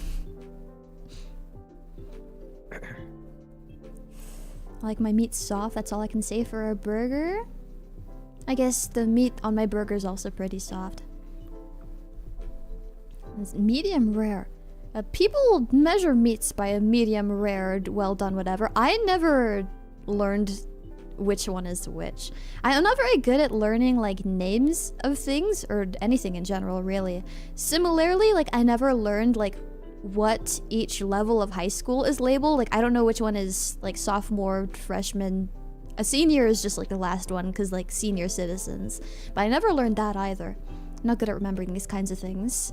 I like my meat soft, that's all I can say for a burger. I guess the meat on my burger is also pretty soft. It's medium rare. People measure meats by a medium rare, well done, whatever. I never learned which one is which. I'm not very good at learning like names of things or anything in general, really. Similarly, like I never learned like what each level of high school is labeled. Like I don't know which one is like sophomore, freshman. A senior is just like the last one because like senior citizens. But I never learned that either. I'm not good at remembering these kinds of things.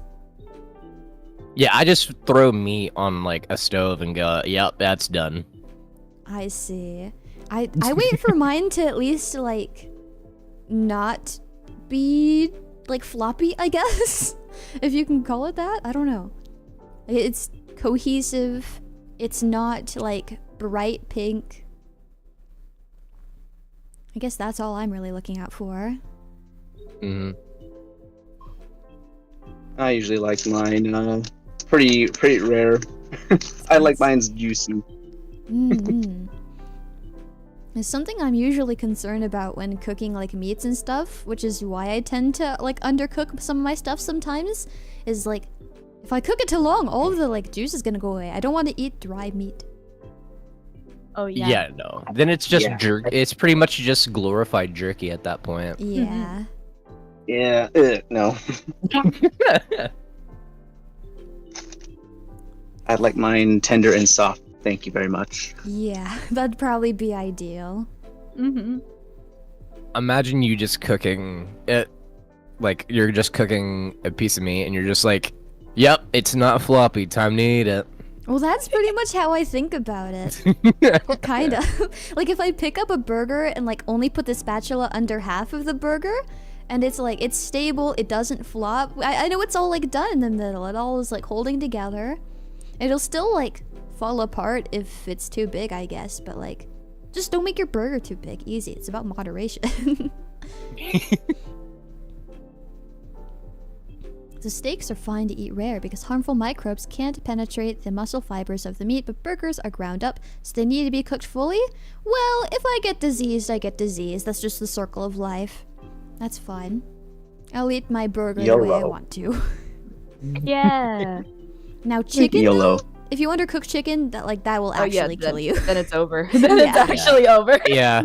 Yeah, I just throw meat on like a stove and go, yep, that's done. I see. I wait for mine to at least like not be like floppy, I guess. If you can call it that. I don't know. It's cohesive. It's not like bright pink. I guess that's all I'm really looking out for. Mm-hmm. I usually like mine pretty rare. I like mine's juicy. Mm-hmm. It's something I'm usually concerned about when cooking like meats and stuff, which is why I tend to like undercook some of my stuff sometimes, is like if I cook it too long, all of the like juice is gonna go away. I don't want to eat dry meat. Oh yeah. Yeah, no. Then it's just jerk. It's pretty much just glorified jerky at that point. Yeah. Yeah, no. I'd like mine tender and soft. Thank you very much. Yeah, that'd probably be ideal. Mm-hmm. Imagine you just cooking it, like you're just cooking a piece of meat and you're just like, yep, it's not floppy, time to eat it. Well, that's pretty much how I think about it. Kind of. Like if I pick up a burger and like only put the spatula under half of the burger, and it's like, it's stable, it doesn't flop. I know it's all like done in the middle. It all is like holding together. It'll still like fall apart if it's too big, I guess, but like just don't make your burger too big. Easy. It's about moderation. The steaks are fine to eat rare because harmful microbes can't penetrate the muscle fibers of the meat, but burgers are ground up, so they need to be cooked fully. Well, if I get diseased, I get diseased. That's just the circle of life. That's fine. I'll eat my burger the way I want to. Yeah. Now chicken, YOLO. if you undercook chicken, that will actually kill you. Then it's over. Then it's actually over. Yeah.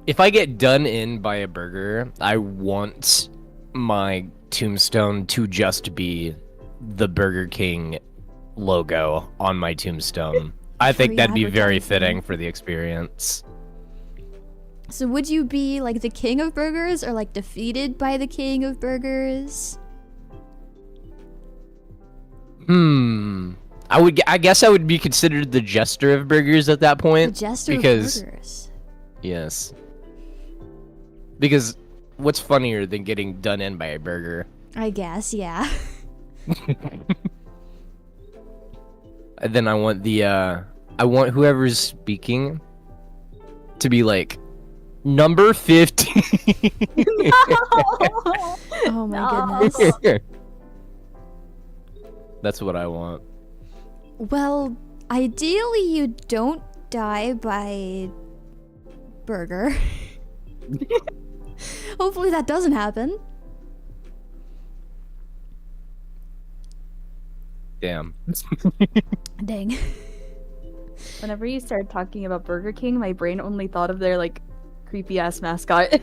If I get done in by a burger, I want my tombstone to just be the Burger King logo on my tombstone. I think Free that'd be very advertising. fitting for the experience. So would you be like the king of burgers or like defeated by the king of burgers? I guess I would be considered the jester of burgers at that The point. jester because, of burgers. Yes. Because what's funnier than getting done in by a burger? I guess, yeah. And then I want whoever's speaking to be like, number 15. Oh my goodness. That's what I want. Well, ideally you don't die by burger. Hopefully that doesn't happen. Damn. Dang. Whenever you started talking about Burger King, my brain only thought of their like creepy ass mascot.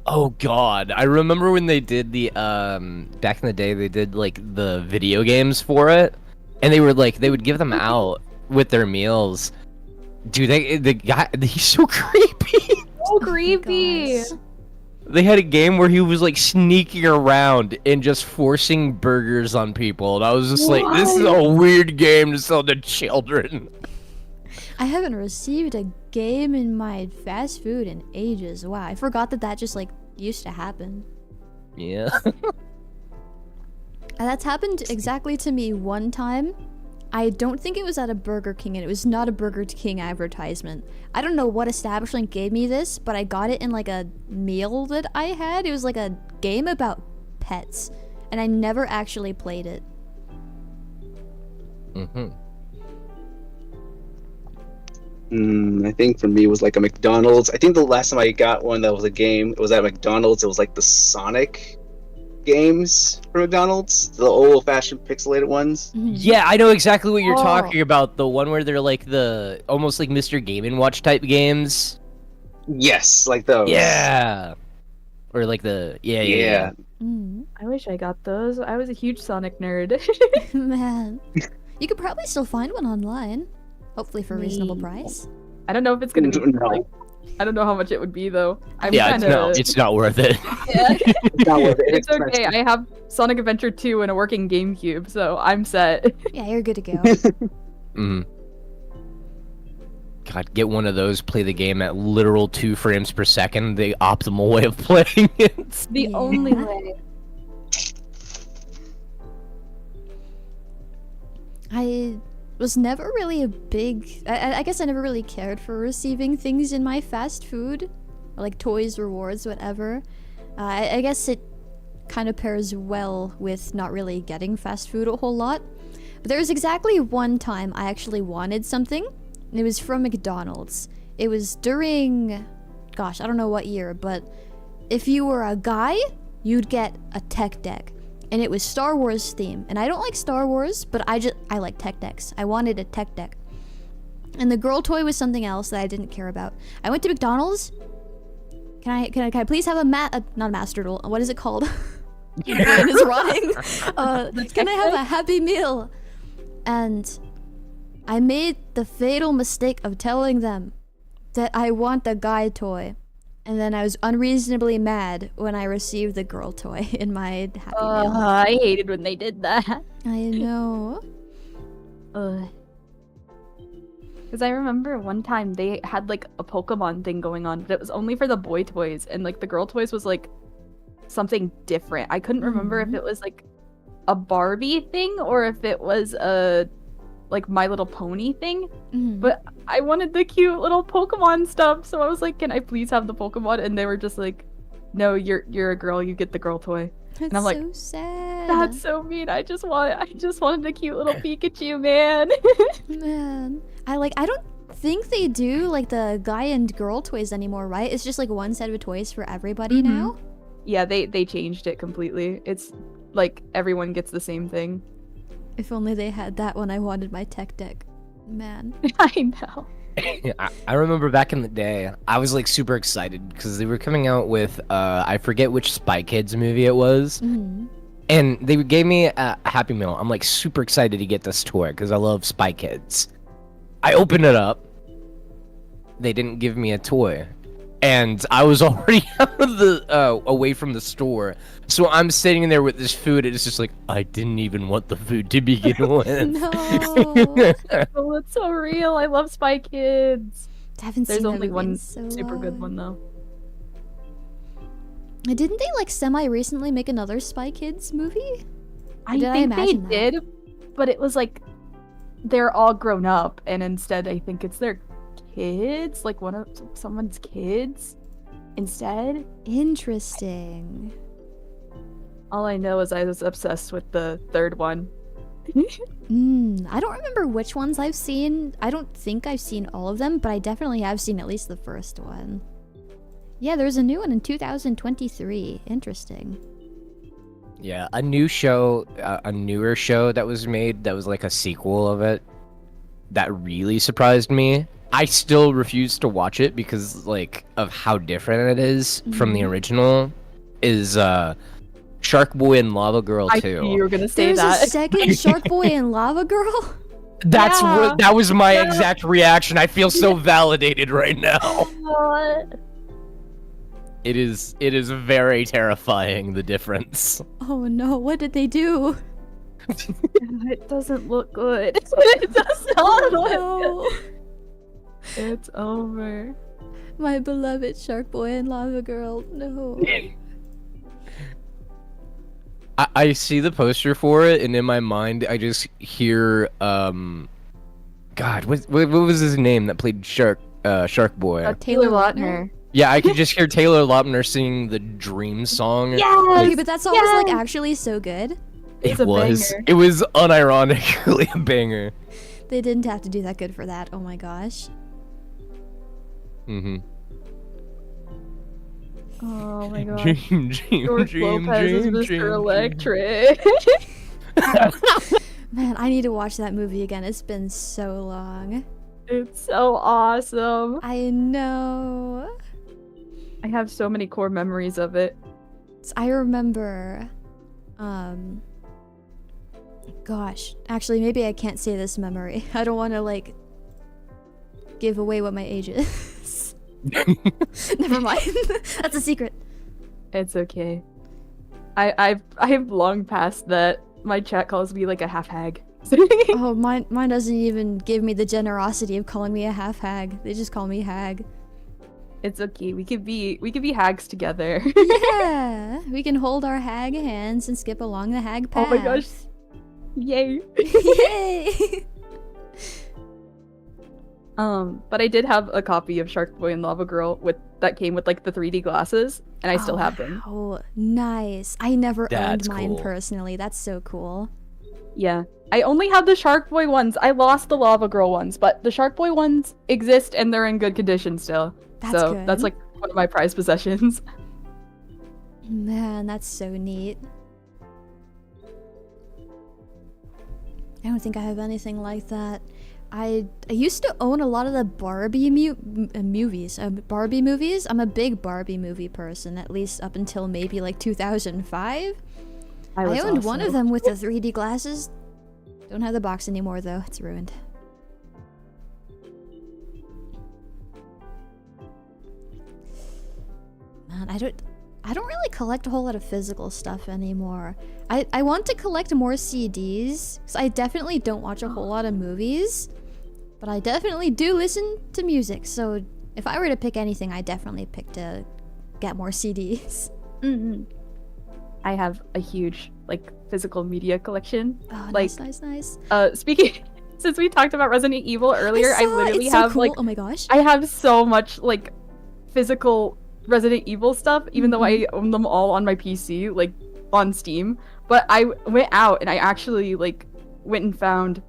Oh god, I remember when they did the back in the day they did like the video games for it, and they would give them out with their meals. Dude, the guy, he's so creepy. So creepy. Gosh. They had a game where he was like sneaking around and just forcing burgers on people, and I was just like, this is a weird game to sell to children. I haven't received a game in my fast food in ages. Wow, I forgot that just like used to happen. Yeah. And that's happened exactly to me one time. I don't think it was at a Burger King, and it was not a Burger King advertisement. I don't know what establishment gave me this, but I got it in like a meal that I had. It was like a game about pets, and I never actually played it. I think for me it was like a McDonald's. I think the last time I got one that was a game, it was at McDonald's. It was like the Sonic games for McDonald's, the old-fashioned pixelated ones. Yeah, I know exactly what you're talking about. The one where they're like the almost like Mr. Game & Watch type games. Yes, like those. Yeah. Or like the yeah. I wish I got those. I was a huge Sonic nerd. Man, you could probably still find one online. Hopefully for a reasonable price. I don't know if it's gonna be. No. I don't know how much it would be though. It's not worth it. Yeah. It's not worth it. It's okay. I have Sonic Adventure 2 and a working GameCube, so I'm set. Yeah, you're good to go. God, get one of those, play the game at literal 2 frames per second, the optimal way of playing it. The only way. I was never really a big... I guess I never really cared for receiving things in my fast food. Like toys, rewards, whatever. I guess it kind of pairs well with not really getting fast food a whole lot. But there was exactly one time I actually wanted something. And it was from McDonald's. It was during... Gosh, I don't know what year, but... If you were a guy, you'd get a tech deck. And it was Star Wars theme. And I don't like Star Wars, but I like tech decks. I wanted a tech deck. And the girl toy was something else that I didn't care about. I went to McDonald's. Can I please have not a Master Duel. What is it called? My brain is rotting. Can I have a Happy Meal? And I made the fatal mistake of telling them that I want the guy toy. And then I was unreasonably mad when I received the girl toy in my Happy Meal. I hated when they did that. I know. Because I remember one time they had like a Pokemon thing going on, but it was only for the boy toys, and like the girl toys was like something different. I couldn't remember if it was like a Barbie thing or if it was a like My Little Pony thing. But I wanted the cute little Pokemon stuff, so I was like, "Can I please have the Pokemon?" And they were just like, "No, you're a girl. You get the girl toy." That's and I'm like, so sad. "That's so mean. I just wanted the cute little Pikachu, man." Man, I don't think they do like the guy and girl toys anymore, right? It's just like one set of toys for everybody now. Yeah, they changed it completely. It's like everyone gets the same thing. If only they had that when I wanted my tech deck. Man. I know. I remember back in the day, I was like super excited because they were coming out with I forget which Spy Kids movie it was, and they gave me a Happy Meal. I'm like super excited to get this toy because I love Spy Kids. I opened it up. They didn't give me a toy. and I was already out of the away from the store. So I'm sitting there with this food, and it's just like I didn't even want the food to begin with. No. Oh, it's so real. I love Spy Kids. I haven't There's seen that only movie in one so super good long. one though. Didn't they like semi-recently make another Spy Kids movie? I did I think they imagine that? did, but it was like they're all grown up, and instead I think it's their kids, like one of someone's kids instead. Interesting. All I know is I was obsessed with the third one. I don't remember which ones I've seen. I don't think I've seen all of them, but I definitely have seen at least the first one. Yeah, there's a new one in 2023. Interesting. Yeah, a newer show that was made that was like a sequel of it that really surprised me. I still refuse to watch it because like of how different it is from the original. Is Shark Boy and Lava Girl 2. I knew you were gonna say There's that. a second Shark Boy and Lava Girl? That's Yeah. what that was my exact reaction. I feel so validated right now. It is very terrifying, the difference. Oh no, what did they do? It doesn't look good. It does not look No. good. It's over. My beloved Shark Boy and Lava Girl. No. I see the poster for it, and in my mind, I just hear, God, what was his name that played Shark Boy? Taylor Lautner. Yeah, I could just hear Taylor Lautner singing the Dream song. Okay, but that song was like actually so good. It It's a was. banger. It was unironically a banger. They didn't have to do that good for that. Oh my gosh. Mm-hmm. Oh my god. Dream, George Lopez is Mr. Electric. Man, I need to watch that movie again. It's been so long. It's so awesome. I know. I have so many core memories of it. I remember, gosh, actually, maybe I can't say this memory. I don't want to, like, give away what my age is. Never mind. That's a secret. It's okay. I've long passed that. My chat calls me like a half hag. Oh, mine doesn't even give me the generosity of calling me a half hag. They just call me hag. It's okay. We could be hags together. Yeah, we can hold our hag hands and skip along the hag path. Oh my gosh. Yay. Yay! But I did have a copy of Shark Boy and Lava Girl that came with like the 3D glasses, and I still have them. Oh, nice. I never That's owned mine cool. personally. That's so cool. Yeah. I only have the Shark Boy ones. I lost the Lava Girl ones, but the Shark Boy ones exist and they're in good condition still. That's so good. that's like one of my prized possessions. Man, that's so neat. I don't think I have anything like that. I used to own a lot of the Barbie movies. Barbie movies? I'm a big Barbie movie person, at least up until maybe like 2005. I owned one of them with the 3D glasses. Don't have the box anymore though, it's ruined. Man, I don't really collect a whole lot of physical stuff anymore. I want to collect more CDs, because I definitely don't watch a whole lot of movies, but I definitely do listen to music, so if I were to pick anything, I definitely pick to get more CDs. Mm-hmm. I have a huge like physical media collection. Oh, like, nice. Speaking, since we talked about Resident Evil earlier, I saw it. literally It's so have cool. like Oh my gosh. I have so much like physical Resident Evil stuff, even though I own them all on my PC, like on Steam. But I went out and I actually like went and found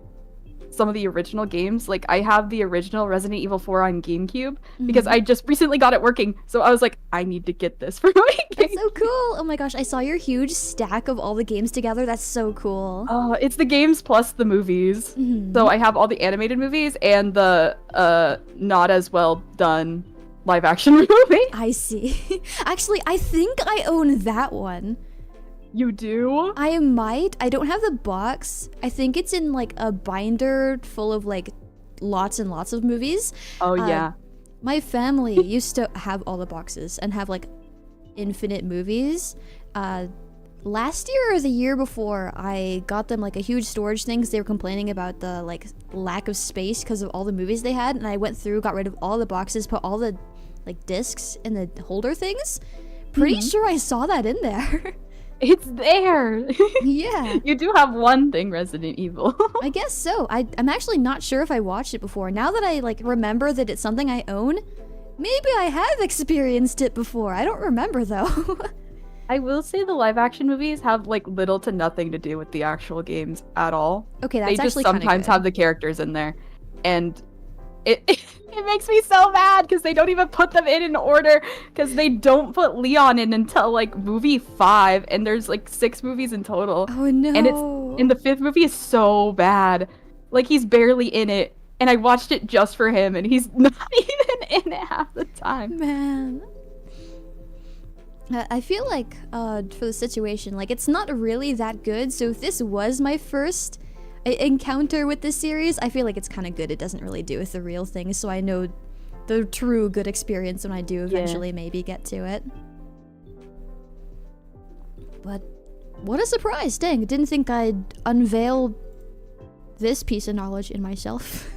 some of the original games. Like I have the original Resident Evil 4 on GameCube because I just recently got it working. So I was like, I need to get this for my game. That's so cool. Oh my gosh, I saw your huge stack of all the games together. That's so cool. Oh, it's the games plus the movies. Mhm. So I have all the animated movies and the not as well done live action movie. I see. Actually, I think I own that one. You do? I might. I don't have the box. I think it's in like a binder full of like lots and lots of movies. Oh yeah. My family used to have all the boxes and have like infinite movies. Last year or the year before, I got them like a huge storage thing because they were complaining about the like lack of space because of all the movies they had, and I went through, got rid of all the boxes, put all the like discs in the holder things. Pretty sure I saw that in there. It's there. Yeah. You do have one thing, Resident Evil. I guess so. I'm actually not sure if I watched it before. Now that I like remember that it's something I own, maybe I have experienced it before. I don't remember though. I will say the live action movies have like little to nothing to do with the actual games at all. Okay, that's they just actually kinda sometimes good. have the characters in there, and it it makes me so mad because they don't even put them in order, because they don't put Leon in until like movie 5, and there's like 6 movies in total. Oh no! And the 5th movie is so bad, like he's barely in it, and I watched it just for him, and he's not even in it half the time. Man. I feel like, for the situation, like, it's not really that good, so if this was my first encounter with this series, I feel like it's kind of good. It doesn't really do with the real thing, so I know the true good experience when I do eventually maybe get to it. But, what a surprise! Dang, didn't think I'd unveil this piece of knowledge in myself.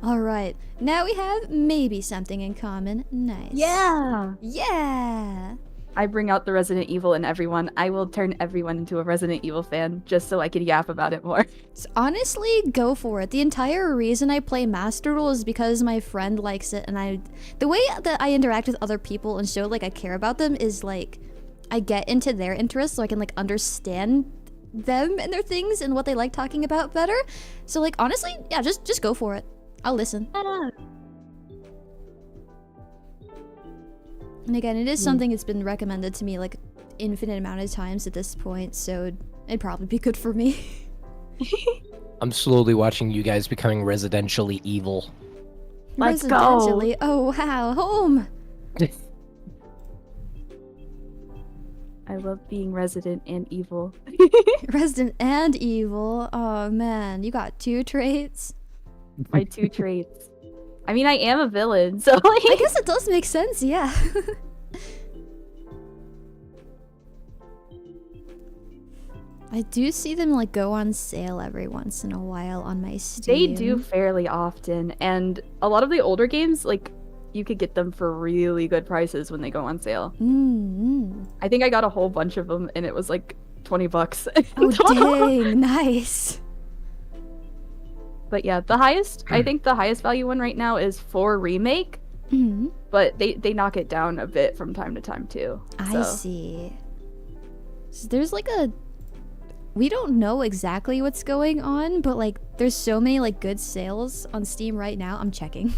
Alright, now we have maybe something in common. Nice. Yeah! Yeah! I bring out the Resident Evil in everyone. I will turn everyone into a Resident Evil fan just so I can yap about it more. So honestly, go for it. The entire reason I play Master Duel is because my friend likes it, and the way that I interact with other people and show like I care about them is like I get into their interests so I can like understand them and their things and what they like talking about better. So like honestly, yeah, just go for it. I'll listen. And again, it is something that's been recommended to me like infinite amount of times at this point, so it'd probably be good for me. I'm slowly watching you guys becoming residentially evil. Let's go. Residentially. Oh wow, home. I love being resident and evil. Resident and evil. Oh man, you got 2 traits. My 2 traits. I mean, I am a villain, so like... I guess it does make sense, yeah. I do see them like go on sale every once in a while on my Steam. They do fairly often, and a lot of the older games, like, you could get them for really good prices when they go on sale. I think I got a whole bunch of them, and it was like $20. Oh dang, nice. But yeah, the highest, I think the highest value one right now is 4 Remake, but they knock it down a bit from time to time too. I see. So there's like we don't know exactly what's going on, but like there's so many like good sales on Steam right now. I'm checking.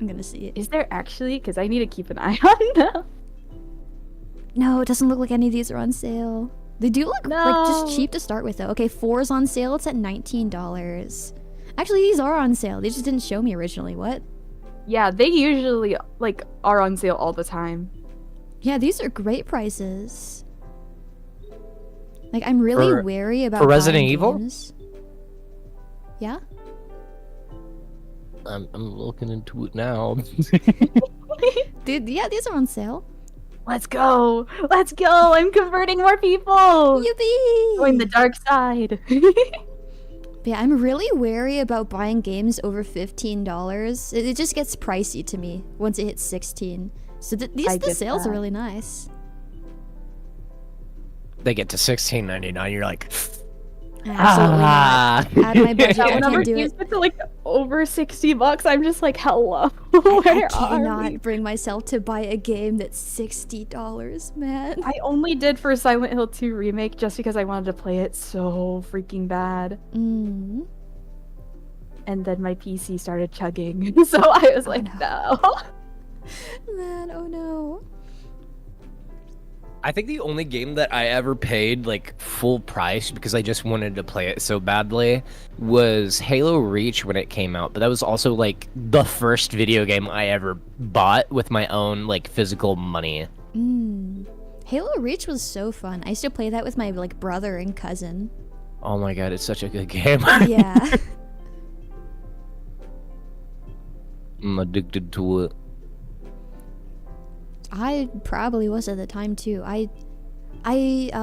I'm gonna see it. Is there actually? Because I need to keep an eye on them. No, it doesn't look like any of these are on sale. They do look like just cheap to start with though. Okay, 4's on sale. It's at $19. Actually, these are on sale. They just didn't show me originally. What? Yeah, they usually like are on sale all the time. Yeah, these are great prices. Like, I'm really wary about for Resident buying Evil? games. Yeah? I'm looking into it now. Dude, yeah, these are on sale. Let's go! Let's go! I'm converting more people! Yippee! Going the dark side. But yeah, I'm really wary about buying games over $15. It just gets pricey to me once it hits 16. So the sales are really nice. They get to $16.99, you're like, Absolutely not. Out of my budget, I Whenever can't do games it. get to like over $60, I'm just like, hello. I Where are cannot we? bring myself to buy a game that's $60, man. I only did for Silent Hill 2 Remake just because I wanted to play it so freaking bad. And then my PC started chugging, so I was like, no. Man, oh no. I think the only game that I ever paid like full price because I just wanted to play it so badly was Halo Reach when it came out, but that was also like the first video game I ever bought with my own like physical money. Halo Reach was so fun. I used to play that with my like brother and cousin. Oh my god, it's such a good game. Yeah. I'm addicted to it. I probably was at the time too. I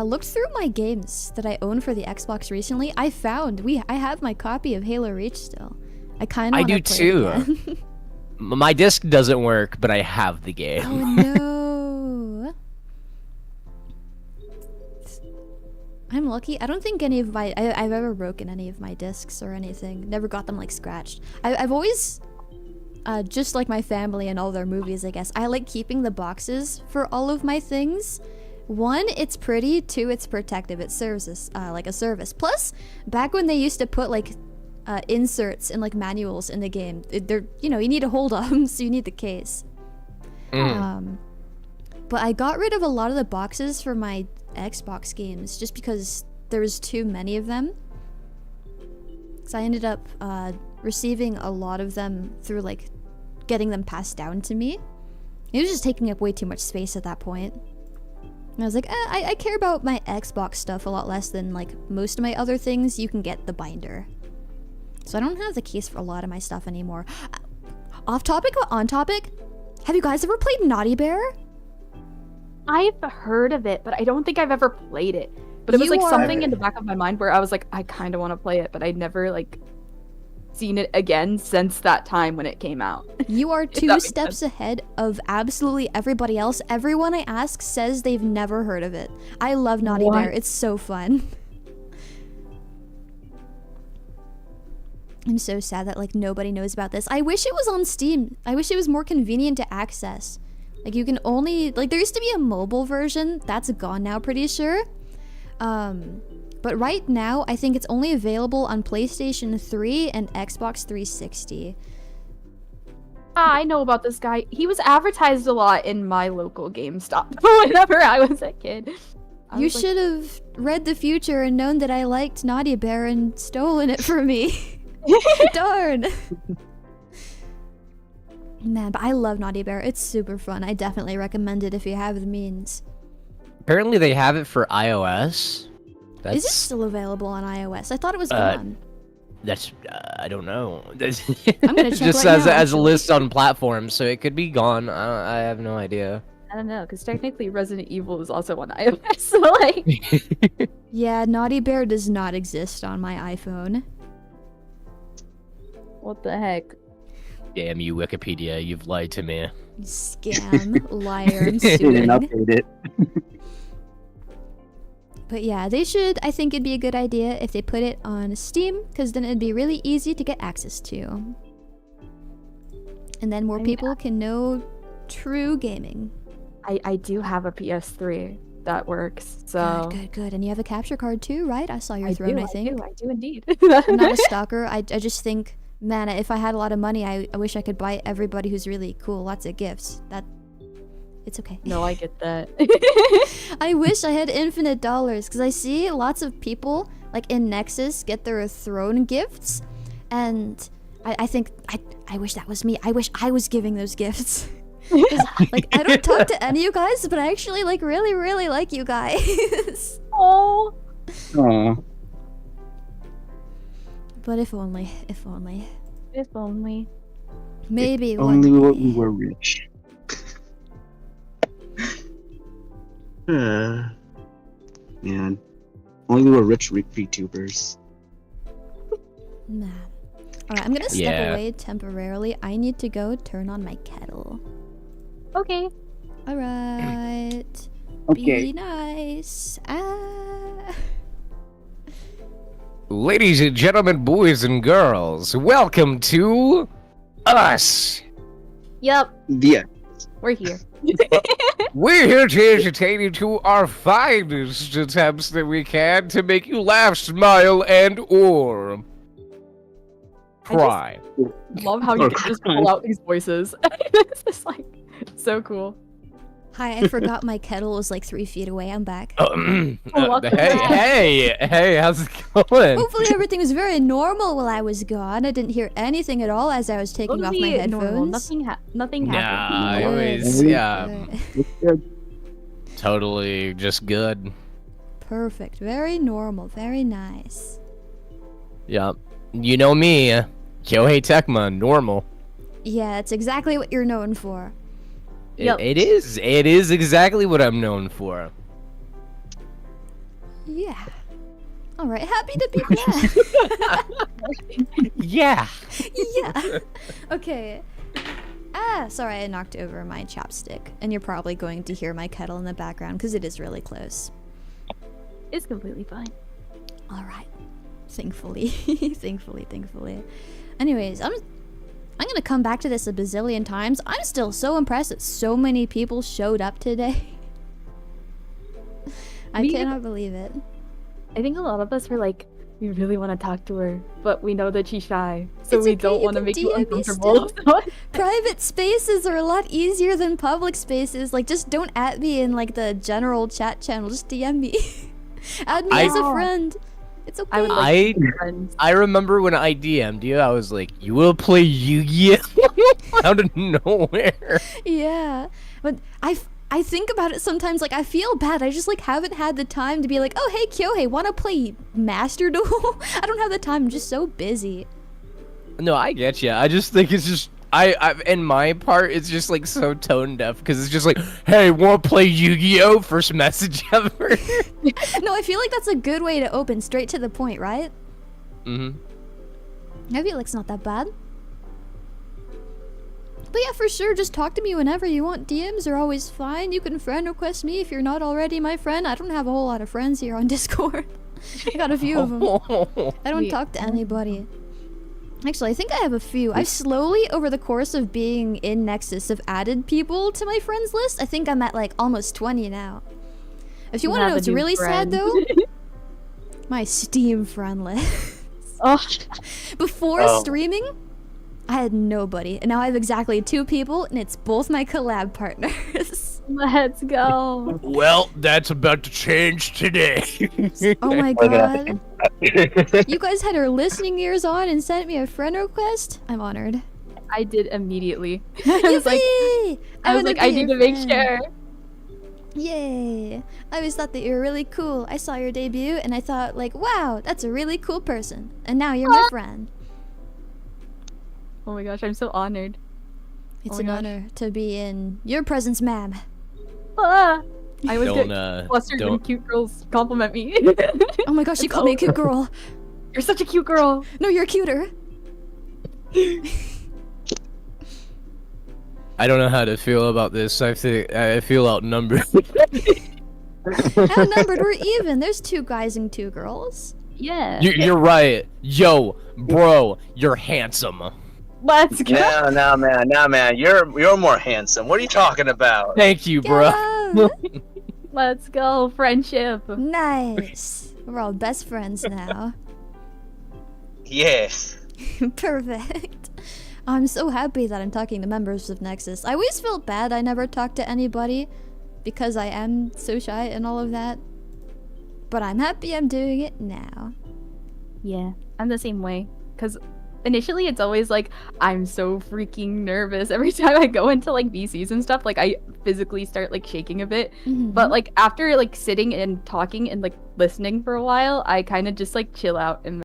looked through my games that I own for the Xbox recently. I found I have my copy of Halo Reach still. I kind of I do too. My disc doesn't work, but I have the game. Oh no. I'm lucky. I don't think any of I've ever broken any of my discs or anything. Never got them like scratched. I've always just like my family and all their movies, I guess. I like keeping the boxes for all of my things. One, it's pretty. Two, it's protective. It serves as like a service. Plus, back when they used to put like inserts and like manuals in the game, they're you need to hold them, so you need the case. But I got rid of a lot of the boxes for my Xbox games just because there was too many of them. So I ended up receiving a lot of them through like getting them passed down to me. It was just taking up way too much space at that point. And I was like, I care about my Xbox stuff a lot less than like most of my other things. You can get the binder. So I don't have the case for a lot of my stuff anymore. Off topic or on topic? Have you guys ever played Naughty Bear? I've heard of it, but I don't think I've ever played it. But it was like something in the back of my mind where I was like, I kind of want to play it, but I'd never like seen it again since that time when it came out. You are 2 steps ahead of absolutely everybody else. Everyone I ask says they've never heard of it. I love Naughty Bear. It's so fun. I'm so sad that like nobody knows about this. I wish it was on Steam. I wish it was more convenient to access. Like you can only like there used to be a mobile version. That's gone now, pretty sure. But right now I think it's only available on PlayStation 3 and Xbox 360. I know about this guy. He was advertised a lot in my local GameStop whenever I was a kid. You should have read the future and known that I liked Naughty Bear and stolen it from me. Darn. Man, but I love Naughty Bear. It's super fun. I definitely recommend it if you have the means. Apparently they have it for iOS. Is it still available on iOS? I thought it was gone. That's I don't know. I'm gonna check just right now, as a list on platforms, so it could be gone. I have no idea. I don't know, because technically Resident Evil is also on iOS, so like... Yeah, Naughty Bear does not exist on my iPhone. What the heck? Damn you, Wikipedia, you've lied to me. Scam, liar, I'm Didn't suing. update it. But yeah, they should, I think it'd be a good idea if they put it on Steam, because then it'd be really easy to get access to. And then more people can know true gaming. I do have a PS3 that works, so... Good. And you have a capture card too, right? I saw your throne, I think. I do indeed. I'm not a stalker. I just think, man, if I had a lot of money, I wish I could buy everybody who's really cool lots of gifts. It's okay. No, I get that. I wish I had infinite dollars, because I see lots of people, like in Nexus, get their throne gifts, and I think, I wish that was me. I wish I was giving those gifts. Like, I don't talk to any of you guys, but I actually, like, really, really like you guys. Oh. Aww. But if only. If only. Maybe Only one we were rich. Man. Only we were rich VTubers. Man. Alright, I'm gonna step away temporarily. I need to go turn on my kettle. Okay. Alright. Okay. Be nice. Ladies and gentlemen, boys and girls, welcome to us. Yep. Yeah. We're here. We're here to entertain you to our finest attempts that we can to make you laugh, smile, and/or cry. Love how you can just pull out these voices. It's just like so cool. Hi, I forgot my kettle was like 3 feet away. I'm back. Hey, how's it going? Hopefully everything was very normal while I was gone. I didn't hear anything at all as I was taking off my Totally headphones. normal. Nothing happened. Nah, always, yeah. Totally just good. Perfect. Very normal. Very nice. Yep. You know me, Kyohei Tecma, normal. Yeah, it's exactly what you're known for. It is. It is exactly what I'm known for. Yeah. All right, happy to be back. Yeah. Yeah. Okay. Sorry, I knocked over my chopstick, and you're probably going to hear my kettle in the background because it is really close. It's completely fine. All right. Thankfully, thankfully. Anyways, I'm gonna come back to this a bazillion times. I'm still so impressed that so many people showed up today. I cannot believe it. I think a lot of us were like, we really want to talk to her, but we know that she's shy, so It's we okay, don't you want to can make you DM me uncomfortable. Private spaces are a lot easier than public spaces. Like, just don't at me in like the general chat channel. Just DM me. Add me as a friend. It's okay. I would like to be friends. I remember when I DM'd you, I was like, "You will play Yu-Gi-Oh!" out of nowhere. Yeah, but I think about it sometimes. Like, I feel bad. I just like haven't had the time to be like, "Oh, hey Kyohei, wanna play Master Duel?" I don't have the time. I'm just so busy. No, I get you. I just think it's just I in my part, it's just like so tone deaf because it's just like, "Hey, want to play Yu-Gi-Oh!" First message ever. No, I feel like that's a good way to open, straight to the point, right? I feel like it's not that bad. But yeah, for sure, just talk to me whenever you want. DMs are always fine. You can friend request me if you're not already my friend. I don't have a whole lot of friends here on Discord. I got a few of them. I don't talk to anybody. Actually, I think I have a few. I've slowly, over the course of being in Nexus, have added people to my friends list. I think I'm at like almost 20 now. If you want to know what's really sad though, my Steam friend list. Before streaming, I had nobody, and now I have exactly 2 people, and it's both my collab partners. Let's go. Well, that's about to change today. Oh my god. You guys had our listening ears on and sent me a friend request? I'm honored. I did immediately. I was like, I need to make sure. Yay! I always thought that you were really cool. I saw your debut and I thought like, wow, that's a really cool person. And now you're my friend. Oh my gosh, I'm so honored. It's an honor to be in your presence, ma'am. I always get flustered when cute girls compliment me. Oh my gosh, you called me a cute girl. You're such a cute girl. No, you're cuter. I don't know how to feel about this. I feel outnumbered. Outnumbered, we're even. There's 2 guys and 2 girls. Yeah. You're right. Yo, bro, you're handsome. Let's go. No, man. You're more handsome. What are you talking about? Thank you, bro. Let's go, friendship. Nice. We're all best friends now. Yes. Perfect. I'm so happy that I'm talking to members of Nexus. I always felt bad I never talked to anybody because I am so shy and all of that. But I'm happy I'm doing it now. Yeah, I'm the same way. Because initially it's always like, I'm so freaking nervous. Every time I go into like VCs and stuff, like I physically start like shaking a bit. But like after like sitting and talking and like listening for a while, I kind of just like chill out and